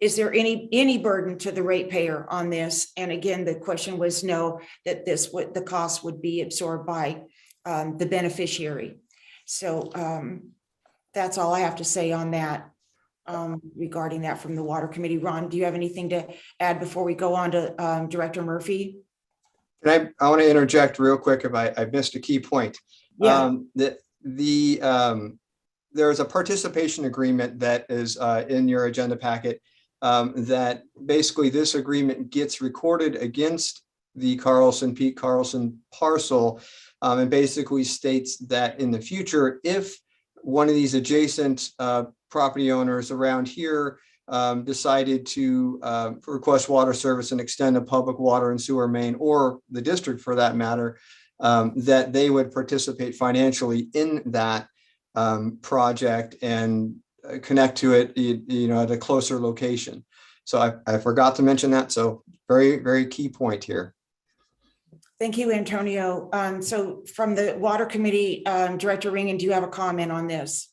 is there any burden to the ratepayer on this? And again, the question was no, that the cost would be absorbed by the beneficiary. So that's all I have to say on that regarding that from the Water Committee. Ron, do you have anything to add before we go on to Director Murphy? I want to interject real quick if I missed a key point. Yeah. There's a participation agreement that is in your agenda packet that basically this agreement gets recorded against the Pete Carlson parcel and basically states that in the future, if one of these adjacent property owners around here decided to request water service and extend a public water and sewer main, or the district for that matter, that they would participate financially in that project and connect to it, at a closer location. So I forgot to mention that. So very, very key point here. Thank you, Antonio. So from the Water Committee, Director Ringen, do you have a comment on this?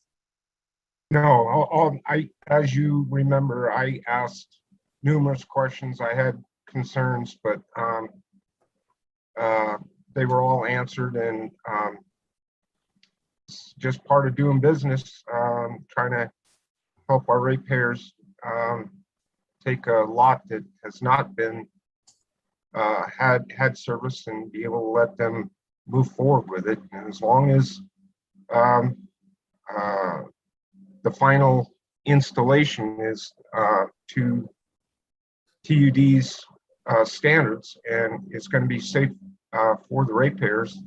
No, as you remember, I asked numerous questions. I had concerns, but they were all answered, and it's just part of doing business, trying to help our ratepayers take a lot that has not been had service and be able to let them move forward with it. And as long as the final installation is to TUD's standards and it's going to be safe for the ratepayers,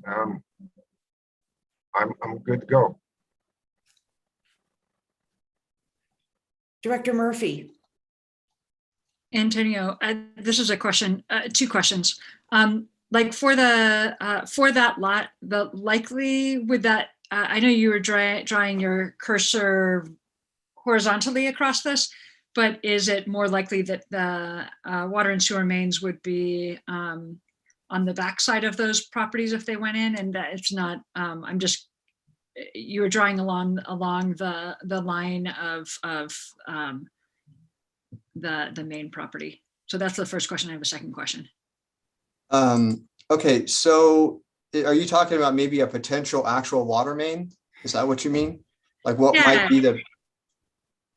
I'm good to go. Director Murphy. Antonio, this is a question, two questions. Like for that lot, the likely would that, I know you were drawing your cursor horizontally across this, but is it more likely that the water and sewer mains would be on the backside of those properties if they went in, and that it's not, I'm just, you were drawing along the line of the main property. So that's the first question. I have a second question. Okay, so are you talking about maybe a potential actual water main? Is that what you mean? Like what might be the?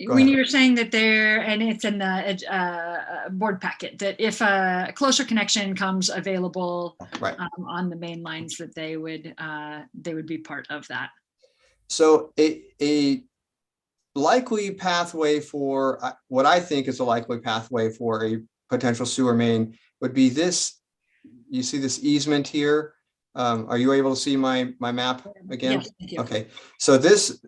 Go When ahead. you were saying that there, and it's in the board packet, that if a closer connection comes available Right. on the main lines, that they would be part of that. So a likely pathway for what I think is a likely pathway for a potential sewer main would be this. You see this easement here? Are you able to see my map again? Yes, thank you. Okay, so this,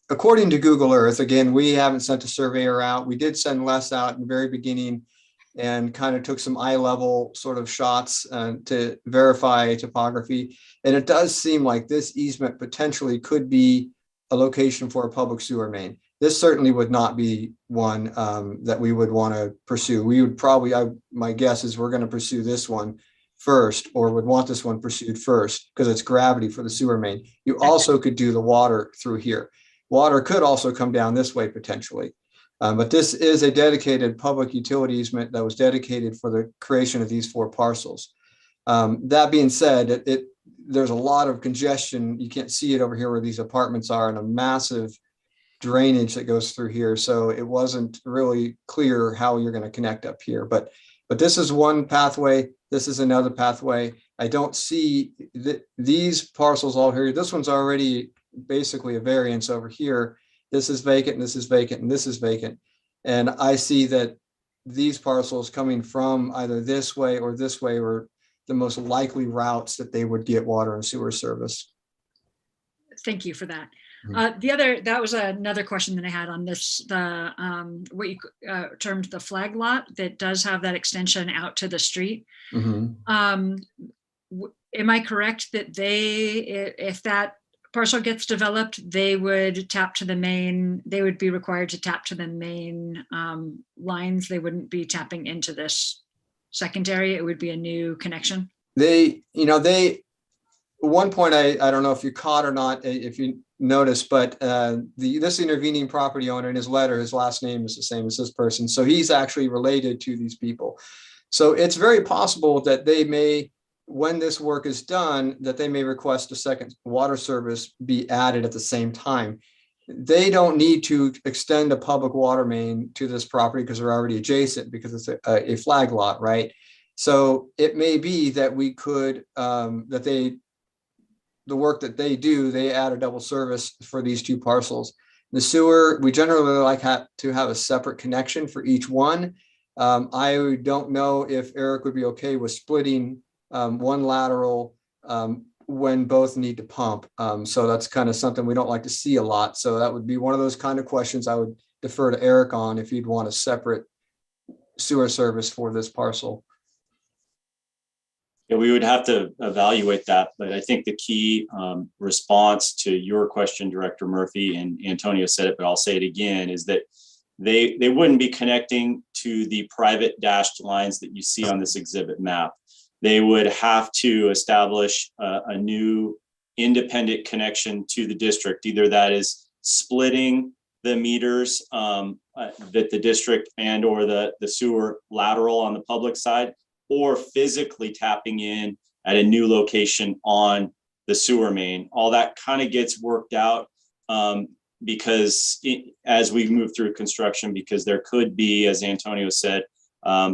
according to Google Earth, again, we haven't sent a surveyor out. We did send Les out in the very beginning and kind of took some eye level sort of shots to verify topography. And it does seem like this easement potentially could be a location for a public sewer main. This certainly would not be one that we would want to pursue. We would probably, my guess is we're going to pursue this one first, or would want this one pursued first because it's gravity for the sewer main. You also could do the water through here. Water could also come down this way potentially. But this is a dedicated public utility easement that was dedicated for the creation of these 4 parcels. That being said, there's a lot of congestion. You can't see it over here where these apartments are, and a massive drainage that goes through here. So it wasn't really clear how you're going to connect up here. But this is one pathway. This is another pathway. I don't see these parcels all here. This one's already basically a variance over here. This is vacant, and this is vacant, and this is vacant. And I see that these parcels coming from either this way or this way were the most likely routes that they would get water and sewer service. Thank you for that. That was another question that I had on this, what you termed the flag lot that does have that extension out to the street. Mm-hmm. Am I correct that if that parcel gets developed, they would tap to the main, they would be required to tap to the main lines? They wouldn't be tapping into this secondary. It would be a new connection. One point, I don't know if you caught or not, if you noticed, but this intervening property owner, in his letter, his last name is the same as this person. So he's actually related to these people. So it's very possible that they may, when this work is done, that they may request a second water service be added at the same time. They don't need to extend a public water main to this property because they're already adjacent, because it's a flag lot, right? So it may be that we could, the work that they do, they add a double service for these 2 parcels. The sewer, we generally like to have a separate connection for each one. I don't know if Eric would be okay with splitting one lateral when both need to pump. So that's kind of something we don't like to see a lot. So that would be one of those kind of questions I would defer to Eric on, if you'd want a separate sewer service for this parcel. Yeah, we would have to evaluate that, but I think the key response to your question, Director Murphy, and Antonio said it, but I'll say it again, is that they wouldn't be connecting to the private dashed lines that you see on this exhibit map. They would have to establish a new independent connection to the district. Either that is splitting the meters that the district and or the sewer lateral on the public side, or physically tapping in at a new location on the sewer main. All that kind of gets worked out because as we move through construction, because there could be, as Antonio said,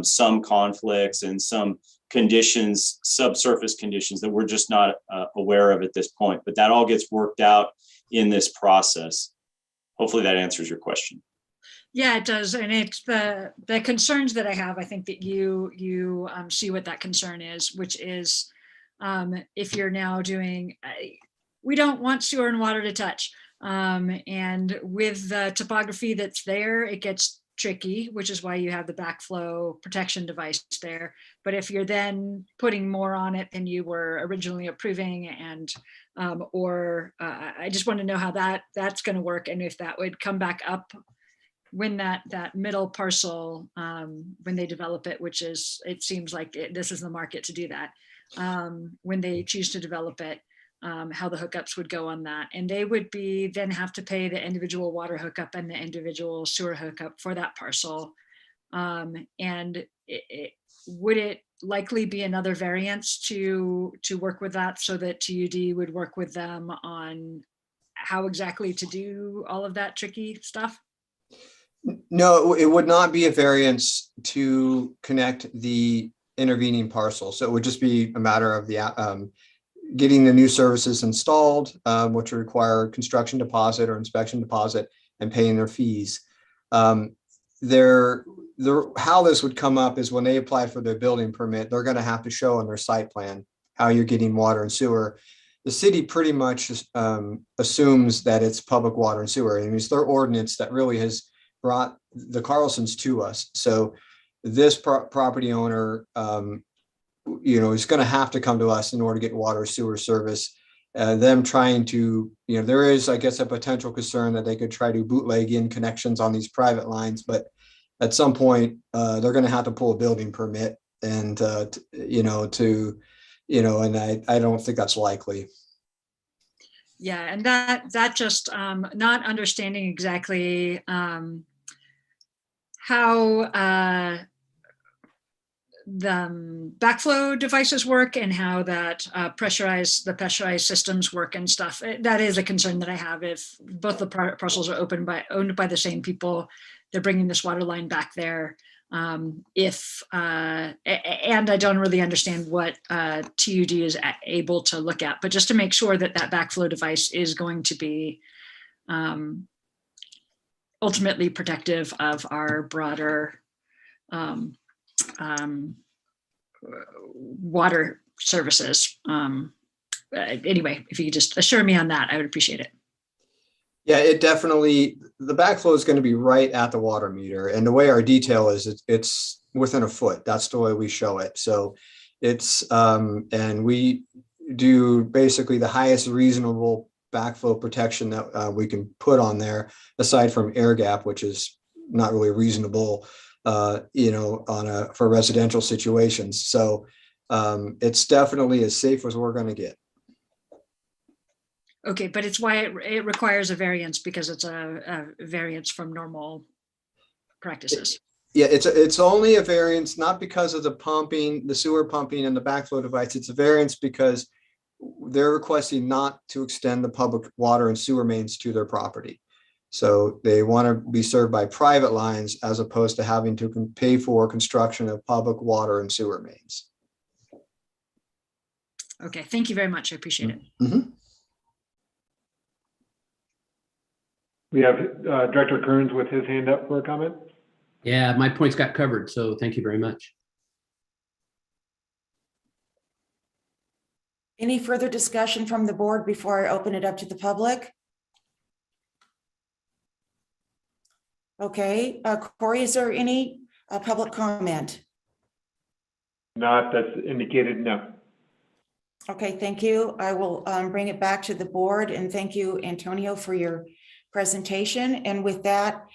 some conflicts and some conditions, subsurface conditions that we're just not aware of at this point. But that all gets worked out in this process. Hopefully that answers your question. Yeah, it does. And it's the concerns that I have. I think that you see what that concern is, which is if you're now doing, we don't want sewer and water to touch. And with the topography that's there, it gets tricky, which is why you have the backflow protection device there. But if you're then putting more on it than you were originally approving, and I just want to know how that's going to work, and if that would come back up when that middle parcel, when they develop it, which is, it seems like this is the market to do that, when they choose to develop it, how the hookups would go on that. And they would then have to pay the individual water hookup and the individual sewer hookup for that parcel. And would it likely be another variance to work with that, so that TUD would work with them on how exactly to do all of that tricky stuff? No, it would not be a variance to connect the intervening parcel. So it would just be a matter of the getting the new services installed, which require construction deposit or inspection deposit, and paying their fees. How this would come up is when they apply for their building permit, they're going to have to show on their site plan how you're getting water and sewer. The city pretty much assumes that it's public water and sewer. I mean, it's their ordinance that really has brought the Carlsons to us. So this property owner, is going to have to come to us in order to get water sewer service. Them trying to, there is, I guess, a potential concern that they could try to bootleg in connections on these private lines, but at some point they're going to have to pull a building permit, and and I don't think that's likely. Yeah, and that just not understanding exactly how the backflow devices work and how that pressurized systems work and stuff. That is a concern that I have. If both the parcels are owned by the same people, they're bringing this water line back there. And I don't really understand what TUD is able to look at, but just to make sure that backflow device is going to be ultimately protective of our broader water services. Anyway, if you could just assure me on that, I would appreciate it. Yeah, it definitely, the backflow is going to be right at the water meter. And the way our detail is, it's within a foot. That's the way we show it. So it's, and we do basically the highest reasonable backflow protection that we can put on there, aside from air gap, which is not really reasonable, for residential situations. So it's definitely as safe as we're going to get. Okay, but it's why it requires a variance, because it's a variance from normal practices. Yeah, it's only a variance, not because of the pumping, the sewer pumping and the backflow device. It's a variance because they're requesting not to extend the public water and sewer mains to their property. So they want to be served by private lines as opposed to having to pay for construction of public water and sewer mains. Okay, thank you very much. I appreciate it. Mm-hmm. We have Director Kearns with his hand up for a comment. Yeah, my points got covered, so thank you very much. Any further discussion from the board before I open it up to the public? Okay, Corey, is there any public comment? Not that's indicated, no. Okay, thank you. I will bring it back to the board, and thank you, Antonio, for your presentation. And with that,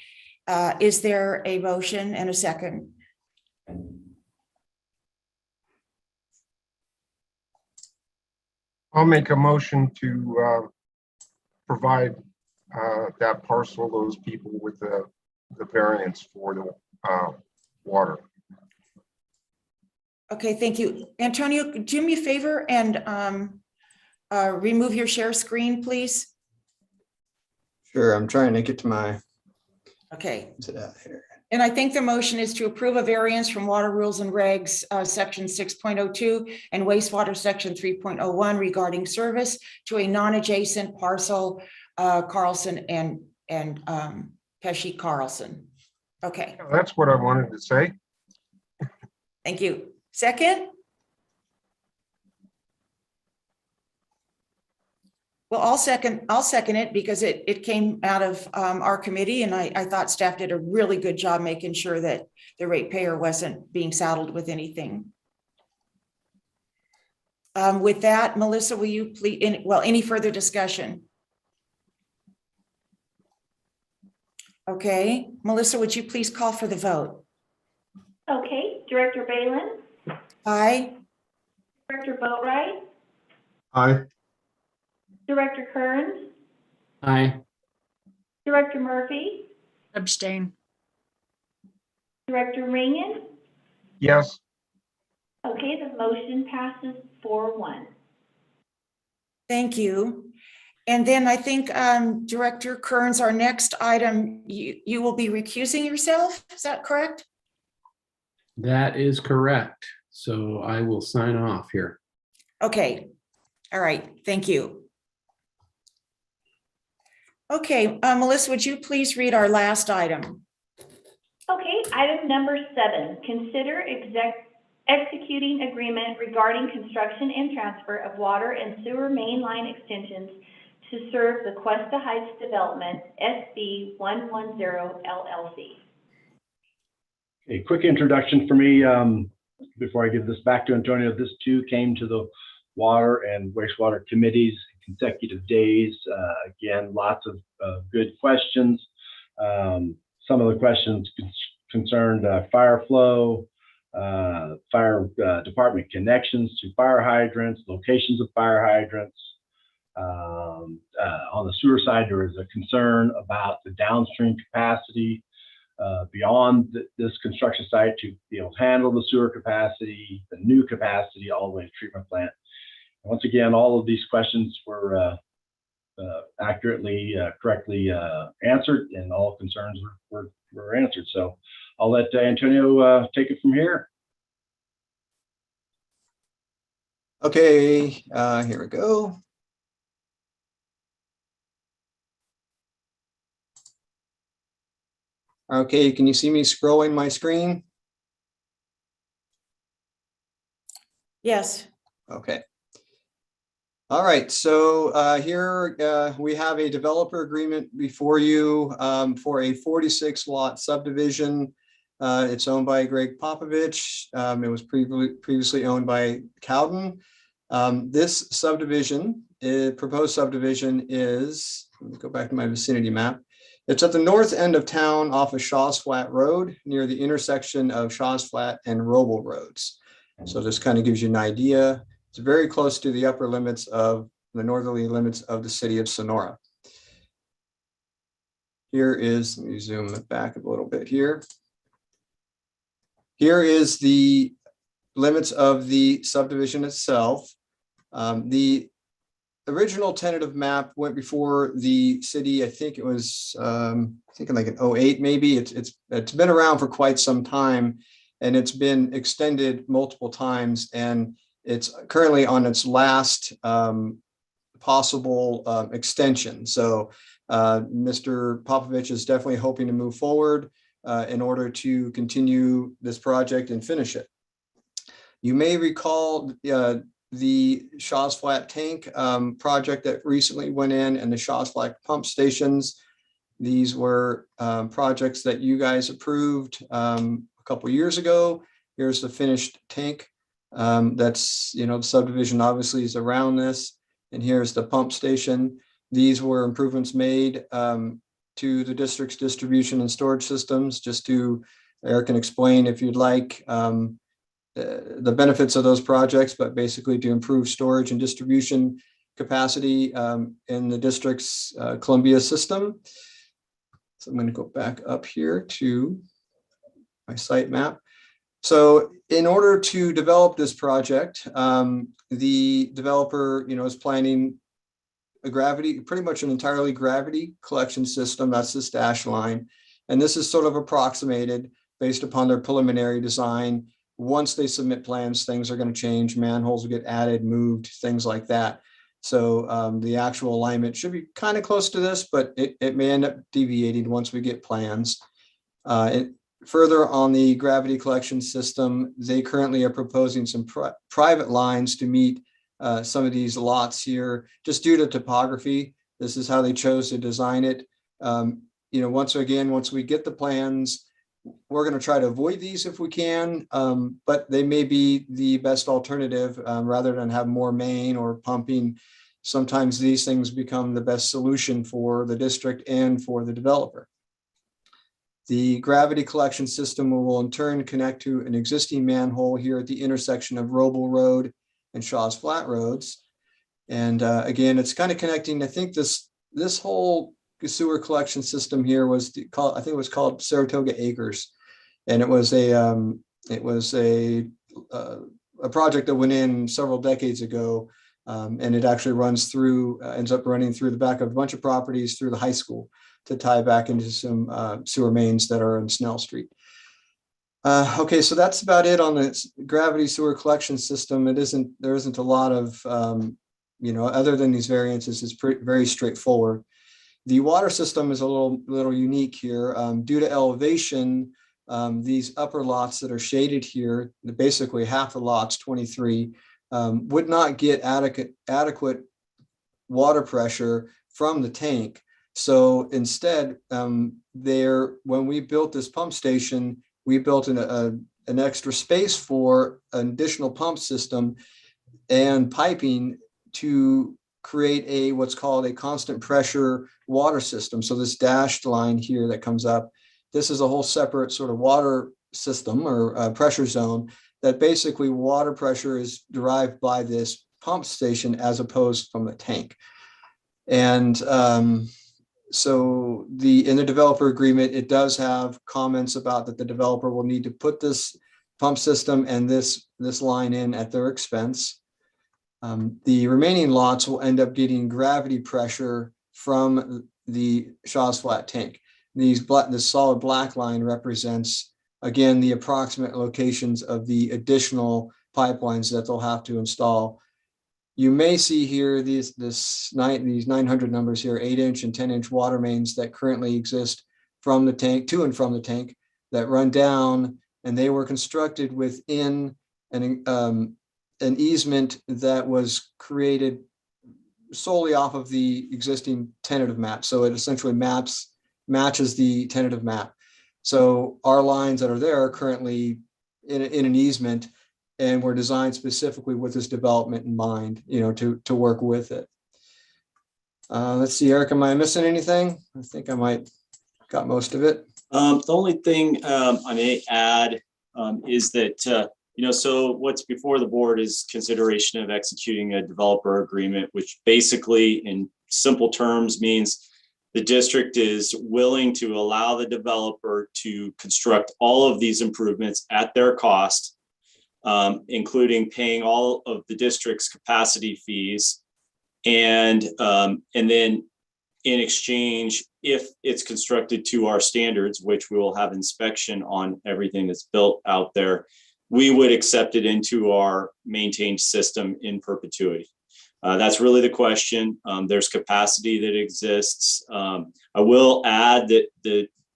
is there a motion and a second? I'll make a motion to provide that parcel, those people with the variance for the water. Okay, thank you. Antonio, do me a favor and remove your share screen, please. Sure, I'm trying to get to my. Okay. Is it out here? And I think the motion is to approve a variance from water rules and regs, section 6.02 and wastewater section 3.01 regarding service to a non-adjacent parcel, Carlson and Pesci Carlson. Okay, That's what I wanted to say. thank you. Second? Well, I'll second it because it came out of our committee, and I thought staff did a really good job making sure that the ratepayer wasn't being saddled with anything. With that, Melissa, will you please, any further discussion? Okay, Melissa, would you please call for the vote? Okay, Director Balin, Aye. Director Boatright, Aye. Director Kearns, Aye. Director Murphy, Abstain. Director Ringen. Yes. Okay, the motion passes 4-1. Thank you. And then I think Director Kearns, our next item, you will be recusing yourself. Is that correct? That is correct. So I will sign off here. Okay. All right. Thank you. Okay, Melissa, would you please read our last item? Okay, item number 7, consider executing agreement regarding construction and transfer of water and sewer main line extensions to serve the Cuesta Heights Development, SB 110 LLC. A quick introduction for me before I give this back to Antonio. This too came to the Water and Wastewater Committees in consecutive days. Again, lots of good questions. Some of the questions concerned fire flow, fire department connections to fire hydrants, locations of fire hydrants. On the sewer side, there is a concern about the downstream capacity beyond this construction site to be able to handle the sewer capacity, the new capacity, all the way to treatment plant. And once again, all of these questions were accurately, correctly answered, and all concerns were answered. So I'll let Antonio take it from here. Okay, here we go. Okay, can you see me scrolling my screen? Yes. Okay. All right, so here we have a developer agreement before you for a 46 lot subdivision. It's owned by Greg Popovich. It was previously owned by Cowden. This subdivision, proposed subdivision is, let me go back to my vicinity map. It's at the north end of town off of Shaw's Flat Road near the intersection of Shaw's Flat and Roble Roads. So this kind of gives you an idea. It's very close to the upper limits of the northerly limits of the city of Sonora. Here is, let me zoom it back a little bit here. Here is the limits of the subdivision itself. The original tentative map went before the city. I think it was thinking like an 08 maybe. It's been around for quite some time, and it's been extended multiple times, and it's currently on its last possible extension. So Mr. Popovich is definitely hoping to move forward in order to continue this project and finish it. You may recall the Shaw's Flat tank project that recently went in, and the Shaw's Flat pump stations. These were projects that you guys approved a couple years ago. Here's the finished tank. That's, the subdivision obviously is around this. And here's the pump station. These were improvements made to the district's distribution and storage systems. Just to, Eric can explain if you'd like, the benefits of those projects, but basically to improve storage and distribution capacity in the district's Columbia system. So I'm going to go back up here to my site map. So in order to develop this project, the developer, is planning a pretty much an entirely gravity collection system. That's the stash line. And this is sort of approximated based upon their preliminary design. Once they submit plans, things are going to change. Manholes will get added, moved, things like that. So the actual alignment should be kind of close to this, but it may end up deviating once we get plans. Further on the gravity collection system, they currently are proposing some private lines to meet some of these lots here, just due to topography. This is how they chose to design it. Once we get the plans, we're going to try to avoid these if we can, but they may be the best alternative rather than have more main or pumping. Sometimes these things become the best solution for the district and for the developer. The gravity collection system will in turn connect to an existing manhole here at the intersection of Roble Road and Shaw's Flat Roads. And again, it's kind of connecting. I think this whole sewer collection system here was called, I think it was called Saratoga Acres, and it was a project that went in several decades ago, and it actually ends up running through the back of a bunch of properties through the high school to tie back into some sewer mains that are in Snell Street. Okay, so that's about it on the gravity sewer collection system. There isn't a lot of, other than these variances, it's very straightforward. The water system is a little unique here. Due to elevation, these upper lots that are shaded here, basically half the lots, 23, would not get adequate water pressure from the tank. So instead, when we built this pump station, we built an extra space for an additional pump system and piping to create what's called a constant pressure water system. So this dashed line here that comes up, this is a whole separate sort of water system or pressure zone that basically water pressure is derived by this pump station as opposed from the tank. And so in the developer agreement, it does have comments about that the developer will need to put this pump system and this line in at their expense. The remaining lots will end up getting gravity pressure from the Shaw's Flat tank. This solid black line represents, again, the approximate locations of the additional pipelines that they'll have to install. You may see here these 900 numbers here, 8-inch and 10-inch water mains that currently exist from the tank, to and from the tank, that run down, and they were constructed within an easement that was created solely off of the existing tentative map. So it essentially matches the tentative map. So our lines that are there are currently in an easement, and were designed specifically with this development in mind, to work with it. Let's see, Eric, am I missing anything? I think I might got most of it. The only thing I may add is that, so what's before the board is consideration of executing a developer agreement, which basically in simple terms means the district is willing to allow the developer to construct all of these improvements at their cost, including paying all of the district's capacity fees. And then in exchange, if it's constructed to our standards, which we will have inspection on everything that's built out there, we would accept it into our maintained system in perpetuity. That's really the question. There's capacity that exists. I will add that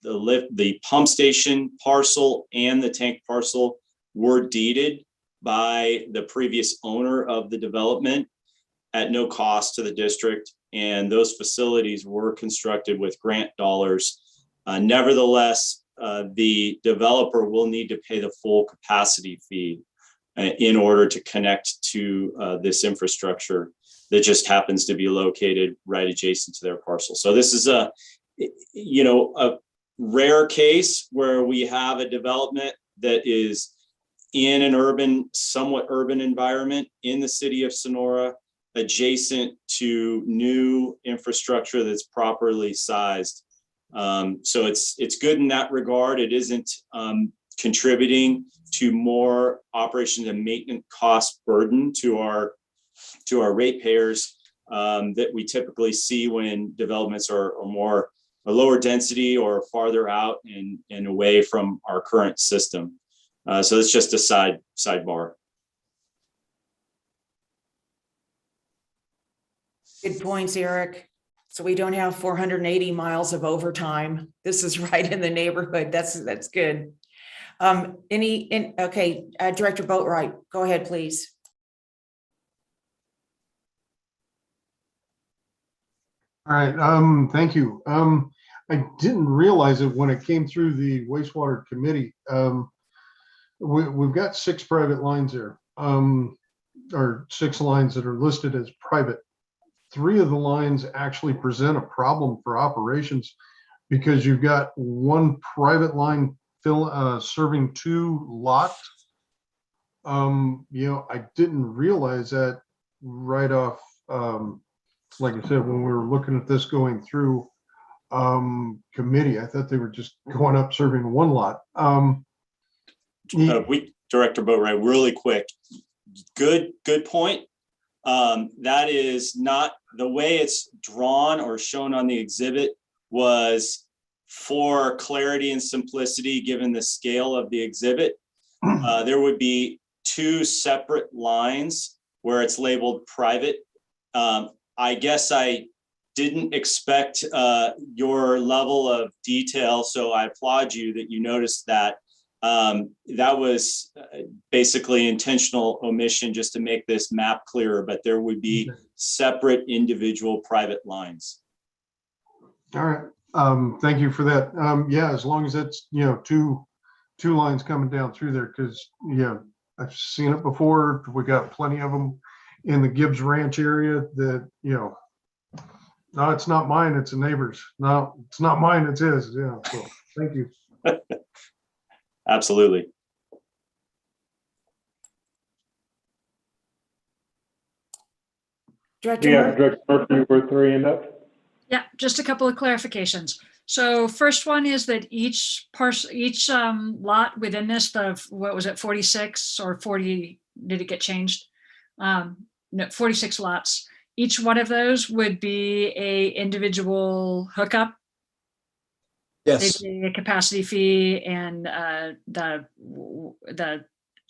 the pump station parcel and the tank parcel were deeded by the previous owner of the development at no cost to the district, and those facilities were constructed with grant dollars. Nevertheless, the developer will need to pay the full capacity fee in order to connect to this infrastructure that just happens to be located right adjacent to their parcel. So this is a rare case where we have a development that is in an somewhat urban environment in the city of Sonora, adjacent to new infrastructure that's properly sized. So it's good in that regard. It isn't contributing to more operations and maintenance cost burden to our ratepayers that we typically see when developments are more a lower density or farther out and away from our current system. So it's just a sidebar. Good points, Eric. So we don't have 480 miles of overtime. This is right in the neighborhood. That's good. Okay, Director Boatright, go ahead, please. All right, thank you. I didn't realize it when it came through the wastewater committee. We've got 6 private lines there, or 6 lines that are listed as private. 3 of the lines actually present a problem for operations because you've got 1 private line serving 2 lots. I didn't realize that right off. Like I said, when we were looking at this going through committee, I thought they were just going up serving 1 lot. Director Boatright, really quick. Good point. That is not the way it's drawn or shown on the exhibit. Was for clarity and simplicity, given the scale of the exhibit. There would be 2 separate lines where it's labeled private. I guess I didn't expect your level of detail, so I applaud you that you noticed that. That was basically intentional omission just to make this map clearer, but there would be separate individual private lines. All right, thank you for that. Yeah, as long as it's, 2 lines coming down through there, because I've seen it before. We got plenty of them in the Gibbs Ranch area that, no, it's not mine, it's a neighbor's. No, it's not mine, it's his. Yeah, so thank you. Absolutely. Director Yeah, Murphy. Director Murphy, with her hand up. Yeah, just a couple of clarifications. So first one is that each lot within this, what was it, 46 or 40, did it get changed? No, 46 lots. Each one of those would be a individual hookup. Yes. They'd pay a capacity fee and the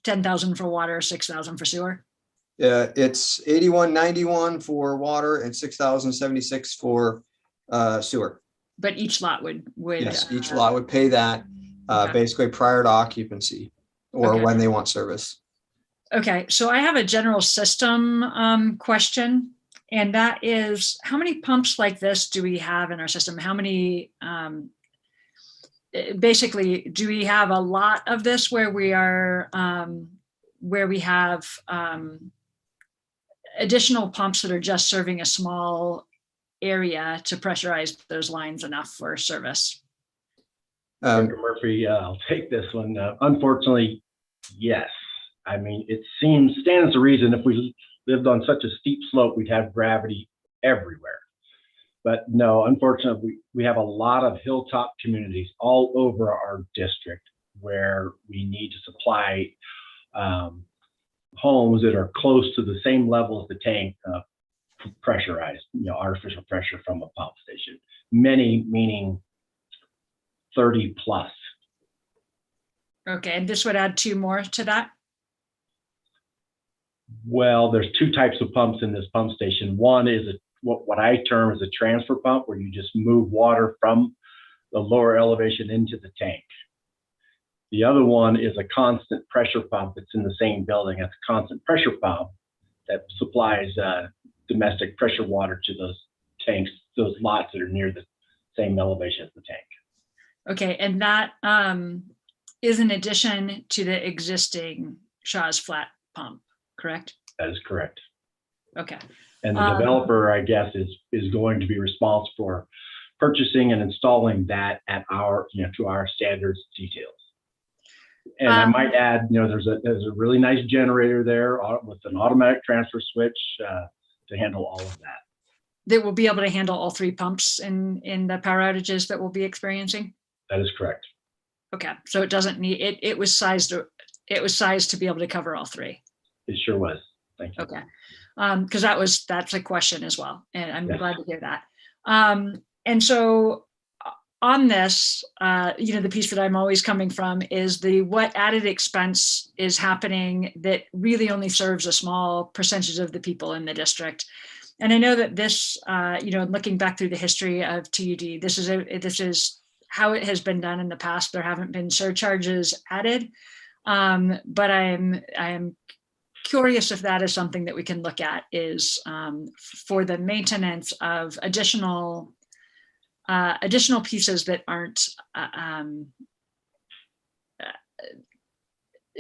10,000 for water, 6,000 for sewer. Yeah, it's 8191 for water and 6,076 for sewer. But each lot would Yes, each lot would pay that okay. basically prior to occupancy or Okay. when they want service. Okay, so I have a general system question, and that is, how many pumps like this do we have in our system? How many, basically, do we have a lot of this where we are, where we have additional pumps that are just serving a small area to pressurize those lines enough for service? Dr. Murphy, I'll take this one. Unfortunately, yes. I mean, it stands to reason if we lived on such a steep slope, we'd have gravity everywhere. But no, unfortunately, we have a lot of hilltop communities all over our district where we need to supply homes that are close to the same level as the tank, pressurized, artificial pressure from a pump station. Many, meaning 30 plus. Okay, and this would add 2 more to that? Well, there's 2 types of pumps in this pump station. One is what I term as a transfer pump, where you just move water from the lower elevation into the tank. The other one is a constant pressure pump that's in the same building. It's a constant pressure pump that supplies domestic pressure water to those tanks, those lots that are near the same elevation as the tank. Okay, and that is in addition to the existing Shaw's Flat pump, correct? That is correct. Okay. And the developer, I guess, is going to be responsible for purchasing and installing that at our, to our standards details. And I might add, there's a really nice generator there with an automatic transfer switch to handle all of that. That will be able to handle all 3 pumps in the power outages that we'll be experiencing? That is correct. Okay, so it doesn't need, it was sized to be able to cover all 3. It sure was. Thank you. Okay, because that's a question as well, and I'm Yes. glad to hear that. And so on this, the piece that I'm always coming from is what added expense is happening that really only serves a small percentage of the people in the district. And I know that this, looking back through the history of TUD, this is how it has been done in the past. There haven't been surcharges added, but I'm curious if that is something that we can look at, is for the maintenance of additional pieces that aren't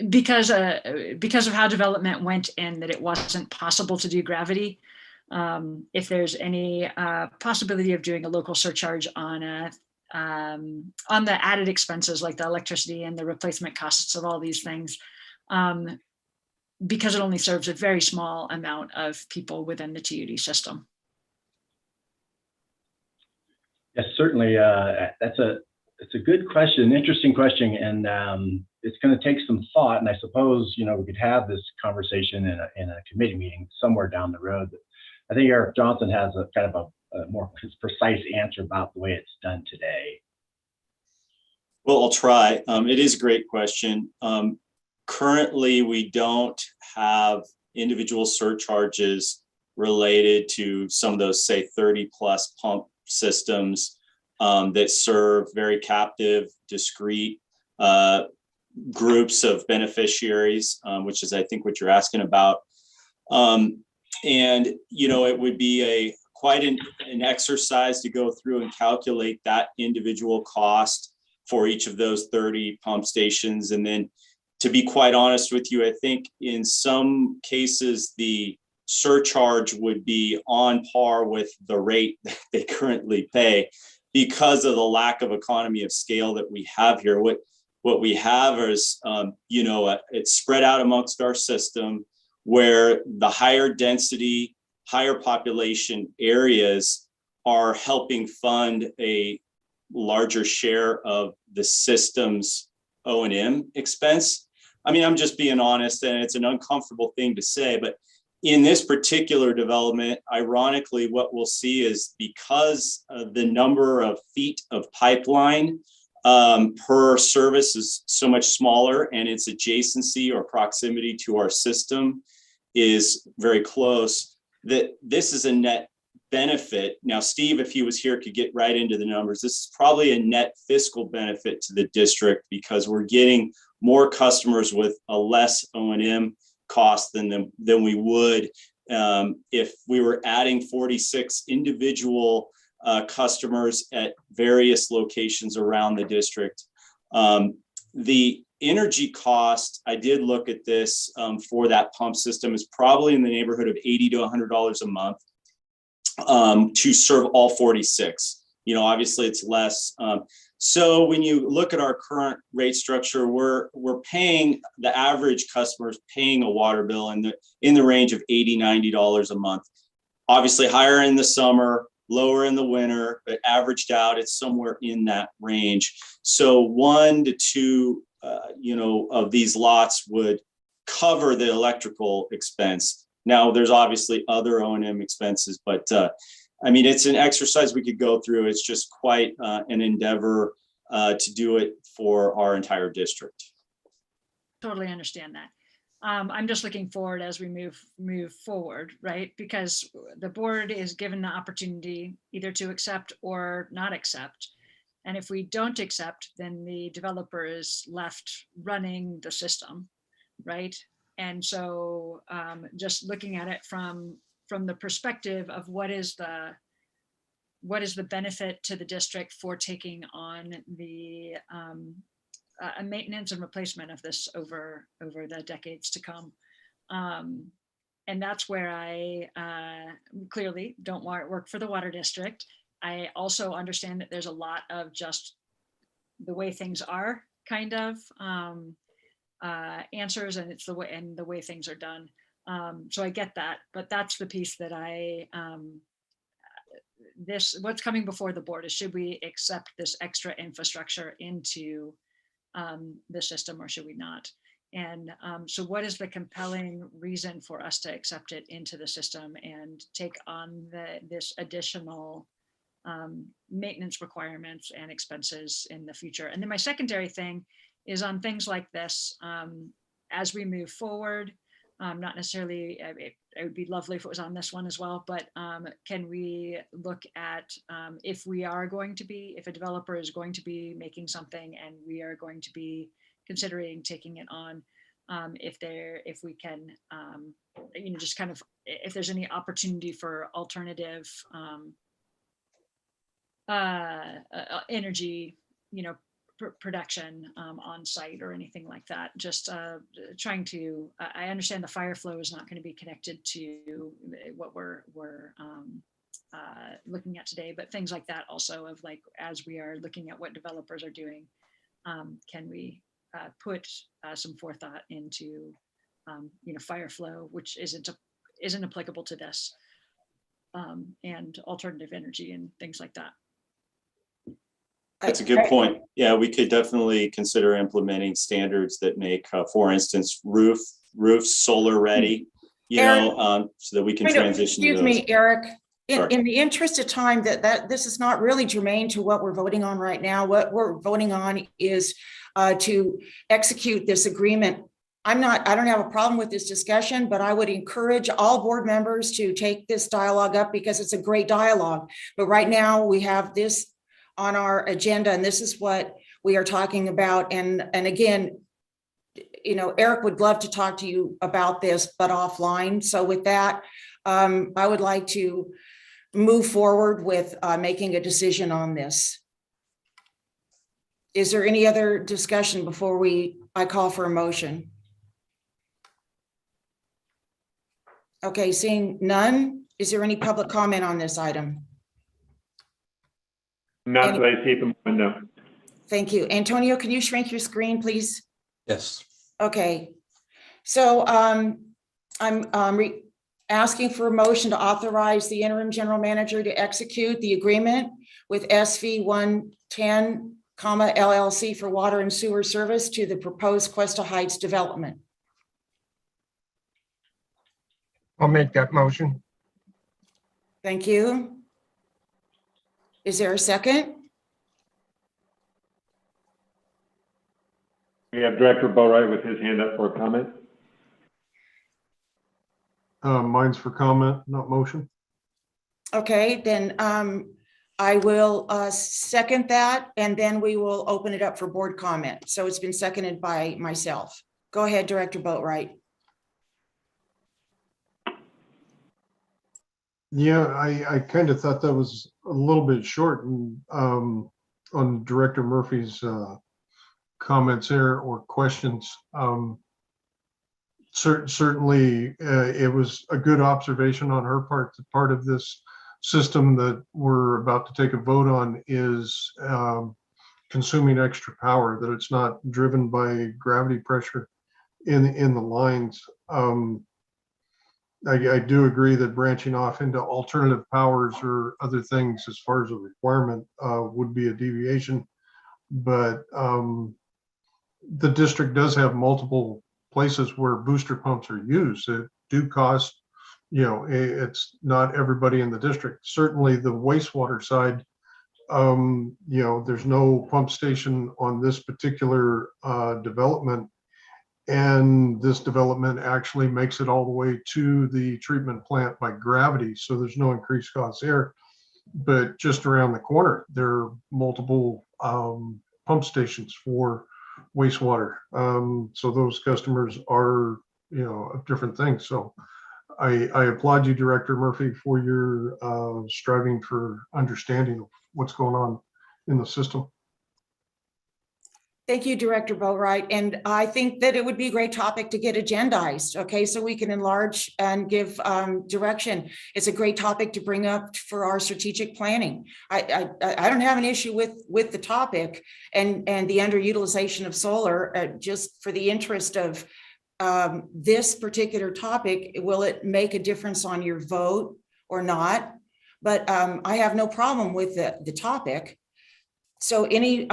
because of how development went and that it wasn't possible to do gravity. If there's any possibility of doing a local surcharge on the added expenses like the electricity and the replacement costs of all these things, because it only serves a very small amount of people within the TUD system. Yes, certainly. It's a good question, interesting question, and it's going to take some thought. And I suppose we could have this conversation in a committee meeting somewhere down the road. But I think Eric Johnson has a kind of a more precise answer about the way it's done today. Well, I'll try. It is a great question. Currently, we don't have individual surcharges related to some of those, say, 30 plus pump systems that serve very captive, discrete groups of beneficiaries, which is, I think, what you're asking about. And, it would be quite an exercise to go through and calculate that individual cost for each of those 30 pump stations. And then, to be quite honest with you, I think in some cases, the surcharge would be on par with the rate that they currently pay because of the lack of economy of scale that we have here. What we have is, it's spread out amongst our system, where the higher density, higher population areas are helping fund a larger share of the system's O&M expense. I mean, I'm just being honest, and it's an uncomfortable thing to say, but in this particular development, ironically, what we'll see is because of the number of feet of pipeline per service is so much smaller, and its adjacency or proximity to our system is very close, that this is a net benefit. Now, Steve, if he was here, could get right into the numbers. This is probably a net fiscal benefit to the district because we're getting more customers with a less O&M cost than we would if we were adding 46 individual customers at various locations around the district. The energy cost, I did look at this for that pump system, is probably in the neighborhood of $80 to $100 a month to serve all 46. Obviously it's less. So when you look at our current rate structure, we're paying, the average customers paying a water bill in the range of $80, $90 a month. Obviously higher in the summer, lower in the winter, but averaged out, it's somewhere in that range. So 1 to 2, of these lots would cover the electrical expense. Now, there's obviously other O&M expenses, but it's an exercise we could go through. It's just quite an endeavor to do it for our entire district. Totally understand that. I'm just looking forward as we move forward, right? Because the board is given the opportunity either to accept or not accept. And if we don't accept, then the developer is left running the system, right? And so just looking at it from the perspective of what is the benefit to the district for taking on the maintenance and replacement of this over the decades to come. And that's where I clearly don't work for the water district. I also understand that there's a lot of just the way things are kind of answers, and it's the way things are done. So I get that, but that's the piece that what's coming before the board is, should we accept this extra infrastructure into the system or should we not? And so what is the compelling reason for us to accept it into the system and take on this additional maintenance requirements and expenses in the future? And then my secondary thing is on things like this, as we move forward, Not necessarily, it would be lovely if it was on this one as well, but can we look at if we are going to be, if a developer is going to be making something and we are going to be considering taking it on, if we can, just kind of, if there's any opportunity for alternative energy, production on site or anything like that. Just trying to, I understand the fire flow is not going to be connected to what we're looking at today, but things like that also of like, as we are looking at what developers are doing, can we put some forethought into, fire flow, which isn't applicable to this, and alternative energy and things like that. That's a good point. Yeah, we could definitely consider implementing standards that make, for instance, roofs solar ready, so that we can transition to those. Excuse me, Eric. Sorry. In the interest of time, that this is not really germane to what we're voting on right now. What we're voting on is to execute this agreement. I don't have a problem with this discussion, but I would encourage all board members to take this dialogue up because it's a great dialogue. But right now we have this on our agenda, and this is what we are talking about. And again, Eric would love to talk to you about this, but offline. So with that, I would like to move forward with making a decision on this. Is there any other discussion before I call for a motion? Okay, seeing none, is there any public comment on this item? Not that I see at the moment, no. Thank you. Antonio, can you shrink your screen, please? Yes. Okay. So I'm asking for a motion to authorize the interim general manager to execute the agreement with SV 110, LLC for water and sewer service to the proposed Cuesta Heights development. I'll make that motion. Thank you. Is there a second? We have Director Boatright with his hand up for a comment. Mine's for comment, not motion. Okay, then I will second that, and then we will open it up for board comment. So it's been seconded by myself. Go ahead, Director Boatright. Yeah, I kind of thought that was a little bit short and on Director Murphy's comments there or questions. Certainly, it was a good observation on her part. The part of this system that we're about to take a vote on is consuming extra power, that it's not driven by gravity pressure in the lines. I do agree that branching off into alternative powers or other things as far as a requirement would be a deviation. But the district does have multiple places where booster pumps are used that do cost, it's not everybody in the district. Certainly the wastewater side, there's no pump station on this particular development. And this development actually makes it all the way to the treatment plant by gravity. So there's no increased cost there. But just around the corner, there are multiple pump stations for wastewater. So those customers are, different things. So I applaud you, Director Murphy, for your striving for understanding of what's going on in the system. Thank you, Director Boatright. And I think that it would be a great topic to get agendized, okay, so we can enlarge and give direction. It's a great topic to bring up for our strategic planning. I don't have an issue with the topic and the underutilization of solar, just for the interest of this particular topic. Will it make a difference on your vote or not? But I have no problem with the topic. So any,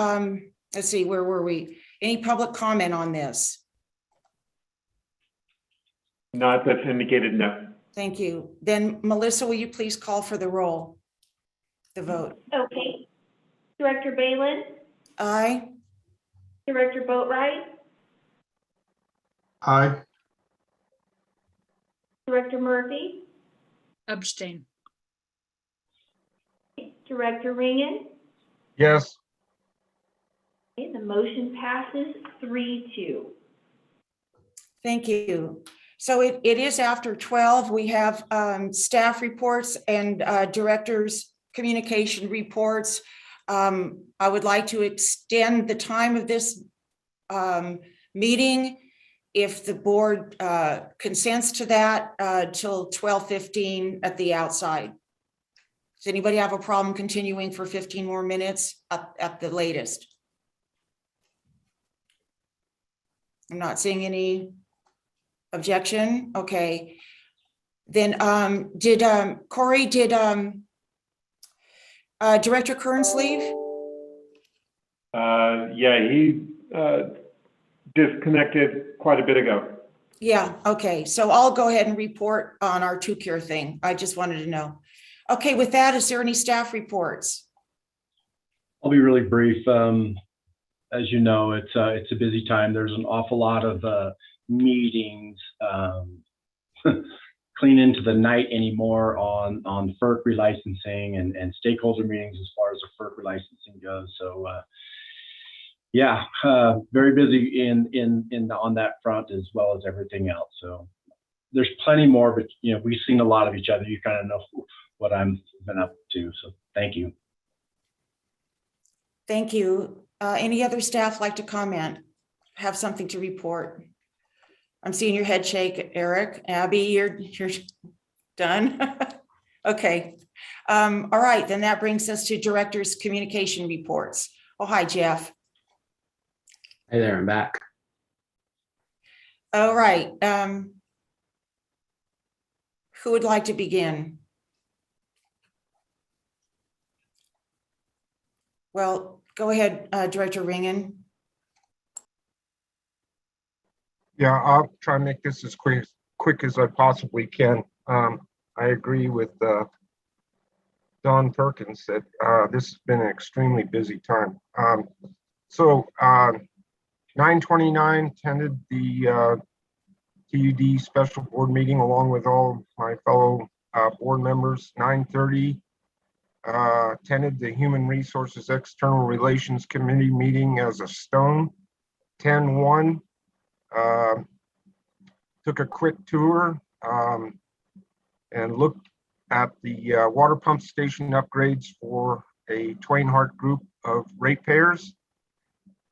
let's see, where were we? Any public comment on this? Not that's indicated, no. Thank you. Then Melissa, will you please call for the roll, the vote? Okay. Director Balin, Aye. Director Boatright, Aye. Director Murphy, Abstain. Director Ringen. Yes. Okay, the motion passes 3-2. Thank you. So it is after 12. We have staff reports and directors' communication reports. I would like to extend the time of this meeting, if the board consents to that, till 12:15 at the outside. Does anybody have a problem continuing for 15 more minutes at the latest? I'm not seeing any objection. Okay. Then Corey, did Director Kearns leave? Yeah, he disconnected quite a bit ago. Yeah, okay. So I'll go ahead and report on our two-cure thing. I just wanted to know. Okay, with that, is there any staff reports? I'll be really brief. As you know, it's a busy time. There's an awful lot of meetings, clean into the night anymore on FERC relicensing and stakeholder meetings as far as the FERC relicensing goes. So yeah, very busy on that front as well as everything else. So there's plenty more, but you know, we've seen a lot of each other. You kind of know what I'm been up to. So thank you. Thank you. Any other staff like to comment? Have something to report? I'm seeing your head shake, Eric. Abby, you're done. Okay. All right, then that brings us to director's communication reports. Oh, hi, Jeff. Hey there, I'm back. All right. Who would like to begin? Well, go ahead, Director Ringen. Yeah, I'll try and make this as quick as I possibly can. I agree with Don Perkins that this has been an extremely busy time. So 9:29 attended the TUD special board meeting along with all my fellow board members. 9:30 attended the Human Resources External Relations Committee meeting as a stone. 10:01 took a quick tour and looked at the water pump station upgrades for a Twain Harte group of ratepayers.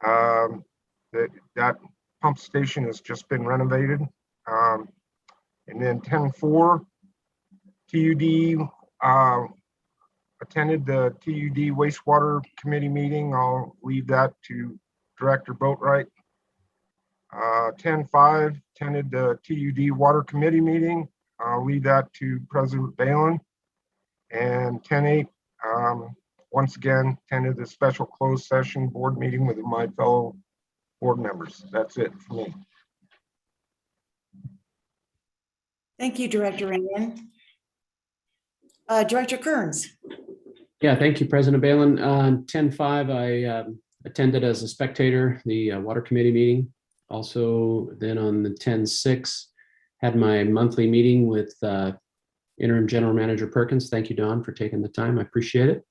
That pump station has just been renovated. And then 10:04, TUD attended the TUD wastewater committee meeting. I'll leave that to Director Boatwright. 10:05 attended the TUD water committee meeting. I'll leave that to President Balin. And 10:08, once again, attended the special closed session board meeting with my fellow board members. That's it for me. Thank you, Director Ringen. Director Kearns. Yeah, thank you, President Balin. 10:05, I attended as a spectator the water committee meeting. Also, then on the 10:06, had my monthly meeting with Interim General Manager Perkins. Thank you, Don, for taking the time. I appreciate it.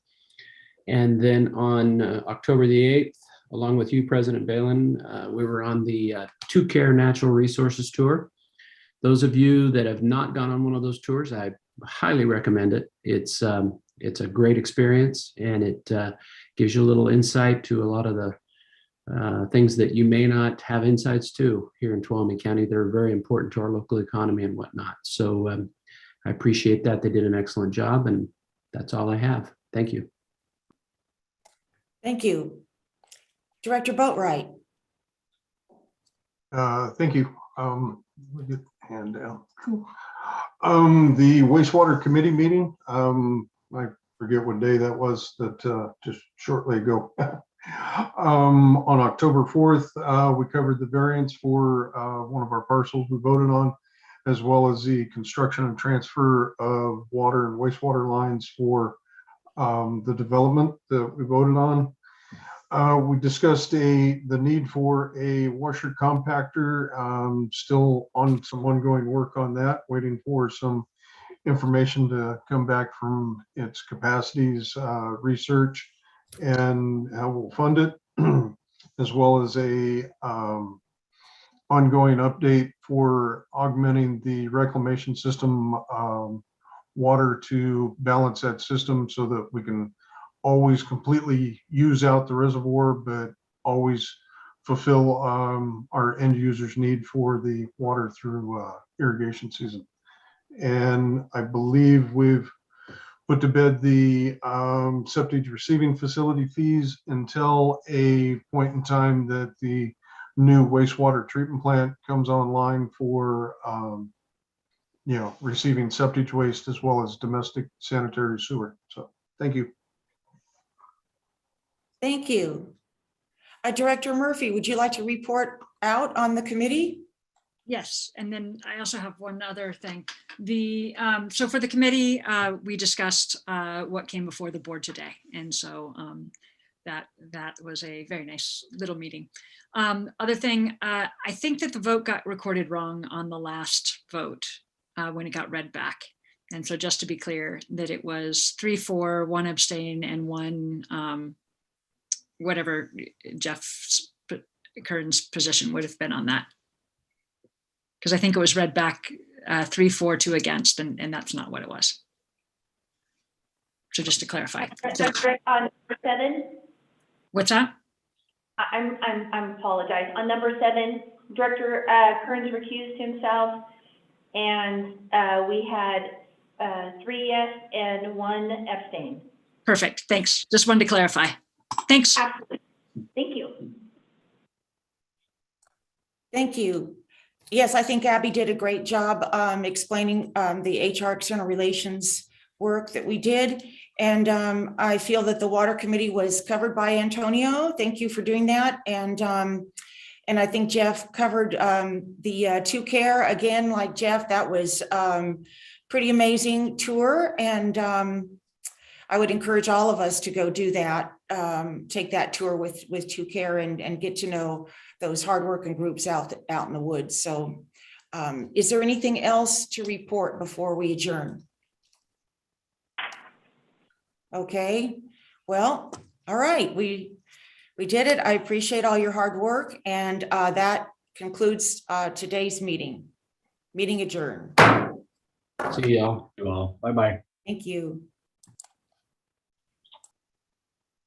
And then on October the 8th, along with you, President Balin, we were on the TUCARE Natural Resources Tour. Those of you that have not gone on one of those tours, I highly recommend it. It's a great experience, and it gives you a little insight to a lot of the things that you may not have insights to here in Tuolumne County. They're very important to our local economy and whatnot. So I appreciate that. They did an excellent job, and that's all I have. Thank you. Thank you. Director Boatwright. Thank you. Let me get the hand down. The wastewater committee meeting, I forget what day that was, that just shortly ago. On October 4th, we covered the variance for one of our parcels we voted on, as well as the construction and transfer of water and wastewater lines for the development that we voted on. We discussed the need for a washer compactor. Still on some ongoing work on that, waiting for some information to come back from its capacities, research, and how we'll fund it, as well as a ongoing update for augmenting the reclamation system water to balance that system so that we can always completely use out the reservoir, but always fulfill our end users' need for the water through irrigation season. And I believe we've put to bed the septic receiving facility fees until a point in time that the new wastewater treatment plant comes online for receiving septic waste as well as domestic sanitary sewer. So thank you. Thank you. Director Murphy, would you like to report out on the committee? Yes, and then I also have one other thing. So for the committee, we discussed what came before the board today, and so that was a very nice little meeting. Other thing, I think that the vote got recorded wrong on the last vote when it got read back, and so just to be clear, that it was 3-4, 1 abstain, and 1 whatever Jeff Kern's position would have been on that. Because I think it was read back 3-4, 2 against, and that's not what it was. So just to clarify. On number 7. What's that? I apologize. On number 7, Director Kearns recused himself, and we had 3 yes and 1 abstain. Perfect. Thanks. Just wanted to clarify. Thanks. Absolutely. Thank you. Thank you. Yes, I think Abby did a great job explaining the HR external relations work that we did. And I feel that the water committee was covered by Antonio. Thank you for doing that. And I think Jeff covered the 2 Care again, like Jeff, that was pretty amazing tour. And I would encourage all of us to go do that, take that tour with 2 Care and get to know those hardworking groups out in the woods. So is there anything else to report before we adjourn? Okay, well, all right, we did it. I appreciate all your hard work, and that concludes today's meeting. Meeting adjourned. See y'all. You all. Bye-bye. Thank you.